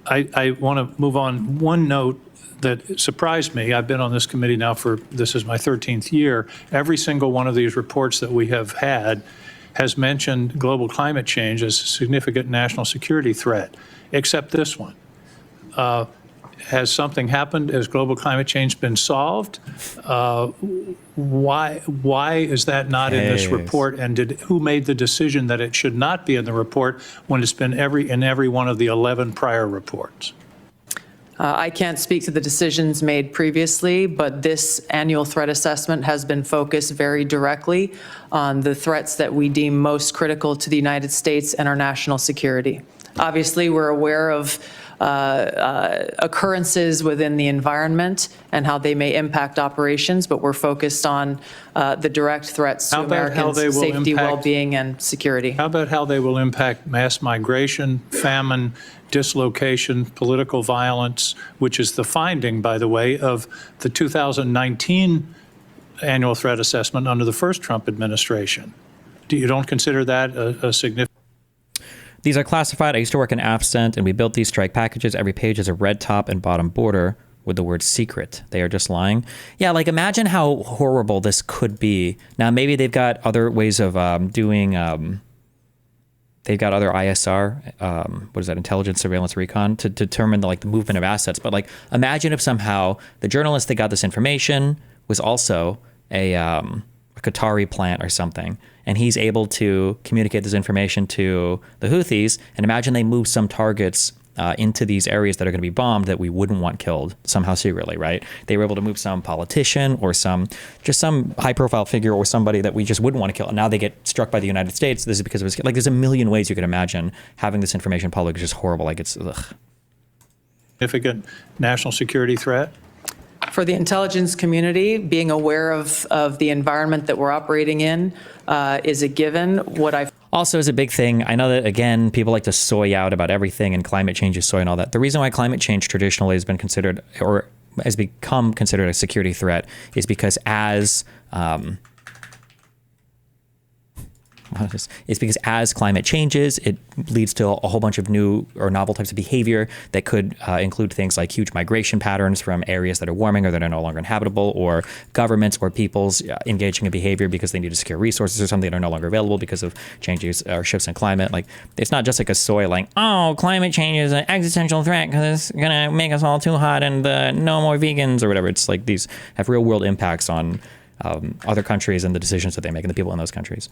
Speaker 16: I want to move on. One note that surprised me, I've been on this committee now this is my 13th year. Every single one of these reports that we have had has mentioned global climate change as a significant national security threat, except this one. Has something happened? Has global climate change been solved? Why is that not in this report? And who made the decision that it should not be in the report when it's been in every one of the 11 prior reports?
Speaker 6: I can't speak to the decisions made previously, but this annual threat assessment has been focused very directly on the threats that we deem most critical to the United States and our national security. Obviously, we're aware of occurrences within the environment and how they may impact operations, but we're focused on the direct threats to Americans' safety, well-being, and security.
Speaker 16: How about how they will impact mass migration, famine, dislocation, political violence, which is the finding, by the way, of the 2019 annual threat assessment under the first Trump administration? You don't consider that a significant?
Speaker 3: These are classified. I used to work in AFCENT, and we built these strike packages. Every page has a red top and bottom border. with the word secret. They are just lying. Yeah, like imagine how horrible this could be. Now, maybe they've got other ways of doing, they've got other ISR, what is that, intelligence, surveillance, recon, to determine the movement of assets. But like, imagine if somehow the journalist that got this information was also a Qatari plant or something, and he's able to communicate this information to the Houthis, and imagine they move some targets into these areas that are going to be bombed that we wouldn't want killed somehow secretly, right? They were able to move some politician or some high-profile figure or somebody that we just wouldn't want to kill, and now they get struck by the United States. This is because of his, like, there's a million ways you could imagine having this information public is just horrible. Like, it's ugh.
Speaker 16: Significant national security threat?
Speaker 6: For the intelligence community, being aware of the environment that we're operating in is a given. What I
Speaker 3: also is a big thing. I know that, again, people like to soy out about everything and climate change is soy and all that. The reason why climate change traditionally has been considered or has become considered a security threat is because as climate changes, it leads to a whole bunch of new or novel types of behavior that could include things like huge migration patterns from areas that are warming or that are no longer inhabitable, or governments or peoples engaging in behavior because they need to secure resources or something that are no longer available because of changes or shifts in climate. Like, it's not just like a soy like, oh, climate change is an existential threat because it's gonna make us all too hot and no more vegans or whatever. It's like these have real world impacts on other countries and the decisions that they make and the people in those countries.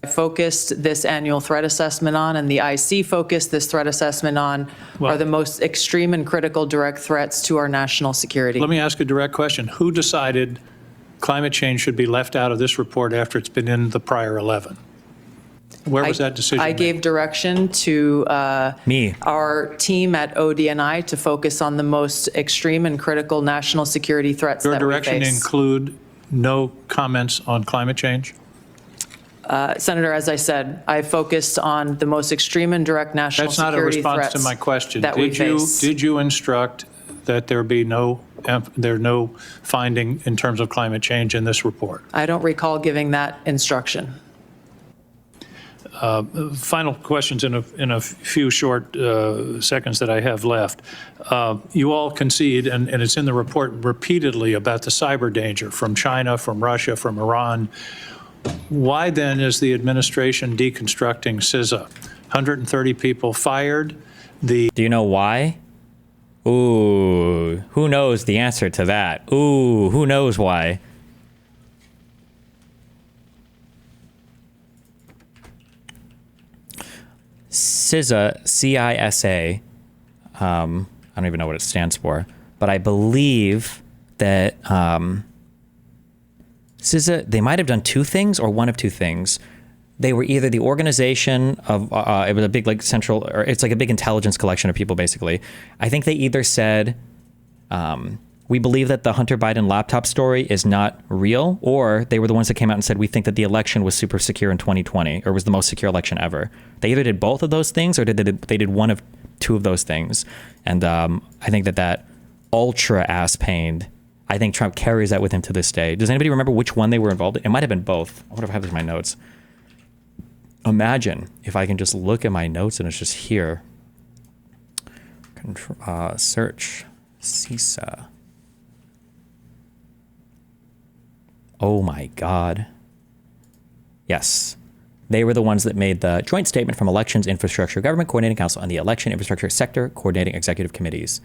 Speaker 6: focused this annual threat assessment on, and the IC focused this threat assessment on, are the most extreme and critical direct threats to our national security.
Speaker 16: Let me ask a direct question. Who decided climate change should be left out of this report after it's been in the prior 11? Where was that decision
Speaker 6: I
Speaker 16: made?
Speaker 6: gave direction to
Speaker 3: me,
Speaker 6: our team at ODNI, to focus on the most extreme and critical national security threats
Speaker 16: Your
Speaker 6: that we
Speaker 16: direction
Speaker 6: face.
Speaker 16: include no comments on climate change?
Speaker 6: Senator, as I said, I focused on the most extreme and direct national
Speaker 16: That's not a
Speaker 6: security
Speaker 16: response
Speaker 6: threats
Speaker 16: to my question.
Speaker 6: that we face.
Speaker 16: Did you instruct that there be no finding in terms of climate change in this report?
Speaker 6: I don't recall giving that instruction.
Speaker 16: Final questions in a few short seconds that I have left. You all concede, and it's in the report repeatedly, about the cyber danger from China, from Russia, from Iran. Why then is the administration deconstructing CISA? 130 people fired.
Speaker 3: Do you know why? Ooh, who knows the answer to that? Ooh, who knows why? CISA, C-I-S-A, I don't even know what it stands for, but I believe that CISA, they might have done two things or one of two things. They were either the organization of, it was a big, like, central, or it's like a big intelligence collection of people, basically. I think they either said, we believe that the Hunter Biden laptop story is not real, or they were the ones that came out and said, we think that the election was super secure in 2020, or was the most secure election ever. They either did both of those things, or they did one of two of those things. And I think that ultra ass-pained, I think Trump carries that with him to this day. Does anybody remember which one they were involved in? It might have been both. I wonder if I have this in my notes. Imagine if I can just look at my notes and it's just here. Search CISA. Oh my God. Yes. They were the ones that made the joint statement from Elections Infrastructure Government Coordinating Council and the Election Infrastructure Sector Coordinating Executive Committees.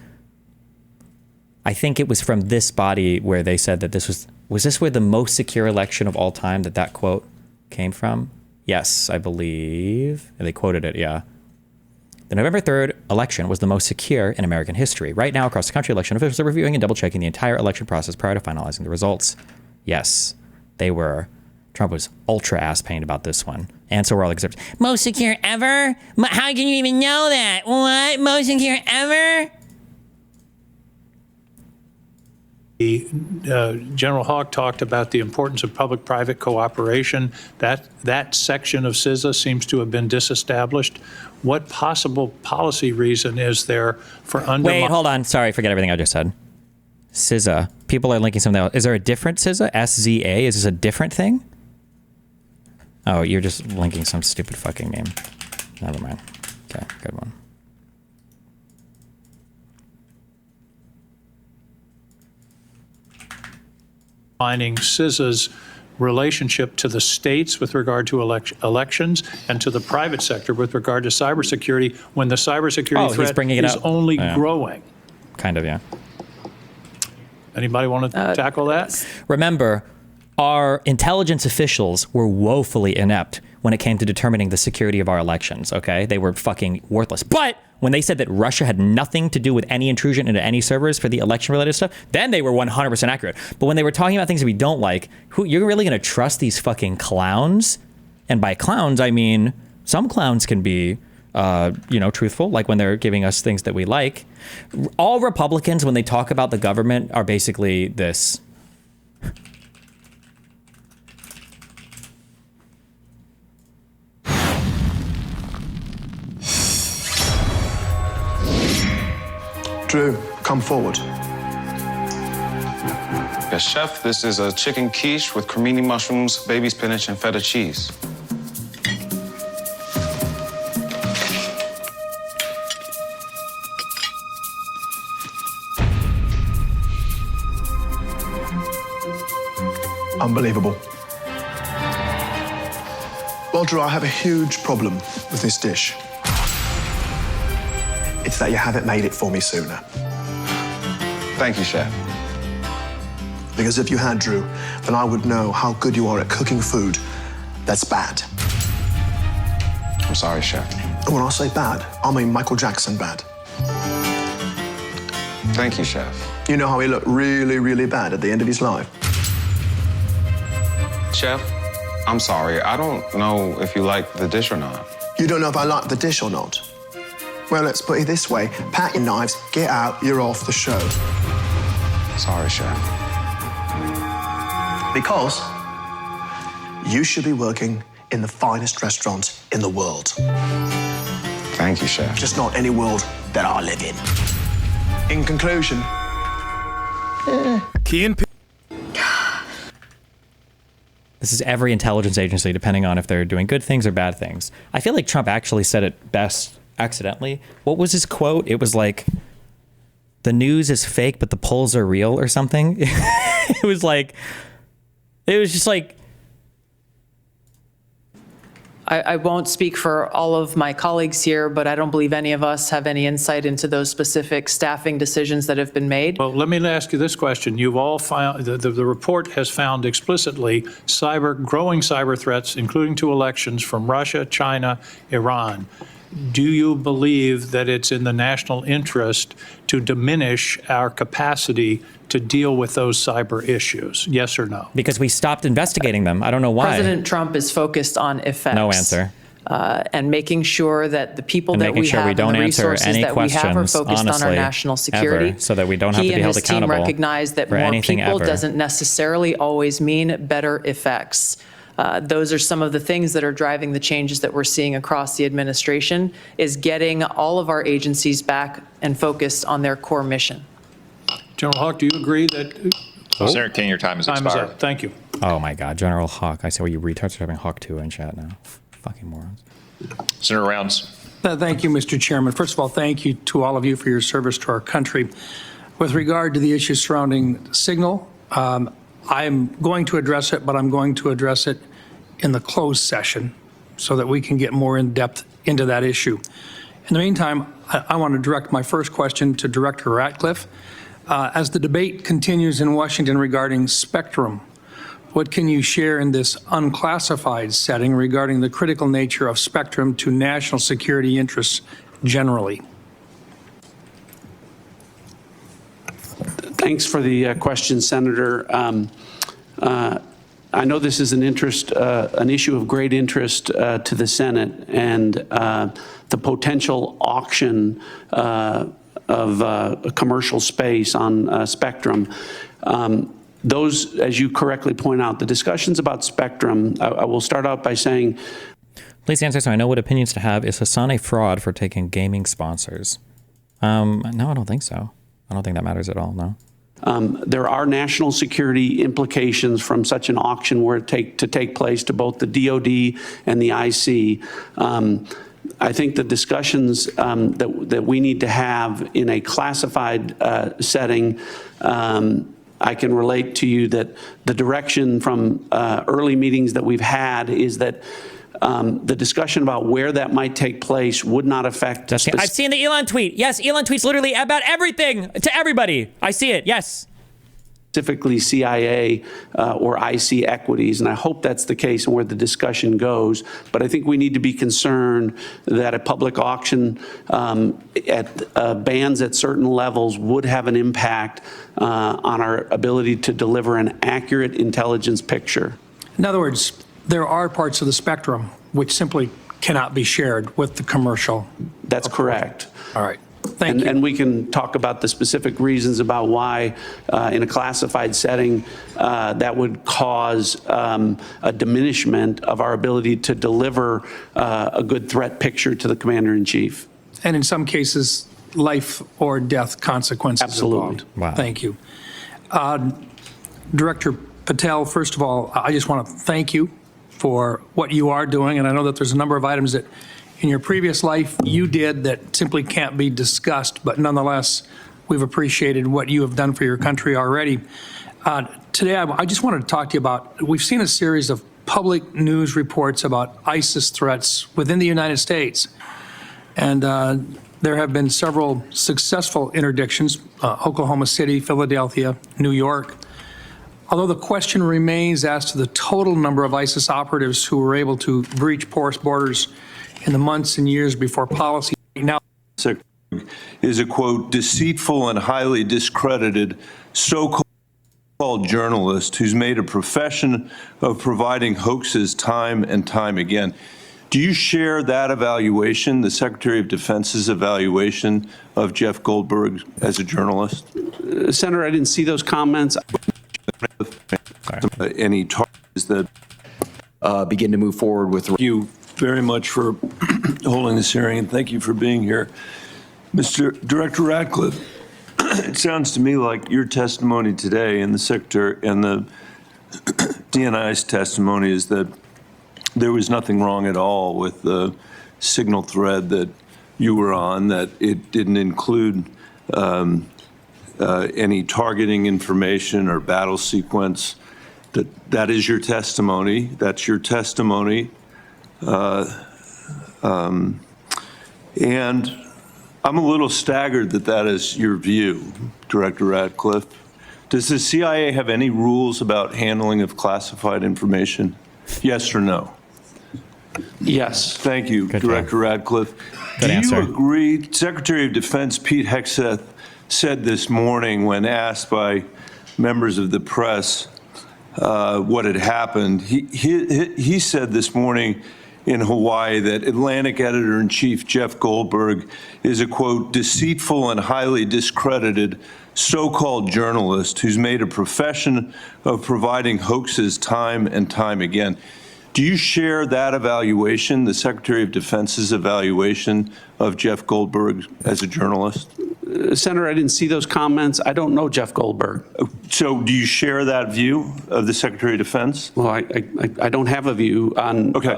Speaker 3: I think it was from this body where they said that this was this where the most secure election of all time, that quote came from? Yes, I believe. And they quoted it, yeah. The November 3rd election was the most secure in American history. Right now, across the country, election officials are reviewing and double-checking the entire election process prior to finalizing the results. Yes, they were. Trump was ultra ass-pained about this one. And so were all exhibits. Most secure ever? How can you even know that? What? Most secure ever?
Speaker 16: General Hawk talked about the importance of public-private cooperation. That section of CISA seems to have been disestablished. What possible policy reason is there for
Speaker 3: Wait, hold on. Sorry, forget everything I just said. CISA. People are linking something else. Is there a different CISA? S-Z-A? Is this a different thing? Oh, you're just linking some stupid fucking name. Never mind. Okay, good one.
Speaker 16: Finding CISA's relationship to the states with regard to elections and to the private sector with regard to cybersecurity when the cybersecurity threat is only growing.
Speaker 3: Kind of, yeah.
Speaker 16: Anybody want to tackle that?
Speaker 3: Remember, our intelligence officials were woefully inept when it came to determining the security of our elections, okay? They were fucking worthless. But when they said that Russia had nothing to do with any intrusion into any servers for the election-related stuff, then they were 100% accurate. But when they were talking about things that we don't like, you're really going to trust these fucking clowns? And by clowns, I mean some clowns can be, truthful, like when they're giving us things that we like. All Republicans, when they talk about the government, are basically this.
Speaker 17: Drew, come forward.
Speaker 18: Yes, chef, this is a chicken quiche with cremini mushrooms, baby spinach, and feta cheese.
Speaker 17: Unbelievable. Well, Drew, I have a huge problem with this dish. It's that you haven't made it for me sooner.
Speaker 18: Thank you, chef.
Speaker 17: Because if you had, Drew, then I would know how good you are at cooking food that's bad.
Speaker 18: I'm sorry, chef.
Speaker 17: And when I say bad, I mean Michael Jackson bad.
Speaker 18: Thank you, chef.
Speaker 17: You know how he looked really, really bad at the end of his life?
Speaker 18: Chef, I'm sorry. I don't know if you like the dish or not.
Speaker 17: You don't know if I like the dish or not? Well, let's put it this way. Pack your knives, get out, you're off the show.
Speaker 18: Sorry, chef.
Speaker 17: Because you should be working in the finest restaurant in the world.
Speaker 18: Thank you, chef.
Speaker 17: Just not any world that I live in. In conclusion,
Speaker 3: Key and This is every intelligence agency, depending on if they're doing good things or bad things. I feel like Trump actually said it best accidentally. What was his quote? It was like, the news is fake, but the polls are real or something. It was just like,
Speaker 6: I won't speak for all of my colleagues here, but I don't believe any of us have any insight into those specific staffing decisions that have been made.
Speaker 16: Well, let me ask you this question. You've all found, the report has found explicitly growing cyber threats, including to elections from Russia, China, Iran. Do you believe that it's in the national interest to diminish our capacity to deal with those cyber issues? Yes or no?
Speaker 3: Because we stopped investigating them. I don't know why.
Speaker 6: President Trump is focused on effects.
Speaker 3: No answer.
Speaker 6: And making sure that the people that we have and the resources that we have are focused on our national security.
Speaker 3: So that we don't have to be held accountable.
Speaker 6: He and his team recognize that more people doesn't necessarily always mean better effects. Those are some of the things that are driving the changes that we're seeing across the administration, is getting all of our agencies back and focused on their core mission.
Speaker 16: General Hawk, do you agree that...
Speaker 4: Senator King, your time is expired.
Speaker 16: Time is up. Thank you.
Speaker 3: Oh my God, General Hawk. I see where you retards are having Hawk 2 in chat now. Fucking morons.
Speaker 4: Senator Rounds.
Speaker 19: Thank you, Mr. Chairman. First of all, thank you to all of you for your service to our country. With regard to the issues surrounding Signal, I'm going to address it, but I'm going to address it in the closed session so that we can get more in depth into that issue. In the meantime, I want to direct my first question to Director Ratcliffe. As the debate continues in Washington regarding Spectrum, what can you share in this unclassified setting regarding the critical nature of Spectrum to national security interests generally?
Speaker 8: Thanks for the question, Senator. I know this is an issue of great interest to the Senate, and the potential auction of commercial space on Spectrum. Those, as you correctly point out, the discussions about Spectrum, I will start out by saying...
Speaker 3: Please answer so I know what opinions to have. Is Hassan a fraud for taking gaming sponsors? No, I don't think so. I don't think that matters at all, no.
Speaker 8: There are national security implications from such an auction were to take place to both the DOD and the IC. I think the discussions that we need to have in a classified setting I can relate to you that the direction from early meetings that we've had is that the discussion about where that might take place would not affect.
Speaker 3: I've seen the Elon tweet. Yes, Elon tweets literally about everything to everybody. I see it. Yes.
Speaker 8: Specifically CIA or IC equities, and I hope that's the case and where the discussion goes. But I think we need to be concerned that a public auction at bans at certain levels would have an impact on our ability to deliver an accurate intelligence picture.
Speaker 19: In other words, there are parts of the spectrum which simply cannot be shared with the commercial.
Speaker 8: That's correct.
Speaker 19: All right.
Speaker 8: And we can talk about the specific reasons about why, in a classified setting, that would cause a diminishment of our ability to deliver a good threat picture to the commander-in-chief.
Speaker 19: And in some cases, life or death consequences
Speaker 8: Absolutely.
Speaker 19: involved.
Speaker 3: Wow.
Speaker 19: Thank you. Director Patel, first of all, I just want to thank you for what you are doing. And I know that there's a number of items that in your previous life you did that simply can't be discussed, but nonetheless, we've appreciated what you have done for your country already. Today, I just wanted to talk to you about, we've seen a series of public news reports about ISIS threats within the United States. And there have been several successful interdictions, Oklahoma City, Philadelphia, New York. Although the question remains as to the total number of ISIS operatives who were able to breach porous borders in the months and years before policy now
Speaker 20: is a, quote, deceitful and highly discredited so-called journalist who's made a profession of providing hoaxes time and time again. Do you share that evaluation, the Secretary of Defense's evaluation of Jeff Goldberg as a journalist?
Speaker 8: Senator, I didn't see those comments.
Speaker 20: Any targets that
Speaker 15: begin to move forward with.
Speaker 20: Thank you very much for holding this hearing, and thank you for being here. Mr. Director Ratcliffe, it sounds to me like your testimony today and the Secretary and the DNI's testimony is that there was nothing wrong at all with the signal thread that you were on, that it didn't include any targeting information or battle sequence. That is your testimony. That's your testimony. And I'm a little staggered that that is your view, Director Ratcliffe. Does the CIA have any rules about handling of classified information? Yes or no?
Speaker 8: Yes.
Speaker 20: Thank you,
Speaker 3: Good
Speaker 20: Director
Speaker 3: job.
Speaker 20: Ratcliffe.
Speaker 3: Good
Speaker 20: Do
Speaker 3: answer.
Speaker 20: you agree? Secretary of Defense Pete Hegseth said this morning when asked by members of the press what had happened, he said this morning in Hawaii that Atlantic Editor-in-Chief Jeff Goldberg is a, quote, deceitful and highly discredited so-called journalist who's made a profession of providing hoaxes time and time again. Do you share that evaluation, the Secretary of Defense's evaluation of Jeff Goldberg as a journalist?
Speaker 8: Senator, I didn't see those comments. I don't know Jeff Goldberg.
Speaker 20: So do you share that view of the Secretary of Defense?
Speaker 8: Well, I don't have a view on.
Speaker 20: Okay.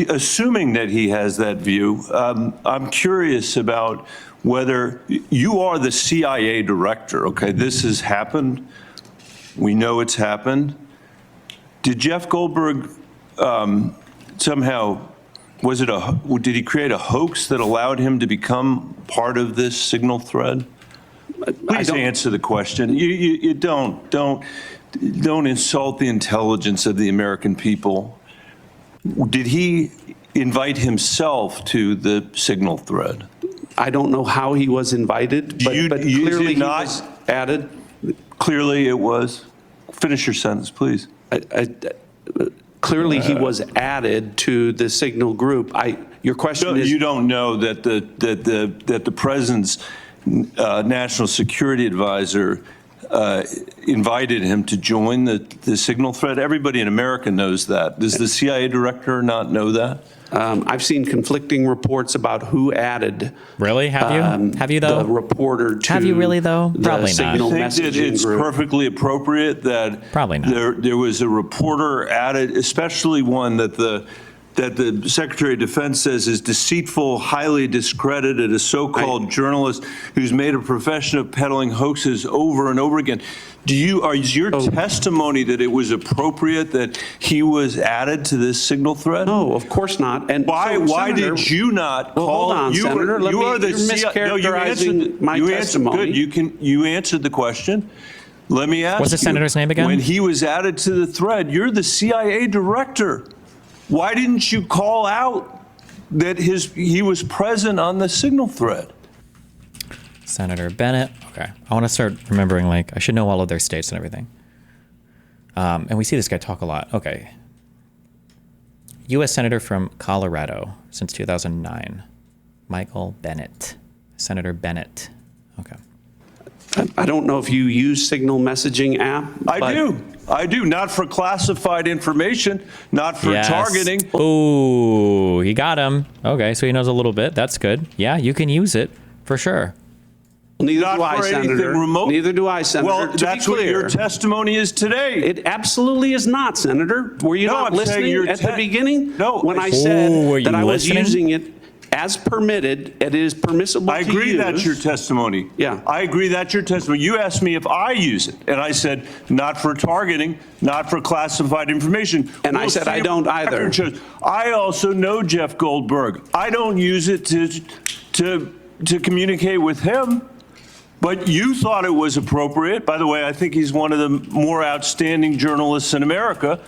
Speaker 20: Assuming that he has that view, I'm curious about whether you are the CIA director. Okay, this has happened. We know it's happened. Did Jeff Goldberg somehow, did he create a hoax that allowed him to become part of this signal thread? Please answer the question. You don't insult the intelligence of the American people. Did he invite himself to the signal thread?
Speaker 8: I don't know how he was invited, but clearly he was added.
Speaker 20: Clearly it was. Finish your sentence, please.
Speaker 8: Clearly he was added to the signal group. Your question is.
Speaker 20: You don't know that the president's national security advisor invited him to join the signal thread? Everybody in America knows that. Does the CIA director not know that?
Speaker 8: I've seen conflicting reports about who added.
Speaker 3: Really? Have you? Have you though?
Speaker 8: The reporter to.
Speaker 3: Have you really though? Probably not.
Speaker 8: Signal
Speaker 20: I think that it's perfectly appropriate that
Speaker 3: probably not.
Speaker 20: There was a reporter added, especially one that the that the Secretary of Defense says is deceitful, highly discredited, a so-called journalist who's made a profession of peddling hoaxes over and over again. Is your testimony that it was appropriate that he was added to this signal thread?
Speaker 8: No, of course not. And
Speaker 20: why
Speaker 8: Senator,
Speaker 20: did you not call?
Speaker 8: Hold on, Senator. You're mischaracterizing my testimony.
Speaker 20: Good. You answered the question. Let me ask you.
Speaker 3: What's the senator's name again?
Speaker 20: When he was added to the thread, you're the CIA director. Why didn't you call out that he was present on the signal thread?
Speaker 3: Senator Bennett. Okay. I want to start remembering, like, I should know all of their states and everything. And we see this guy talk a lot. Okay. U.S. Senator from Colorado since 2009. Michael Bennett. Senator Bennett. Okay.
Speaker 8: I don't know if you use signal messaging app.
Speaker 20: I do. Not for classified information, not for targeting.
Speaker 3: Ooh, he got him. Okay, so he knows a little bit. That's good. Yeah, you can use it for sure.
Speaker 8: Neither do I, Senator. Neither do I, Senator.
Speaker 20: Well, that's what your testimony is today.
Speaker 8: It absolutely is not, Senator. Were you not listening at the beginning?
Speaker 20: No.
Speaker 8: When I said that I was using it as permitted, it is permissible to use.
Speaker 20: I agree that's your testimony.
Speaker 8: Yeah.
Speaker 20: I agree that's your testimony. You asked me if I use it, and I said not for targeting, not for classified information.
Speaker 8: And I said I don't either.
Speaker 20: I also know Jeff Goldberg. I don't use it to communicate with him. But you thought it was appropriate. By the way, I think he's one of the more outstanding journalists in America.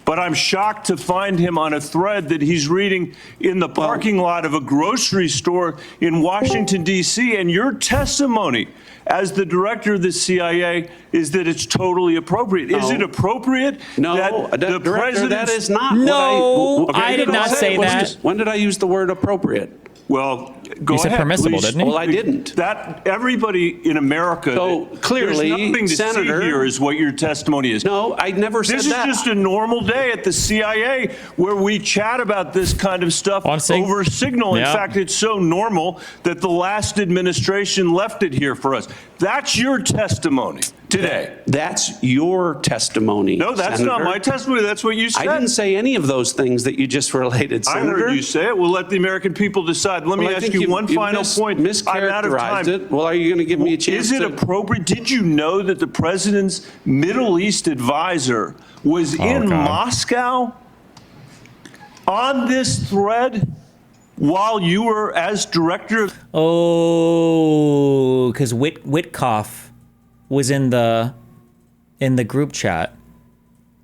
Speaker 20: But I'm shocked to find him on a thread that he's reading in the parking lot of a grocery store in Washington, D.C. And your testimony as the director of the CIA is that it's totally appropriate.
Speaker 8: No.
Speaker 20: Is it appropriate
Speaker 8: that the
Speaker 20: Director,
Speaker 8: president... that is not
Speaker 3: No, I did not say that.
Speaker 8: When did I use the word appropriate?
Speaker 20: Well, go
Speaker 3: You said
Speaker 20: ahead,
Speaker 3: permissible,
Speaker 20: please.
Speaker 3: didn't you?
Speaker 8: Well, I didn't.
Speaker 20: That everybody in America.
Speaker 8: So clearly,
Speaker 20: there's nothing to
Speaker 8: Senator,
Speaker 20: see here is what your testimony is.
Speaker 8: No, I never said that.
Speaker 20: This is just a normal day at the CIA where we chat about this kind of stuff over signal. In fact, it's so normal that the last administration left it here for us. That's your testimony today.
Speaker 8: That's your testimony.
Speaker 20: No, that's not my testimony. That's what you said.
Speaker 8: I didn't say any of those things that you just related, Senator.
Speaker 20: I heard you say it. We'll let the American people decide. Let me ask you one final point. I'm out of time.
Speaker 8: It. Well, are you going to give me a chance?
Speaker 20: Is it appropriate? Did you know that the president's Middle East advisor was in Moscow on this thread while you were as director?
Speaker 3: Oh, because Witkoff was in the group chat,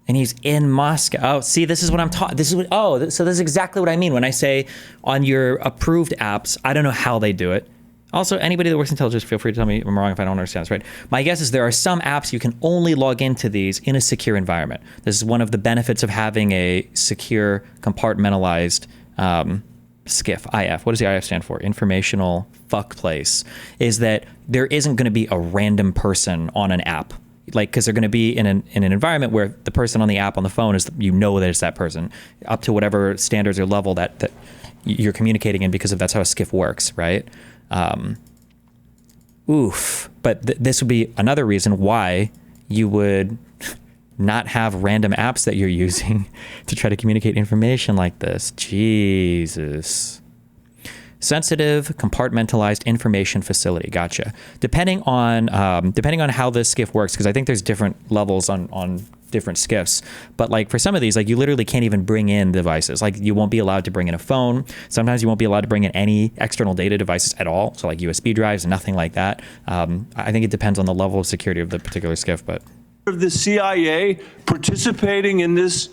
Speaker 3: and he's in Moscow. Oh, see, this is what I'm talking. So this is exactly what I mean when I say on your approved apps. I don't know how they do it. Also, anybody that works in intelligence, feel free to tell me I'm wrong if I don't understand this right. My guess is there are some apps you can only log into these in a secure environment. This is one of the benefits of having a secure, compartmentalized SCIF, IF. What does the IF stand for? Informational fuck place. Is that there isn't going to be a random person on an app. Like, because they're going to be in an environment where the person on the app on the phone is, that it's that person, up to whatever standards or level that you're communicating in, because that's how a SCIF works, right? But this would be another reason why you would not have random apps that you're using to try to communicate information like this. Jesus. Sensitive, compartmentalized information facility. Gotcha. Depending on how this SCIF works, because I think there's different levels on different SCIFs. But like for some of these, like you literally can't even bring in devices. Like you won't be allowed to bring in a phone. Sometimes you won't be allowed to bring in any external data devices at all. So like USB drives, nothing like that. I think it depends on the level of security of the particular SCIF, but.
Speaker 20: Of the CIA participating in this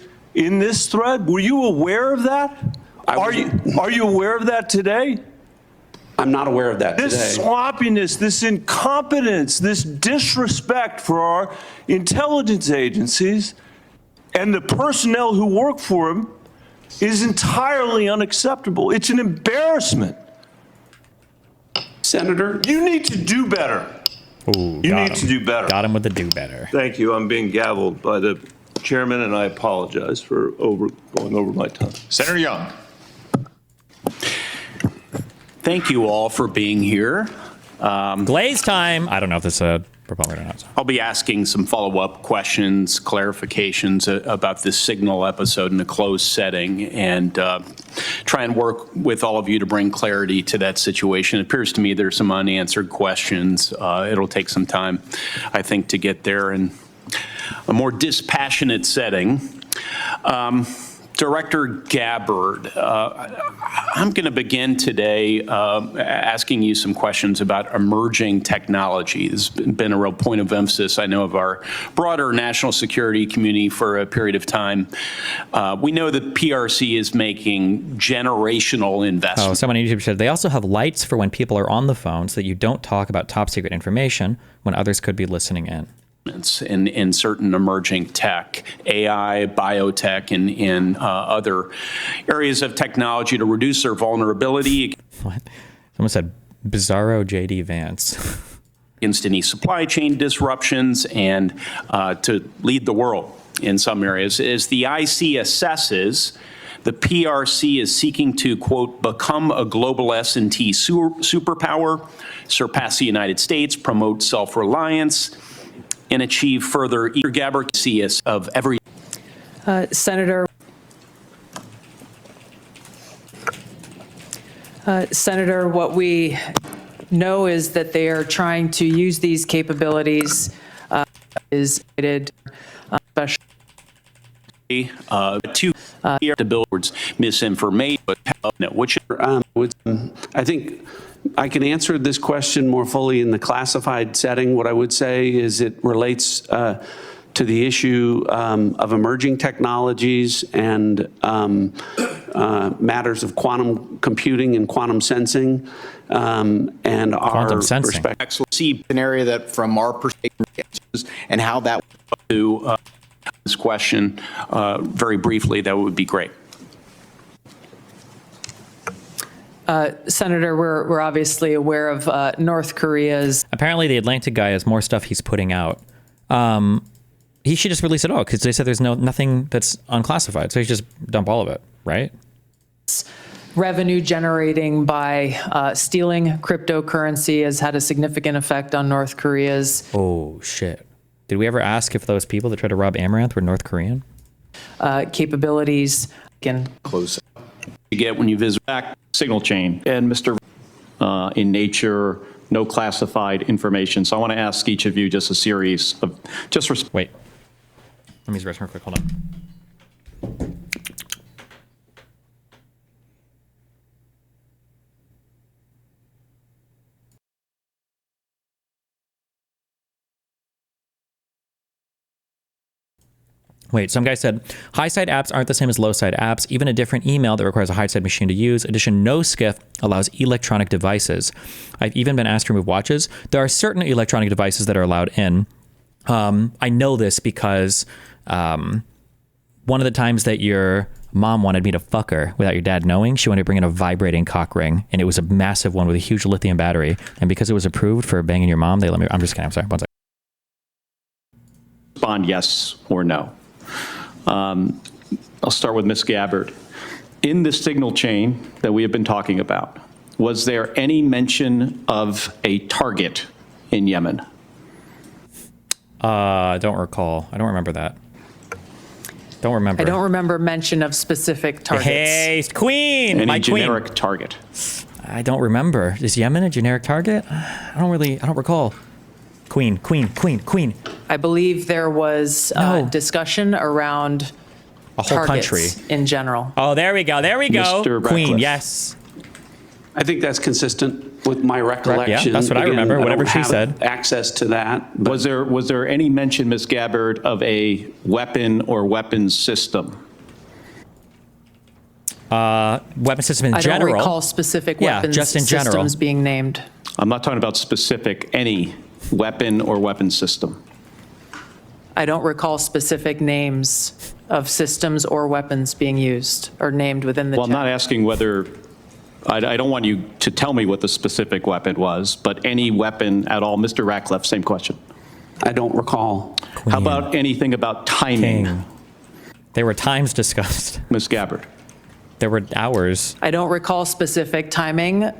Speaker 20: thread? Were you aware of that? Are you aware of that today?
Speaker 8: I'm not aware of that today.
Speaker 20: This sloppiness, this incompetence, this disrespect for our intelligence agencies and the personnel who work for them is entirely unacceptable. It's an embarrassment.
Speaker 8: Senator,
Speaker 20: you need to do better.
Speaker 3: Ooh,
Speaker 20: you need to do better.
Speaker 3: Got him with the do better.
Speaker 20: Thank you. I'm being gavelled by the chairman, and I apologize for going over my time.
Speaker 4: Senator Young.
Speaker 21: Thank you all for being here.
Speaker 3: Glaze time. I don't know if this is a proponent or not.
Speaker 21: I'll be asking some follow-up questions, clarifications about this Signal episode in a closed setting, and try and work with all of you to bring clarity to that situation. It appears to me there's some unanswered questions. It'll take some time, I think, to get there in a more dispassionate setting. Director Gabbard, I'm going to begin today asking you some questions about emerging technology. This has been a real point of emphasis, I know, of our broader national security community for a period of time. We know that PRC is making generational investments.
Speaker 3: Oh, someone on YouTube said they also have lights for when people are on the phone so that you don't talk about top secret information when others could be listening in.
Speaker 21: In certain emerging tech, AI, biotech, and in other areas of technology to reduce their vulnerability.
Speaker 3: What? Someone said Bizarro JD Vance.
Speaker 21: Against any supply chain disruptions and to lead the world in some areas. As the IC assesses, the PRC is seeking to, quote, become a global S&T superpower, surpass the United States, promote self-reliance, and achieve further Gabbard of every.
Speaker 6: Senator, what we know is that they are trying to use these capabilities
Speaker 21: to build towards misinformation, which
Speaker 8: I think I can answer this question more fully in the classified setting. What I would say is it relates to the issue of emerging technologies and matters of quantum computing and quantum sensing and our perspective.
Speaker 15: An area that, from our perspective, and how that
Speaker 21: to this question very briefly, that would be great.
Speaker 6: Senator, we're obviously aware of North Korea's.
Speaker 3: Apparently, the Atlantic guy has more stuff he's putting out. He should just release it all because they said there's nothing that's unclassified, so he should just dump all of it, right?
Speaker 6: Revenue generating by stealing cryptocurrency has had a significant effect on North Korea's.
Speaker 3: Oh shit! Did we ever ask if those people that tried to rob Amaranth were North Korean?
Speaker 6: Capabilities. Again,
Speaker 21: close. You get when you visit back
Speaker 22: signal chain and Mr. In nature, no classified information. So I want to ask each of you just a series of
Speaker 3: wait. Let me use the restroom real quick. Hold on. Wait, some guy said, high-side apps aren't the same as low-side apps. Even a different email that requires a high-side machine to use. Addition, no SCIF allows electronic devices. I've even been asked to remove watches. There are certain electronic devices that are allowed in. I know this because one of the times that your mom wanted me to fuck her without your dad knowing, she wanted to bring in a vibrating cock ring, and it was a massive one with a huge lithium battery. And because it was approved for banging your mom, they let me. I'm just kidding. I'm sorry. One second.
Speaker 22: Respond yes or no. I'll start with Ms. Gabbard. In the signal chain that we have been talking about, was there any mention of a target in Yemen?
Speaker 3: I don't recall. I don't remember that. Don't remember.
Speaker 6: I don't remember mention of specific targets.
Speaker 3: Hey, Queen!
Speaker 22: Any
Speaker 3: my
Speaker 22: generic
Speaker 3: queen.
Speaker 22: target?
Speaker 3: I don't remember. Is Yemen a generic target? I don't recall. Queen.
Speaker 6: I believe there was discussion around
Speaker 3: a whole
Speaker 6: targets
Speaker 3: country
Speaker 6: in general.
Speaker 3: Oh, there we go.
Speaker 21: Mr.
Speaker 3: Queen,
Speaker 21: Ratcliffe.
Speaker 3: yes.
Speaker 8: I think that's consistent with my recollection.
Speaker 3: Yeah, that's what I remember, whatever she
Speaker 8: said.
Speaker 3: said.
Speaker 8: Access to that.
Speaker 22: Was there any mention, Ms. Gabbard, of a weapon or weapons system?
Speaker 3: Weapon system in
Speaker 6: I
Speaker 3: general.
Speaker 6: don't recall specific weapons
Speaker 3: just in general.
Speaker 6: systems being named.
Speaker 22: I'm not talking about specific, any weapon or weapon system.
Speaker 6: I don't recall specific names of systems or weapons being used or named within the
Speaker 22: Well, I'm not asking whether, I don't want you to tell me what the specific weapon was, but any weapon at all. Mr. Ratcliffe, same question.
Speaker 8: I don't recall.
Speaker 22: Queen. How about anything about timing?
Speaker 3: King. There were times discussed.
Speaker 22: Ms. Gabbard.
Speaker 3: There were hours.
Speaker 6: I don't recall specific timing.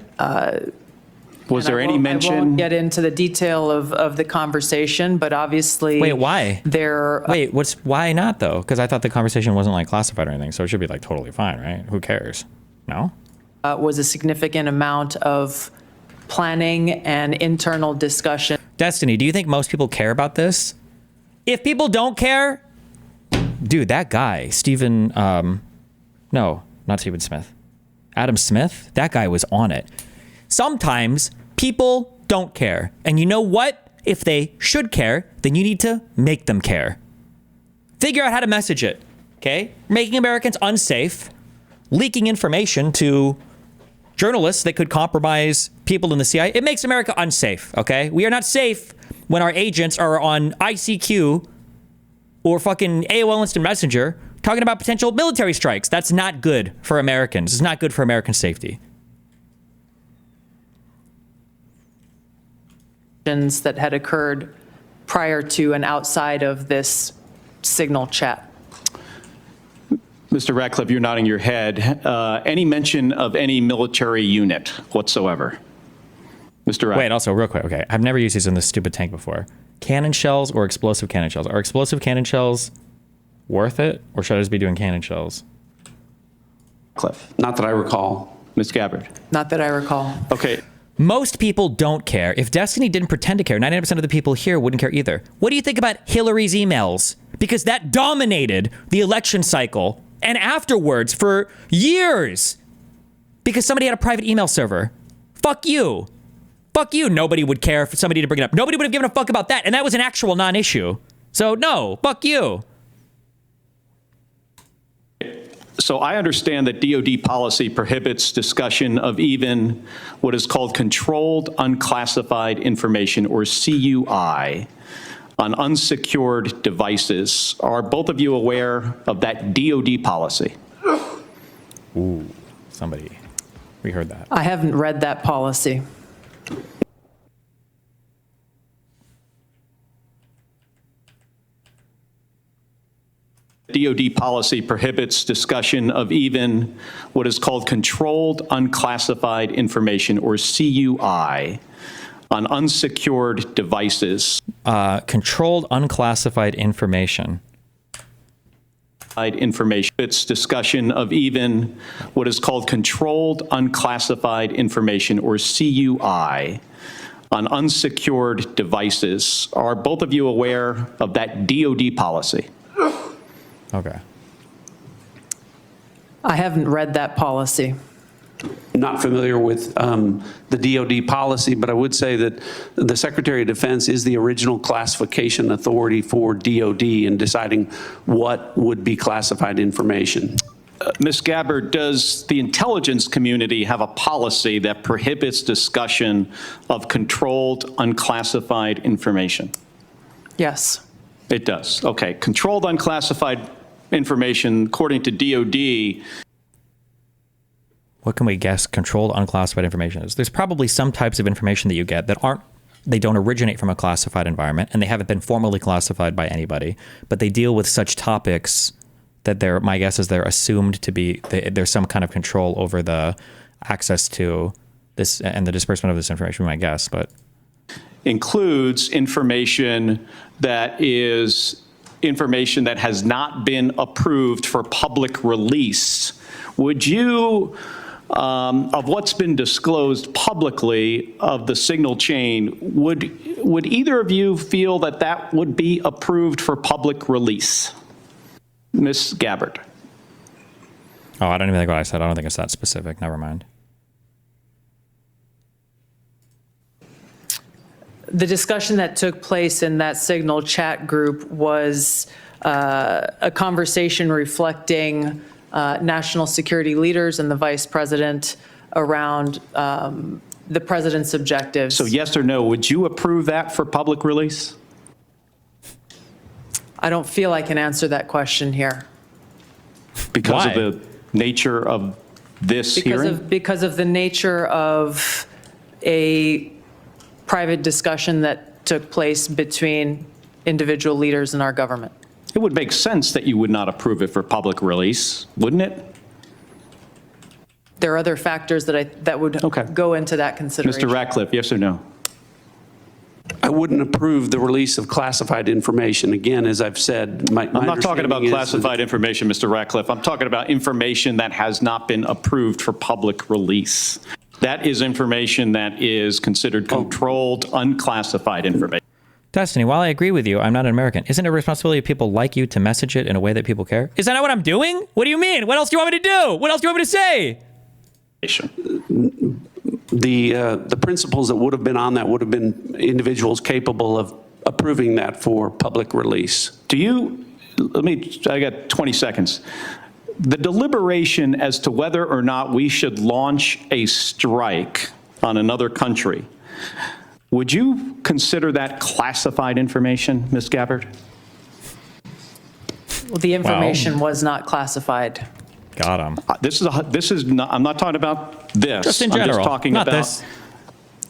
Speaker 22: Was there any
Speaker 6: I
Speaker 22: mention?
Speaker 6: won't get into the detail of the conversation, but obviously.
Speaker 3: Wait, why?
Speaker 6: Wait,
Speaker 3: why not though? Because I thought the conversation wasn't like classified or anything, so it should be like totally fine, right? Who cares? No?
Speaker 6: was a significant amount of planning and internal discussion.
Speaker 3: Destiny, do you think most people care about this? If people don't care, dude, that guy, Stephen, no, not Stephen Smith. Adam Smith, that guy was on it. Sometimes people don't care. And you know what? If they should care, then you need to make them care. Figure out how to message it, okay? Making Americans unsafe, leaking information to journalists that could compromise people in the CIA. It makes America unsafe, okay? We are not safe when our agents are on ICQ or fucking AOL Instant Messenger talking about potential military strikes. That's not good for Americans. It's not good for American safety.
Speaker 6: That had occurred prior to and outside of this Signal chat.
Speaker 22: Mr. Ratcliffe, you're nodding your head. Any mention of any military unit whatsoever? Mr. Ratcliffe.
Speaker 3: Wait, also real quick. Okay, I've never used these in this stupid tank before. Cannon shells or explosive cannon shells? Are explosive cannon shells worth it, or should I just be doing cannon shells?
Speaker 22: Cliff.
Speaker 8: Not that I recall.
Speaker 22: Ms. Gabbard.
Speaker 6: Not that I recall.
Speaker 22: Okay.
Speaker 3: Most people don't care. If Destiny didn't pretend to care, 99% of the people here wouldn't care either. What do you think about Hillary's emails? Because that dominated the election cycle and afterwards for years. Because somebody had a private email server. Fuck you. Fuck you. Nobody would care for somebody to bring it up. Nobody would have given a fuck about that. And that was an actual non-issue. So no, fuck you.
Speaker 22: So I understand that DoD policy prohibits discussion of even what is called controlled unclassified information, or CUI, on unsecured devices. Are both of you aware of that DoD policy?
Speaker 3: Ooh, somebody. We heard that.
Speaker 6: I haven't read that policy.
Speaker 22: DoD policy prohibits discussion of even what is called controlled unclassified information, or CUI, on unsecured devices.
Speaker 3: Controlled unclassified information.
Speaker 22: Information. It's discussion of even what is called controlled unclassified information, or CUI, on unsecured devices. Are both of you aware of that DoD policy?
Speaker 3: Okay.
Speaker 6: I haven't read that policy.
Speaker 8: Not familiar with the DoD policy, but I would say that the Secretary of Defense is the original classification authority for DoD in deciding what would be classified information.
Speaker 22: Ms. Gabbard, does the intelligence community have a policy that prohibits discussion of controlled unclassified information?
Speaker 6: Yes.
Speaker 22: It does. Okay. Controlled unclassified information, according to DoD.
Speaker 3: What can we guess controlled unclassified information is? There's probably some types of information that you get that they don't originate from a classified environment, and they haven't been formally classified by anybody, but they deal with such topics that my guess is they're assumed to be, there's some kind of control over the access to this and the disbursement of this information, my guess, but.
Speaker 22: Includes information that is information that has not been approved for public release. Would you, of what's been disclosed publicly of the Signal chain, would either of you feel that that would be approved for public release? Ms. Gabbard.
Speaker 3: Oh, I don't even think what I said. I don't think it's that specific. Never mind.
Speaker 6: The discussion that took place in that Signal chat group was a conversation reflecting national security leaders and the vice president around the president's objectives.
Speaker 22: So yes or no, would you approve that for public release?
Speaker 6: I don't feel I can answer that question here.
Speaker 22: Because
Speaker 3: Why?
Speaker 22: of the nature of this hearing?
Speaker 6: Because of the nature of a private discussion that took place between individual leaders in our government.
Speaker 22: It would make sense that you would not approve it for public release, wouldn't it?
Speaker 6: There are other factors that would go into that consideration.
Speaker 21: Mr. Ratcliffe, yes or no?
Speaker 8: I wouldn't approve the release of classified information. Again, as I've said, my
Speaker 22: I'm not talking about
Speaker 8: understanding is
Speaker 22: classified information, Mr. Ratcliffe. I'm talking about information that has not been approved for public release. That is information that is considered controlled, unclassified information.
Speaker 3: Destiny, while I agree with you, I'm not an American. Isn't it a responsibility of people like you to message it in a way that people care? Is that not what I'm doing? What do you mean? What else do you want me to do? What else do you want me to say?
Speaker 8: The principles that would have been on that would have been individuals capable of approving that for public release.
Speaker 22: I got 20 seconds. The deliberation as to whether or not we should launch a strike on another country, would you consider that classified information, Ms. Gabbard?
Speaker 6: Well, the information was not classified.
Speaker 3: Got him.
Speaker 22: This is not, I'm not talking about this.
Speaker 3: Just in general.
Speaker 22: I'm just talking
Speaker 3: Not
Speaker 22: about
Speaker 3: this.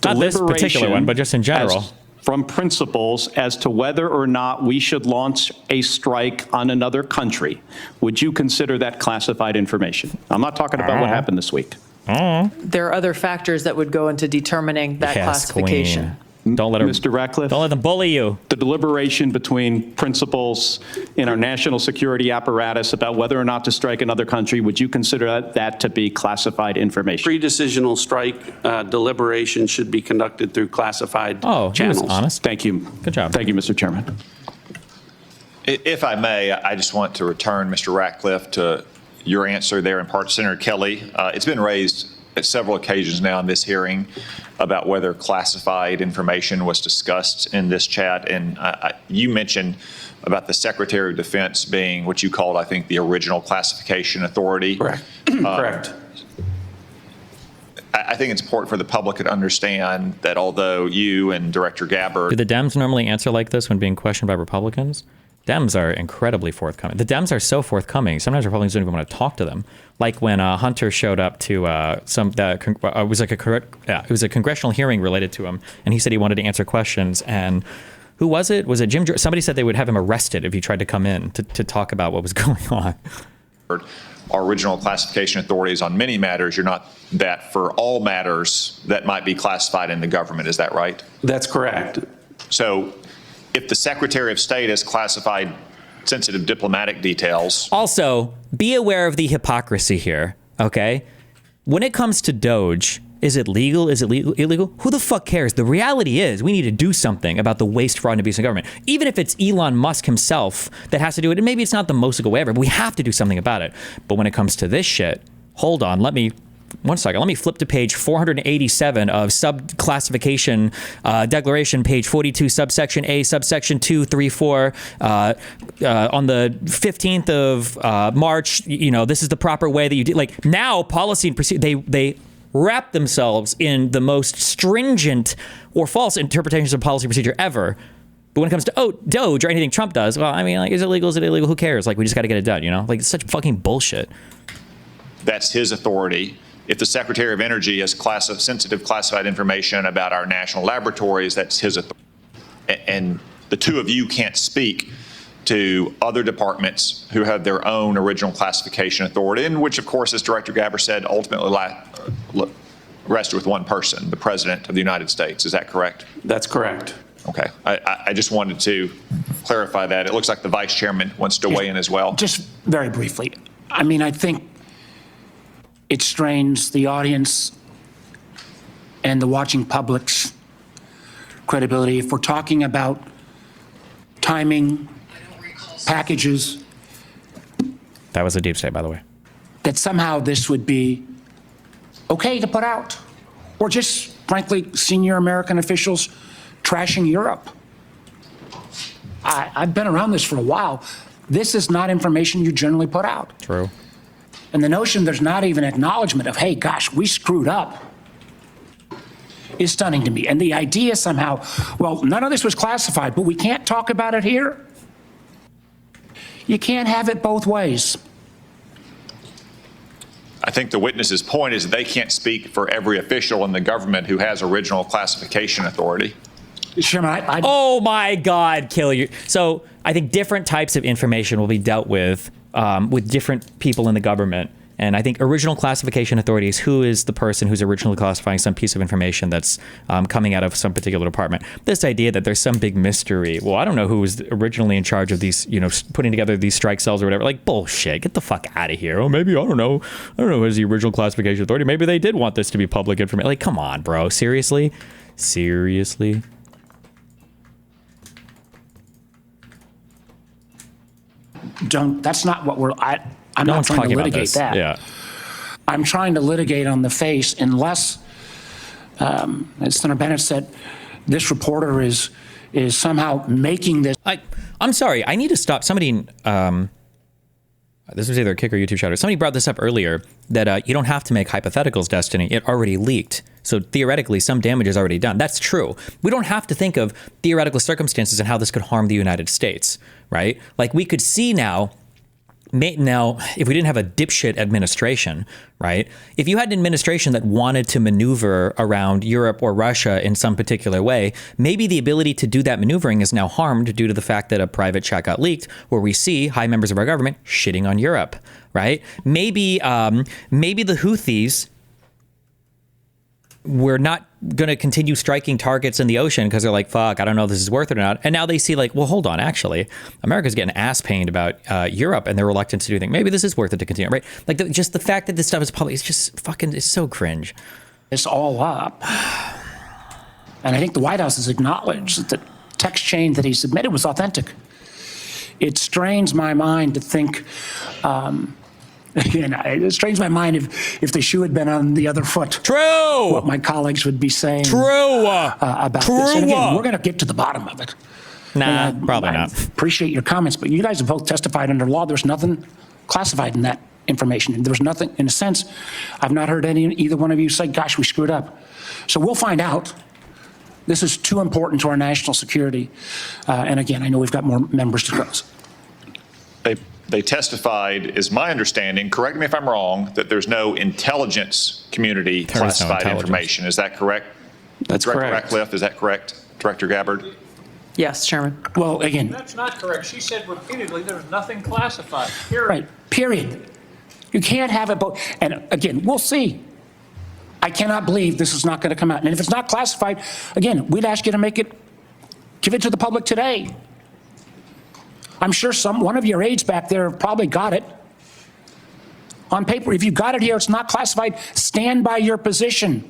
Speaker 3: Not this particular one, but just in general.
Speaker 22: From principles as to whether or not we should launch a strike on another country. Would you consider that classified information? I'm not talking about what happened this week.
Speaker 6: There are other factors that would go into determining that classification.
Speaker 3: Queen. Don't let her,
Speaker 22: Mr. Ratcliffe?
Speaker 3: Don't let them bully you.
Speaker 22: The deliberation between principals in our national security apparatus about whether or not to strike another country, would you consider that to be classified information?
Speaker 8: Pre-decisional strike deliberation should be conducted through classified channels.
Speaker 3: He was honest.
Speaker 22: Thank you.
Speaker 3: Good job.
Speaker 22: Thank you, Mr. Chairman.
Speaker 4: If I may, I just want to return, Mr. Ratcliffe, to your answer there in part, Senator Kelly. It's been raised at several occasions now in this hearing about whether classified information was discussed in this chat. And you mentioned about the Secretary of Defense being what you called, I think, the original classification authority.
Speaker 8: Correct. Correct.
Speaker 4: I think it's important for the public to understand that although you and Director Gabbard—
Speaker 3: Do the Dems normally answer like this when being questioned by Republicans? Dems are incredibly forthcoming. The Dems are so forthcoming. Sometimes Republicans don't even want to talk to them. Like when Hunter showed up to it was a congressional hearing related to him, and he said he wanted to answer questions. And who was it? Was it Jim? Somebody said they would have him arrested if he tried to come in to talk about what was going on.
Speaker 4: Our original classification authorities on many matters. You're not that for all matters that might be classified in the government. Is that right?
Speaker 8: That's correct.
Speaker 4: So if the Secretary of State has classified sensitive diplomatic details.
Speaker 3: Also, be aware of the hypocrisy here, okay? When it comes to Doge, is it legal? Is it illegal? Who the fuck cares? The reality is we need to do something about the waste, fraud, and abuse of government. Even if it's Elon Musk himself that has to do it, and maybe it's not the most legal way ever, but we have to do something about it. But when it comes to this shit, hold on, one second. Let me flip to page 487 of sub-classification declaration, page 42, subsection A, subsection 234. On the 15th of March, this is the proper way that you do. Like now, policy and procedure, they wrap themselves in the most stringent or false interpretations of policy procedure ever. But when it comes to Doge or anything Trump does, well, I mean, like, is it legal? Is it illegal? Who cares? Like, we just got to get it done. Like it's such fucking bullshit.
Speaker 4: That's his authority. If the Secretary of Energy has sensitive classified information about our national laboratories, that's his authority. And the two of you can't speak to other departments who have their own original classification authority, and which, of course, as Director Gabbard said, ultimately rested with one person, the President of the United States. Is that correct?
Speaker 8: That's correct.
Speaker 4: Okay. I just wanted to clarify that. It looks like the Vice Chairman wants to weigh in as well.
Speaker 1: Just very briefly. I mean, I think it strains the audience and the watching public's credibility if we're talking about timing, packages,
Speaker 3: That was a deep state, by the way.
Speaker 1: that somehow this would be okay to put out, or just, frankly, senior American officials trashing Europe. I've been around this for a while. This is not information you generally put out.
Speaker 3: True.
Speaker 1: And the notion there's not even acknowledgement of, hey, gosh, we screwed up, is stunning to me. And the idea somehow, well, none of this was classified, but we can't talk about it here. You can't have it both ways.
Speaker 4: I think the witness's point is that they can't speak for every official in the government who has original classification authority.
Speaker 1: Chairman,
Speaker 3: Oh my God, kill you. So I think different types of information will be dealt with different people in the government. And I think original classification authorities, who is the person who's originally classifying some piece of information that's coming out of some particular department. This idea that there's some big mystery. Well, I don't know who was originally in charge of these, putting together these strike cells or whatever. Like, bullshit. Get the fuck out of here. Oh, maybe, I don't know who's the original classification authority. Maybe they did want this to be public information. Like, come on, bro. Seriously? Seriously?
Speaker 1: That's not what I'm
Speaker 3: No
Speaker 1: not
Speaker 3: one's
Speaker 1: trying to
Speaker 3: talking about
Speaker 1: litigate
Speaker 3: this.
Speaker 1: that.
Speaker 3: Yeah.
Speaker 1: I'm trying to litigate on the face unless, as Senator Bennett said, this reporter is somehow making this.
Speaker 3: I'm sorry. I need to stop. Somebody, this was either a Kick or YouTube shout out. Somebody brought this up earlier that you don't have to make hypotheticals, Destiny. It already leaked. So theoretically, some damage is already done. That's true. We don't have to think of theoretical circumstances and how this could harm the United States, right? Like we could see now, if we didn't have a dipshit administration, right? If you had an administration that wanted to maneuver around Europe or Russia in some particular way, maybe the ability to do that maneuvering is now harmed due to the fact that a private chat got leaked where we see high members of our government shitting on Europe, right? Maybe the Houthis were not going to continue striking targets in the ocean because they're like, fuck, I don't know if this is worth it or not. And now they see like, well, hold on, actually, America's getting ass pained about Europe and they're reluctant to do things. Maybe this is worth it to continue, right? Like just the fact that this stuff is public, it's just fucking, it's so cringe.
Speaker 1: This all up. And I think the White House has acknowledged that the text chain that he submitted was authentic. It strains my mind to think, again, it strains my mind if the shoe had been on the other foot.
Speaker 3: True.
Speaker 1: What my colleagues would be saying.
Speaker 3: True.
Speaker 1: About this. And again, we're going to get to the bottom of it.
Speaker 3: Nah, probably not.
Speaker 1: Appreciate your comments, but you guys have both testified under law. There's nothing classified in that information. There was nothing, in a sense, I've not heard either one of you say, gosh, we screwed up. So we'll find out. This is too important to our national security. And again, I know we've got more members to close.
Speaker 4: They testified, is my understanding, correct me if I'm wrong, that there's no intelligence community classified information. Is that correct?
Speaker 8: That's
Speaker 4: Director
Speaker 8: correct.
Speaker 4: Ratcliffe, is that correct? Director Gabbard?
Speaker 6: Yes, Chairman.
Speaker 1: Well, again.
Speaker 16: That's not correct. She said repeatedly there's nothing classified. Period.
Speaker 1: Right, period. You can't have it both. And again, we'll see. I cannot believe this is not going to come out. And if it's not classified, again, we'd ask you to give it to the public today. I'm sure one of your aides back there probably got it on paper. If you got it here, it's not classified. Stand by your position.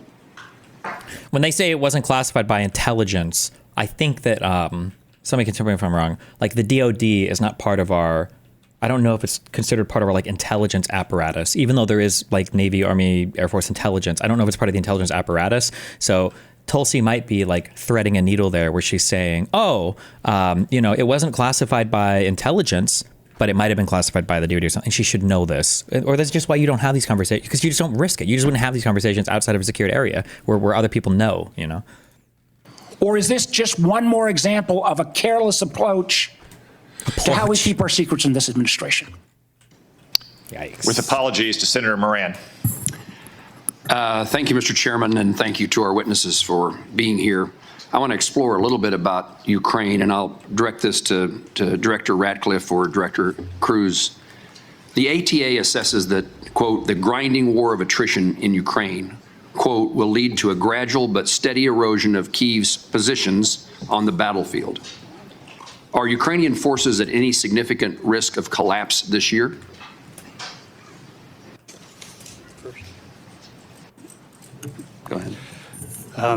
Speaker 3: When they say it wasn't classified by intelligence, I think that somebody can tell me if I'm wrong. Like the DOD is not part of our. I don't know if it's considered part of our like intelligence apparatus, even though there is like Navy, Army, Air Force intelligence. I don't know if it's part of the intelligence apparatus. So Tulsi might be like threading a needle there where she's saying, it wasn't classified by intelligence, but it might have been classified by the DOD or something. She should know this. Or that's just why you don't have these conversations, because you just don't risk it. You just wouldn't have these conversations outside of a secured area where other people know,
Speaker 1: Or is this just one more example of a careless approach to how we keep our secrets in this administration?
Speaker 3: Yikes.
Speaker 4: With apologies to Senator Moran.
Speaker 2: Thank you, Mr. Chairman, and thank you to our witnesses for being here. I want to explore a little bit about Ukraine, and I'll direct this to Director Ratcliffe or Director Cruz. The ATA assesses that, quote, the grinding war of attrition in Ukraine, quote, will lead to a gradual but steady erosion of Kyiv's positions on the battlefield. Are Ukrainian forces at any significant risk of collapse this year? Go ahead.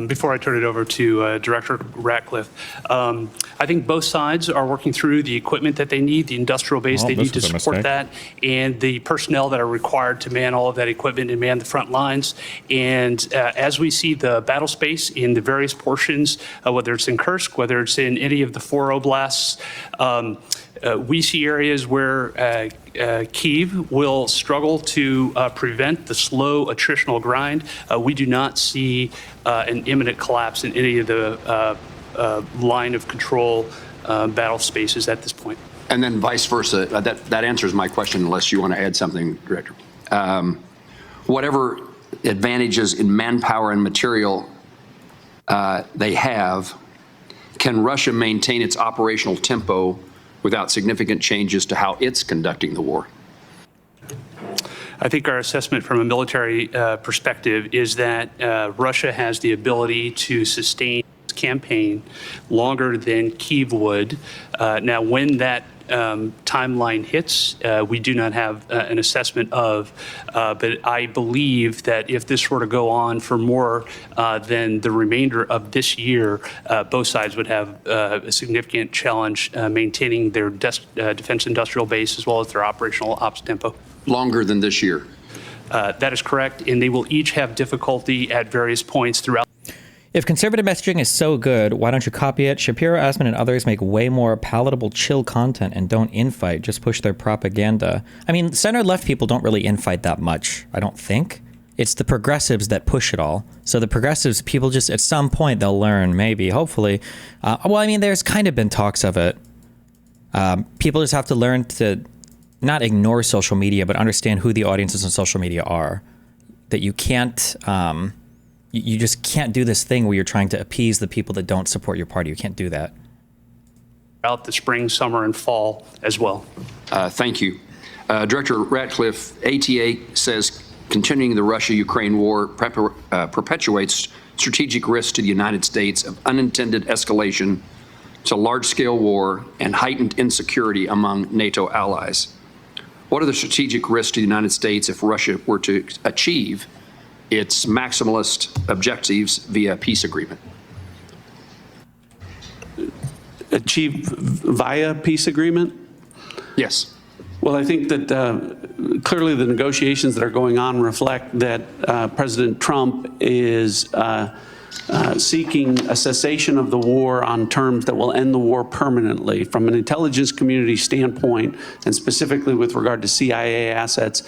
Speaker 10: Before I turn it over to Director Ratcliffe, I think both sides are working through the equipment that they need, the industrial base they need to support that, and the personnel that are required to man all of that equipment and man the front lines. And as we see the battle space in the various portions, whether it's in Kursk, whether it's in any of the 4 oblasts, we see areas where Kyiv will struggle to prevent the slow attritional grind. We do not see an imminent collapse in any of the line of control battle spaces at this point.
Speaker 2: And then vice versa. That answers my question, unless you want to add something, Director. Whatever advantages in manpower and material they have, can Russia maintain its operational tempo without significant changes to how it's conducting the war?
Speaker 10: I think our assessment from a military perspective is that Russia has the ability to sustain its campaign longer than Kyiv would. Now, when that timeline hits, we do not have an assessment of, but I believe that if this were to go on for more than the remainder of this year, both sides would have a significant challenge maintaining their defense industrial base as well as their operational ops tempo.
Speaker 2: Longer than this year?
Speaker 10: That is correct, and they will each have difficulty at various points throughout.
Speaker 3: If conservative messaging is so good, why don't you copy it? Shapiro, Asman, and others make way more palatable, chill content and don't infight, just push their propaganda. I mean, center-left people don't really infight that much, I don't think. It's the progressives that push it all. So the progressives, people just, at some point, they'll learn, maybe, hopefully. Well, I mean, there's kind of been talks of it. People just have to learn to not ignore social media, but understand who the audiences on social media are. That you can't... You just can't do this thing where you're trying to appease the people that don't support your party. You can't do that.
Speaker 10: Throughout the spring, summer, and fall as well.
Speaker 2: Thank you. Director Ratcliffe, ATA says continuing the Russia-Ukraine war perpetuates strategic risks to the United States of unintended escalation to large-scale war and heightened insecurity among NATO allies. What are the strategic risks to the United States if Russia were to achieve its maximalist objectives via peace agreement?
Speaker 8: Achieve via peace agreement?
Speaker 2: Yes.
Speaker 8: Well, I think that clearly the negotiations that are going on reflect that President Trump is seeking a cessation of the war on terms that will end the war permanently. From an intelligence community standpoint, and specifically with regard to CIA assets,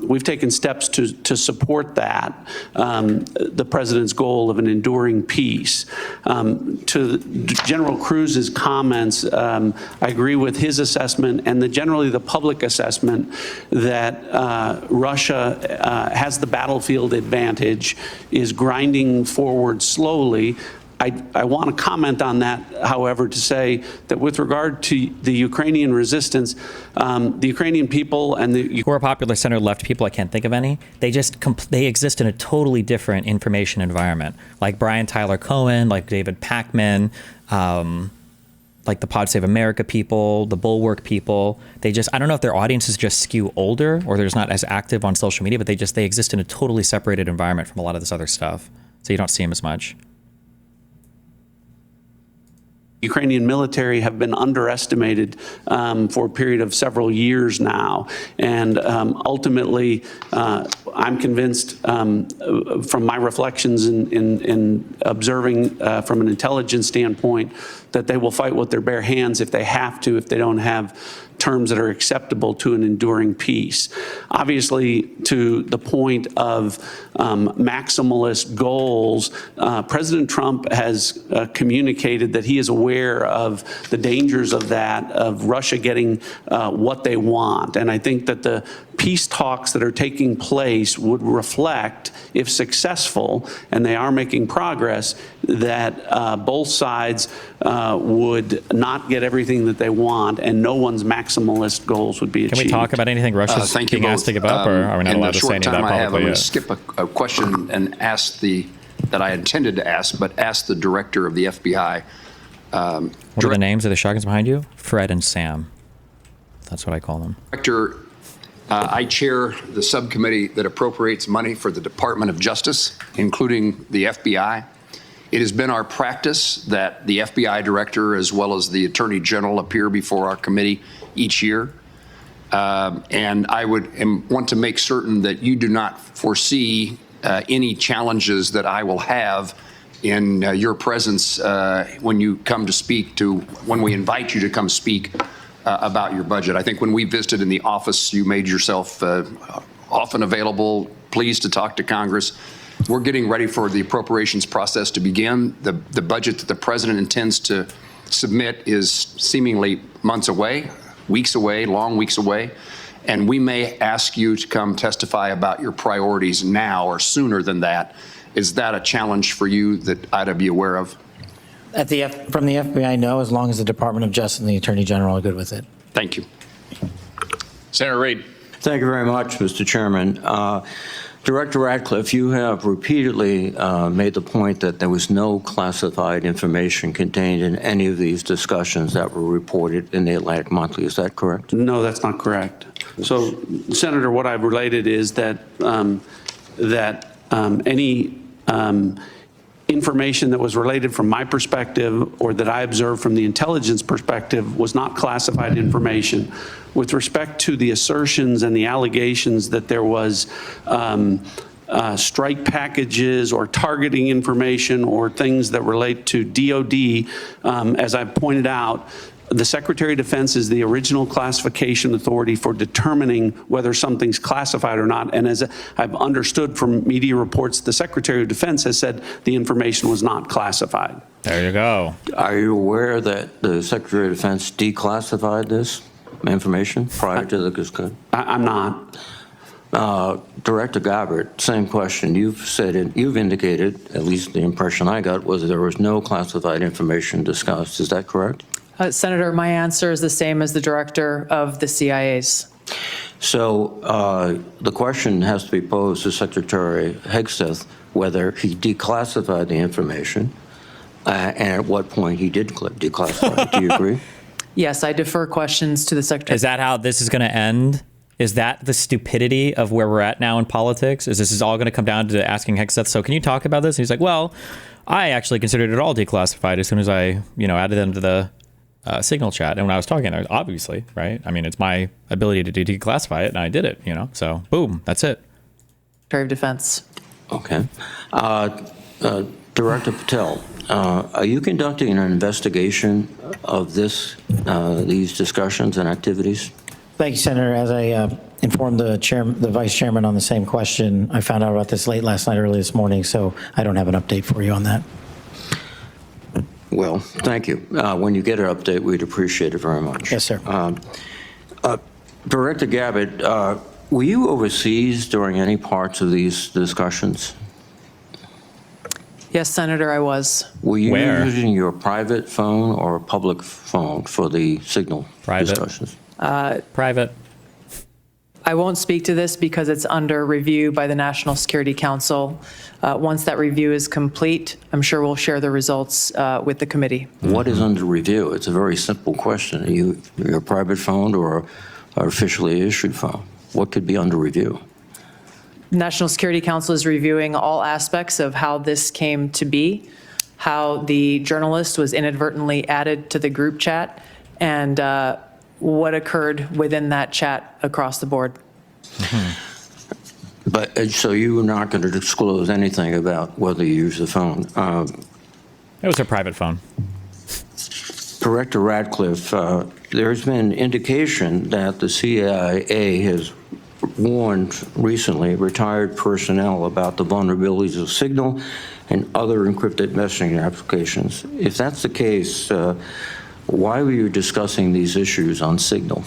Speaker 8: we've taken steps to support that, the president's goal of an enduring peace. To General Cruz's comments, I agree with his assessment and generally the public assessment that Russia has the battlefield advantage, is grinding forward slowly. I want to comment on that, however, to say that with regard to the Ukrainian resistance, the Ukrainian people and the
Speaker 3: who are popular center-left people, I can't think of any. They exist in a totally different information environment, like Brian Tyler Cohen, like David Pakman, like the Pod Save America people, the Bulwark people. I don't know if their audiences just skew older or they're just not as active on social media, but they exist in a totally separated environment from a lot of this other stuff, so you don't see them as much.
Speaker 8: Ukrainian military have been underestimated for a period of several years now. And ultimately, I'm convinced from my reflections in observing from an intelligence standpoint that they will fight with their bare hands if they have to, if they don't have terms that are acceptable to an enduring peace. Obviously, to the point of maximalist goals, President Trump has communicated that he is aware of the dangers of that, of Russia getting what they want. And I think that the peace talks that are taking place would reflect, if successful, and they are making progress, that both sides would not get everything that they want, and no one's maximalist goals would be achieved.
Speaker 3: Can we talk about anything Russia's being asked to give up, or are we not allowed to say any of that publicly?
Speaker 2: I'm going to skip a question and ask that I intended to ask, but ask the director of the FBI.
Speaker 3: What are the names of the shotguns behind you? Fred and Sam. That's what I call them.
Speaker 2: Director, I chair the subcommittee that appropriates money for the Department of Justice, including the FBI. It has been our practice that the FBI director, as well as the Attorney General, appear before our committee each year. And I want to make certain that you do not foresee any challenges that I will have in your presence when you come to speak when we invite you to come speak about your budget. I think when we visited in the office, you made yourself often available, pleased to talk to Congress. We're getting ready for the appropriations process to begin. The budget that the president intends to submit is seemingly months away, weeks away, long weeks away. And we may ask you to come testify about your priorities now or sooner than that. Is that a challenge for you that I'd be aware of?
Speaker 7: From the FBI, no, as long as the Department of Justice and the Attorney General are good with it.
Speaker 2: Thank you.
Speaker 18: Senator Reid.
Speaker 5: Thank you very much, Mr. Chairman. Director Ratcliffe, you have repeatedly made the point that there was no classified information contained in any of these discussions that were reported in the Atlantic Monthly. Is that correct?
Speaker 8: No, that's not correct. So, Senator, what I've related is that any information that was related from my perspective or that I observed from the intelligence perspective was not classified information. With respect to the assertions and the allegations that there was strike packages or targeting information or things that relate to DOD, as I've pointed out, the Secretary of Defense is the original classification authority for determining whether something's classified or not. And as I've understood from media reports, the Secretary of Defense has said the information was not classified.
Speaker 3: There you go.
Speaker 5: Are you aware that the Secretary of Defense declassified this information prior to the discussion?
Speaker 8: I'm not.
Speaker 5: Director Gabbard, same question. You've indicated, at least the impression I got, was there was no classified information discussed. Is that correct?
Speaker 6: Senator, my answer is the same as the director of the CIA's.
Speaker 5: So the question has to be posed to Secretary Hegseth whether he declassified the information and at what point he did declassify it. Do you agree?
Speaker 6: Yes, I defer questions to the Secretary.
Speaker 3: Is that how this is going to end? Is that the stupidity of where we're at now in politics? Is this all going to come down to asking Hegseth, so can you talk about this? And he's like, well, I actually considered it all declassified as soon as I, added them to the signal chat. And when I was talking, obviously, right? I mean, it's my ability to declassify it, and I did it, So, boom, that's it.
Speaker 6: Secretary of Defense.
Speaker 5: Okay. Director Patel, are you conducting an investigation of these discussions and activities?
Speaker 7: Thank you, Senator. As I informed the Vice Chairman on the same question, I found out about this late last night, early this morning, so I don't have an update for you on that.
Speaker 5: Well, thank you. When you get an update, we'd appreciate it very much.
Speaker 7: Yes, sir.
Speaker 5: Director Gabbard, were you overseas during any parts of these discussions?
Speaker 6: Yes, Senator, I was.
Speaker 5: Were you
Speaker 3: Where?
Speaker 5: using your private phone or a public phone for the signal discussions?
Speaker 3: Private.
Speaker 6: I won't speak to this because it's under review by the National Security Council. Once that review is complete, I'm sure we'll share the results with the committee.
Speaker 5: What is under review? It's a very simple question. Are you your private phone or an officially issued phone? What could be under review?
Speaker 6: National Security Council is reviewing all aspects of how this came to be, how the journalist was inadvertently added to the group chat, and what occurred within that chat across the board.
Speaker 5: But so you were not going to disclose anything about whether you use the phone?
Speaker 3: It was a private phone.
Speaker 5: Director Ratcliffe, there's been indication that the CIA has warned recently retired personnel about the vulnerabilities of Signal and other encrypted messaging applications. If that's the case, why were you discussing these issues on Signal?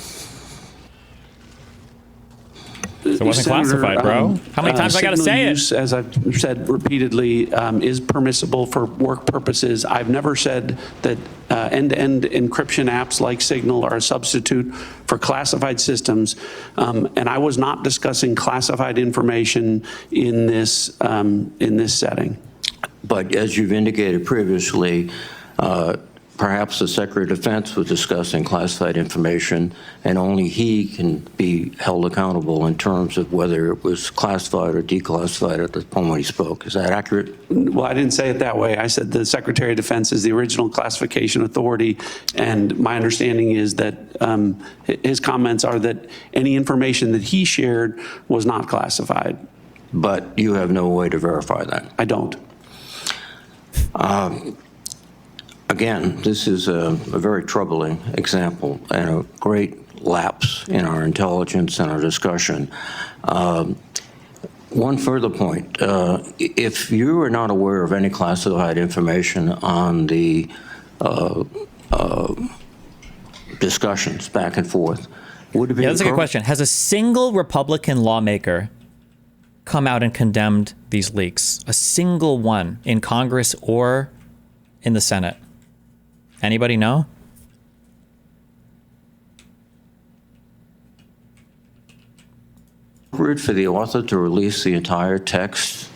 Speaker 3: It wasn't classified, bro. How many times I got to say it?
Speaker 8: Use, as I've said repeatedly, is permissible for work purposes. I've never said that end-to-end encryption apps like Signal are a substitute for classified systems, and I was not discussing classified information in this setting.
Speaker 5: But as you've indicated previously, perhaps the Secretary of Defense was discussing classified information, and only he can be held accountable in terms of whether it was classified or declassified at the point when he spoke. Is that accurate?
Speaker 8: Well, I didn't say it that way. I said the Secretary of Defense is the original classification authority, and my understanding is that his comments are that any information that he shared was not classified.
Speaker 5: But you have no way to verify that?
Speaker 8: I don't.
Speaker 5: Again, this is a very troubling example and a great lapse in our intelligence and our discussion. One further point, if you are not aware of any classified information on the discussions back and forth, would it be
Speaker 3: that's a good question. Has a single Republican lawmaker come out and condemned these leaks? A single one in Congress or in the Senate? Anybody know?
Speaker 5: appropriate for the author to release the entire text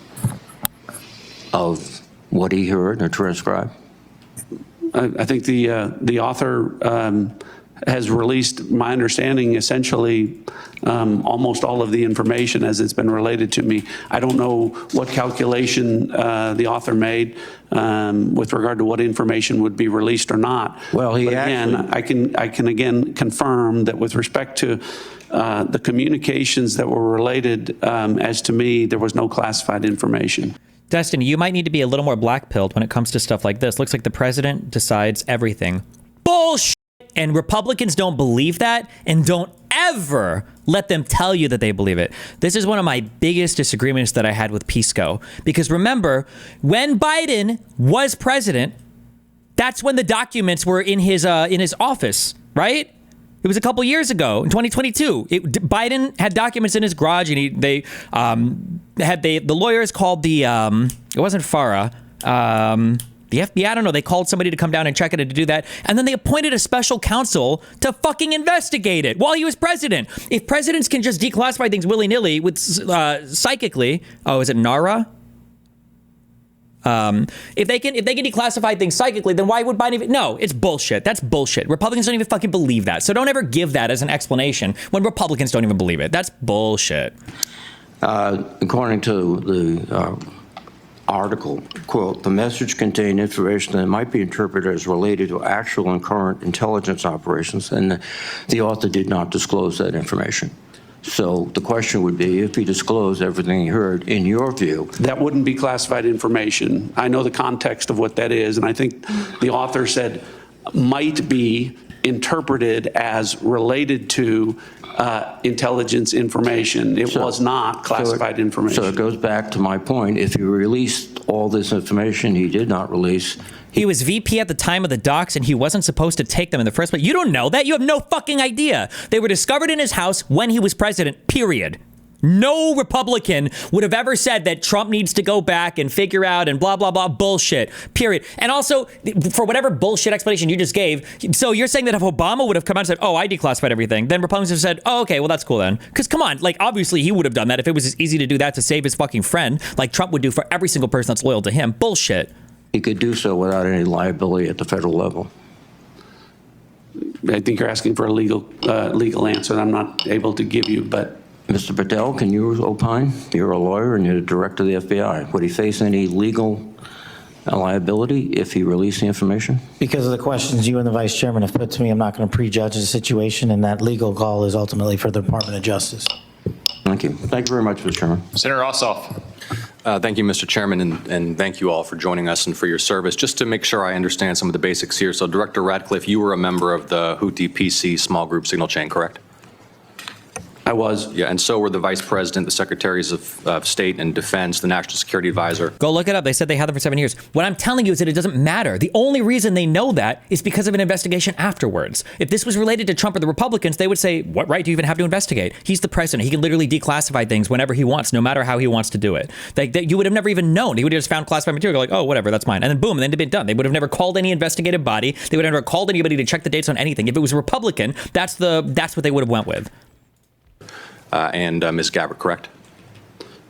Speaker 5: of what he heard or transcribed?
Speaker 8: I think the author has released, my understanding, essentially almost all of the information as it's been related to me. I don't know what calculation the author made with regard to what information would be released or not.
Speaker 5: Well, he
Speaker 8: but again, I can again confirm that with respect to the communications that were related, as to me, there was no classified information.
Speaker 3: Destiny, you might need to be a little more black-pilled when it comes to stuff like this. Looks like the president decides everything. Bullshit! And Republicans don't believe that, and don't ever let them tell you that they believe it. This is one of my biggest disagreements that I had with PSCO. Because remember, when Biden was president, that's when the documents were in his office, right? It was a couple years ago, in 2022. Biden had documents in his garage, and the lawyers called it wasn't FARA, the FBI, I don't know, they called somebody to come down and check it and to do that, and then they appointed a special counsel to fucking investigate it while he was president. If presidents can just declassify things willy-nilly with psychically, is it NARA? If they can declassify things psychically, then why would Biden even? No, it's bullshit. That's bullshit. Republicans don't even fucking believe that. So don't ever give that as an explanation when Republicans don't even believe it. That's bullshit.
Speaker 5: According to the article, quote, the message contained information that might be interpreted as related to actual and current intelligence operations, and the author did not disclose that information. So the question would be, if he disclosed everything he heard, in your view.
Speaker 8: That wouldn't be classified information. I know the context of what that is, and I think the author said might be interpreted as related to intelligence information. It was not classified information.
Speaker 5: So it goes back to my point. If he released all this information he did not release.
Speaker 3: He was VP at the time of the docs, and he wasn't supposed to take them in the first place. You don't know that? You have no fucking idea. They were discovered in his house when he was president, period. No Republican would have ever said that Trump needs to go back and figure out and blah, blah, blah, bullshit, period. And also, for whatever bullshit explanation you just gave, so you're saying that if Obama would have come out and said, oh, I declassified everything, then Republicans have said, oh, okay, well, that's cool then. Because come on, like, obviously he would have done that if it was as easy to do that to save his fucking friend, like Trump would do for every single person that's loyal to him. Bullshit.
Speaker 5: He could do so without any liability at the federal level.
Speaker 8: I think you're asking for a legal answer that I'm not able to give you, but.
Speaker 5: Mr. Patel, can you opine? You're a lawyer and you're the director of the FBI. Would he face any legal liability if he released the information?
Speaker 7: Because of the questions you and the vice chairman have put to me, I'm not going to prejudge the situation, and that legal call is ultimately for the Department of Justice.
Speaker 5: Thank you. Thank you very much, Mr. Chairman.
Speaker 9: Senator Ossoff.
Speaker 11: Thank you, Mr. Chairman, and thank you all for joining us and for your service. Just to make sure I understand some of the basics here. So, Director Ratcliffe, you were a member of the Houthi PC small group signal chain, correct?
Speaker 8: I was.
Speaker 11: Yeah, and so were the Vice President, the Secretaries of State and Defense, the National Security Advisor.
Speaker 3: Go look it up. They said they had them for 7 years. What I'm telling you is that it doesn't matter. The only reason they know that is because of an investigation afterwards. If this was related to Trump or the Republicans, they would say, what right do you even have to investigate? He's the president. He can literally declassify things whenever he wants, no matter how he wants to do it. You would have never even known. He would have just found classified material, like, oh, whatever, that's mine. And then boom, and then it'd been done. They would have never called any investigative body. They would have never called anybody to check the dates on anything. If it was a Republican, that's what they would have went with.
Speaker 11: And Ms. Gabbard, correct?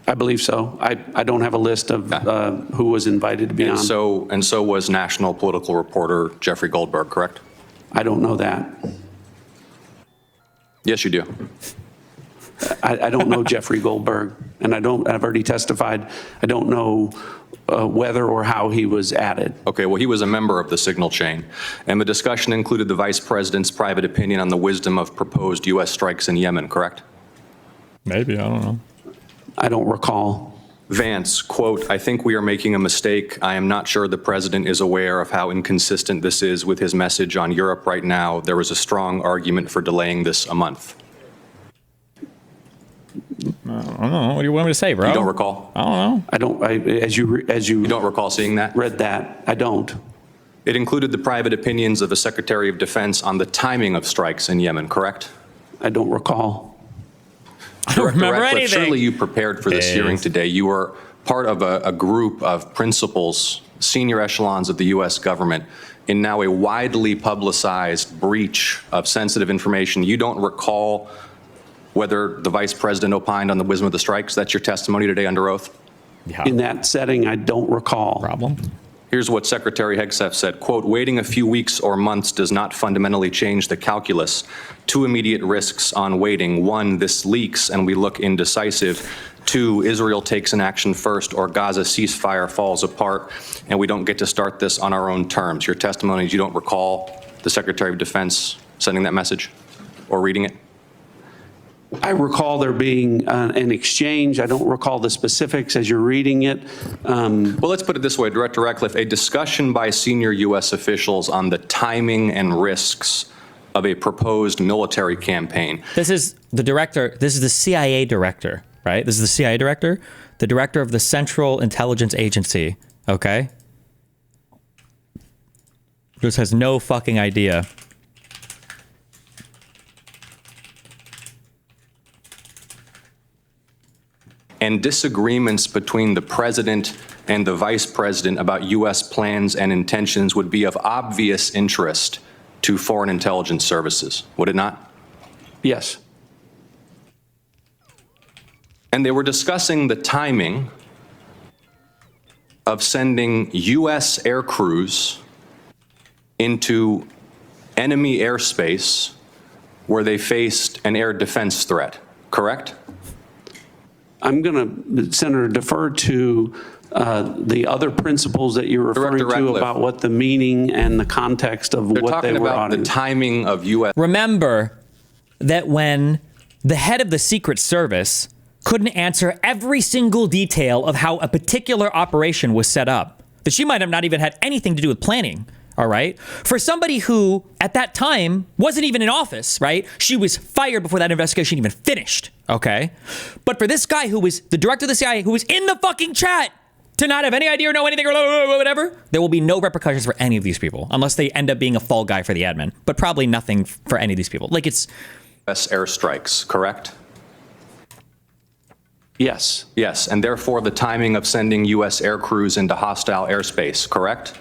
Speaker 8: I believe so. I don't have a list of who was invited to be on.
Speaker 11: And so was national political reporter Jeffrey Goldberg, correct?
Speaker 8: I don't know that.
Speaker 11: Yes, you do.
Speaker 8: I don't know Jeffrey Goldberg, and I've already testified. I don't know whether or how he was added.
Speaker 11: Okay, well, he was a member of the signal chain, and the discussion included the Vice President's private opinion on the wisdom of proposed U.S. strikes in Yemen, correct?
Speaker 3: Maybe, I don't know.
Speaker 8: I don't recall.
Speaker 11: Vance, quote, I think we are making a mistake. I am not sure the president is aware of how inconsistent this is with his message on Europe right now. There was a strong argument for delaying this a month.
Speaker 3: I don't know. What do you want me to say, bro?
Speaker 11: You don't recall?
Speaker 3: I don't know.
Speaker 8: I don't, as you
Speaker 11: don't recall seeing that?
Speaker 8: Read that. I don't.
Speaker 11: It included the private opinions of the Secretary of Defense on the timing of strikes in Yemen, correct?
Speaker 8: I don't recall.
Speaker 3: I don't remember
Speaker 11: Ratcliffe,
Speaker 3: anything.
Speaker 11: surely you prepared for this hearing today. You were part of a group of principals, senior echelons of the U.S. government, in now a widely publicized breach of sensitive information. You don't recall whether the vice president opined on the wisdom of the strikes? That's your testimony today under oath?
Speaker 8: In that setting, I don't recall.
Speaker 3: Problem?
Speaker 11: Here's what Secretary Hegseth said, quote, waiting a few weeks or months does not fundamentally change the calculus. Two immediate risks on waiting. One, this leaks and we look indecisive. Two, Israel takes an action first or Gaza ceasefire falls apart and we don't get to start this on our own terms. Your testimony is you don't recall the Secretary of Defense sending that message or reading it?
Speaker 8: I recall there being an exchange. I don't recall the specifics as you're reading it.
Speaker 11: Well, let's put it this way, Director Ratcliffe, a discussion by senior U.S. officials on the timing and risks of a proposed military campaign.
Speaker 3: This is the director, this is the CIA director, right? This is the CIA director, the director of the Central Intelligence Agency, okay? Just has no fucking idea.
Speaker 11: And disagreements between the president and the vice president about U.S. plans and intentions would be of obvious interest to foreign intelligence services, would it not?
Speaker 8: Yes.
Speaker 11: And they were discussing the timing of sending U.S. air crews into enemy airspace where they faced an air defense threat, correct?
Speaker 8: I'm going to, Senator, defer to the other principles that you're referring to about what the meaning and the context of what they were on.
Speaker 11: They're talking about the timing of U.S.
Speaker 3: Remember that when the head of the Secret Service couldn't answer every single detail of how a particular operation was set up, that she might have not even had anything to do with planning. All right. For somebody who at that time wasn't even in office, right? She was fired before that investigation even finished. OK. But for this guy who was the director of the CIA, who was in the fucking chat to not have any idea or know anything or whatever, there will be no repercussions for any of these people unless they end up being a fall guy for the admin, but probably nothing for any of these people. Like it's
Speaker 11: U.S. airstrikes, correct?
Speaker 8: Yes.
Speaker 11: Yes. And therefore the timing of sending U.S. air crews into hostile airspace, correct?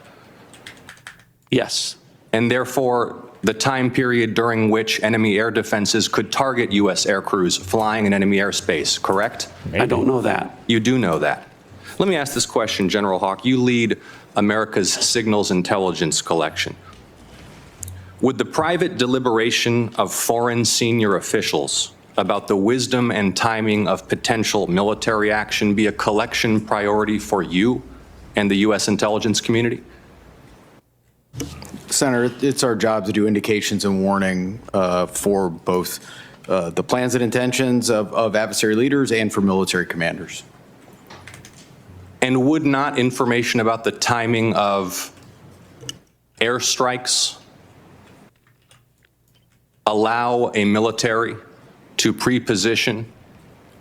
Speaker 8: Yes.
Speaker 11: And therefore, the time period during which enemy air defenses could target U.S. air crews flying in enemy airspace, correct?
Speaker 8: Maybe. I don't know that.
Speaker 11: You do know that. Let me ask this question, General Hawk. You lead America's signals intelligence collection. Would the private deliberation of foreign senior officials about the wisdom and timing of potential military action be a collection priority for you and the U.S. intelligence community?
Speaker 15: Senator, it's our job to do indications and warning for both the plans and intentions of adversary leaders and for military commanders.
Speaker 11: And would not information about the timing of airstrikes allow a military to pre-position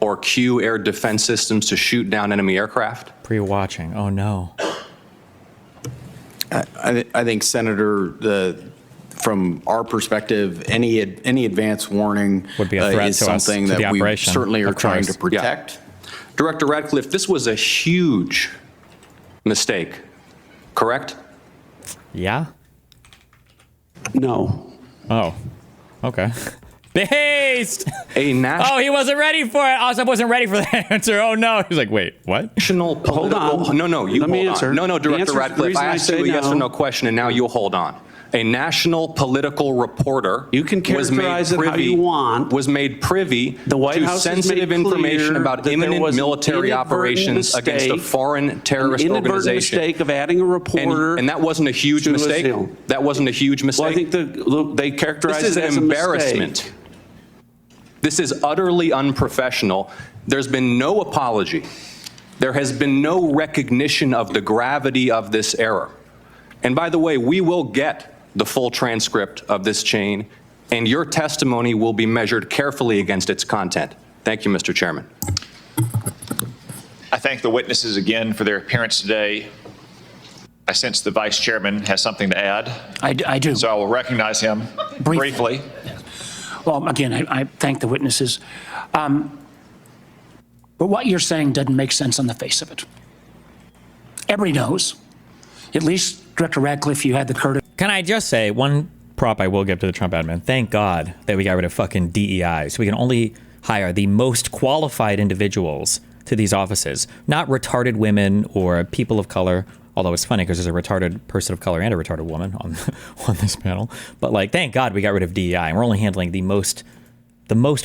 Speaker 11: or cue air defense systems to shoot down enemy aircraft?
Speaker 3: Pre-watching. Oh, no.
Speaker 15: I think, Senator, from our perspective, any advance warning
Speaker 3: would be a threat
Speaker 15: is
Speaker 3: to us,
Speaker 15: something
Speaker 3: to the
Speaker 15: that we
Speaker 3: operation,
Speaker 15: certainly are
Speaker 3: of
Speaker 15: trying
Speaker 3: course.
Speaker 15: to protect.
Speaker 11: Yeah. Director Ratcliffe, this was a huge mistake, correct?
Speaker 3: Yeah?
Speaker 8: No.
Speaker 3: Oh, okay. Based!
Speaker 11: A national...
Speaker 3: Oh, he wasn't ready for it. I wasn't ready for the answer. Oh, no. He's like, wait, what?
Speaker 11: National political...
Speaker 8: Hold on.
Speaker 11: No, you
Speaker 8: Let me
Speaker 11: hold
Speaker 8: answer.
Speaker 11: on. No,
Speaker 8: The
Speaker 11: Director
Speaker 8: answer- the
Speaker 11: Ratcliffe,
Speaker 8: reason
Speaker 11: I
Speaker 8: I
Speaker 11: asked
Speaker 8: say
Speaker 11: you a yes
Speaker 8: no-
Speaker 11: or no question, and now you hold on. A national political reporter
Speaker 8: You can characterize it how you want.
Speaker 11: Was made privy
Speaker 8: The White
Speaker 11: to
Speaker 8: House has
Speaker 11: sensitive
Speaker 8: made clear
Speaker 11: information about
Speaker 8: that there
Speaker 11: imminent
Speaker 8: was an
Speaker 11: military
Speaker 8: inadvertent
Speaker 11: operations against a
Speaker 8: mistake,
Speaker 11: foreign terrorist
Speaker 8: an inadvertent
Speaker 11: organization.
Speaker 8: mistake of adding a reporter.
Speaker 11: And that wasn't a huge
Speaker 8: to a
Speaker 11: mistake?
Speaker 8: seal.
Speaker 11: That wasn't a huge mistake?
Speaker 8: Well, I think they characterize
Speaker 11: This is
Speaker 8: it
Speaker 11: an
Speaker 8: as a
Speaker 11: embarrassment.
Speaker 8: mistake.
Speaker 11: This is utterly unprofessional. There's been no apology. There has been no recognition of the gravity of this error. And by the way, we will get the full transcript of this chain, and your testimony will be measured carefully against its content. Thank you, Mr. Chairman.
Speaker 4: I thank the witnesses again for their appearance today. I sense the vice chairman has something to add.
Speaker 1: I do.
Speaker 4: So I will recognize him briefly.
Speaker 1: Well, again, I thank the witnesses. But what you're saying doesn't make sense on the face of it. Everybody knows, at least Director Ratcliffe, you had the courtesy.
Speaker 3: Can I just say one prop I will give to the Trump admin? Thank God that we got rid of fucking DEI, so we can only hire the most qualified individuals to these offices, not retarded women or people of color. Although it's funny because there's a retarded person of color and a retarded woman on this panel. But like, thank God we got rid of DEI and we're only handling the most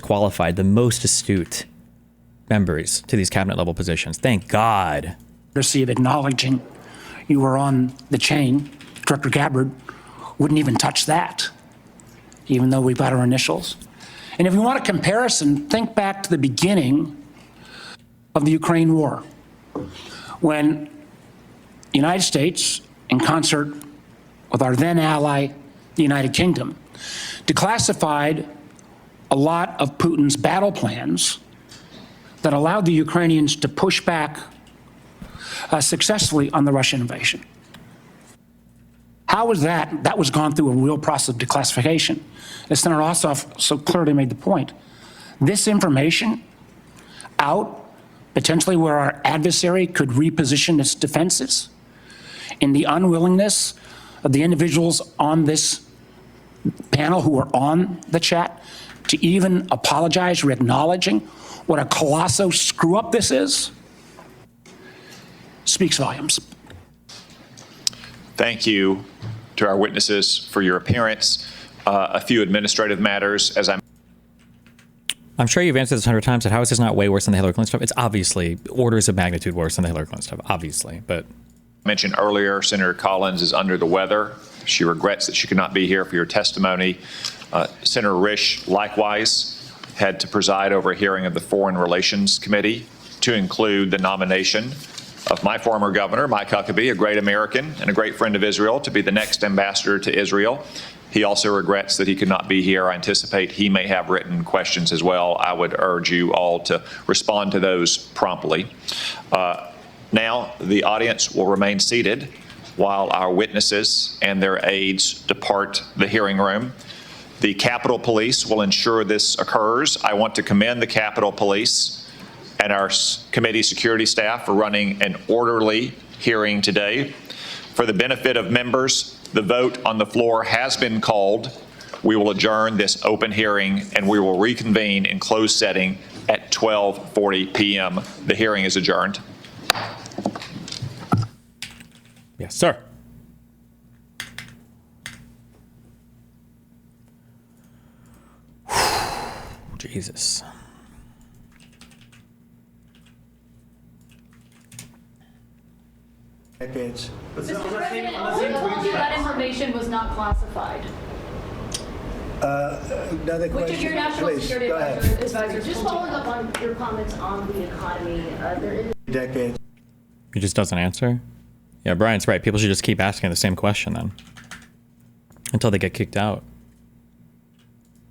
Speaker 3: qualified, the most astute members to these cabinet level positions. Thank God.
Speaker 1: Of acknowledging you were on the chain. Director Gabbard wouldn't even touch that, even though we've got our initials. And if you want a comparison, think back to the beginning of the Ukraine war, when the United States, in concert with our then ally, the United Kingdom, declassified a lot of Putin's battle plans that allowed the Ukrainians to push back successfully on the Russian invasion. How was that? That was gone through a real process of declassification. As Senator Ossoff so clearly made the point, this information out, potentially where our adversary could reposition its defenses, in the unwillingness of the individuals on this panel who are on the chat to even apologize for acknowledging what a colossal screw up this is, speaks volumes.
Speaker 4: Thank you to our witnesses for your appearance. A few administrative matters, as
Speaker 3: I'm sure you've answered this 100 times, that how is this not way worse than the Hillary Clinton stuff? It's obviously orders of magnitude worse than the Hillary Clinton stuff, obviously, but.
Speaker 4: mentioned earlier, Senator Collins is under the weather. She regrets that she could not be here for your testimony. Senator Risch, likewise, had to preside over a hearing of the Foreign Relations Committee to include the nomination of my former governor, Mike Huckabee, a great American and a great friend of Israel, to be the next ambassador to Israel. He also regrets that he could not be here. I anticipate he may have written questions as well. I would urge you all to respond to those promptly. Now, the audience will remain seated while our witnesses and their aides depart the hearing room. The Capitol Police will ensure this occurs. I want to commend the Capitol Police and our committee security staff for running an orderly hearing today. For the benefit of members, the vote on the floor has been called. We will adjourn this open hearing and we will reconvene in closed setting at 12:40 p.m. The hearing is adjourned.
Speaker 3: Yes, sir. Jesus.
Speaker 9: Decades.
Speaker 12: Mr. President, that information was not classified.
Speaker 9: Another question.
Speaker 12: Which is your national
Speaker 9: Please,
Speaker 12: security
Speaker 9: go ahead.
Speaker 12: advisor. Just following up on your comments on the economy. There is
Speaker 9: Decades.
Speaker 3: He just doesn't answer? Yeah, Brian's right. People should just keep asking the same question then until they get kicked out.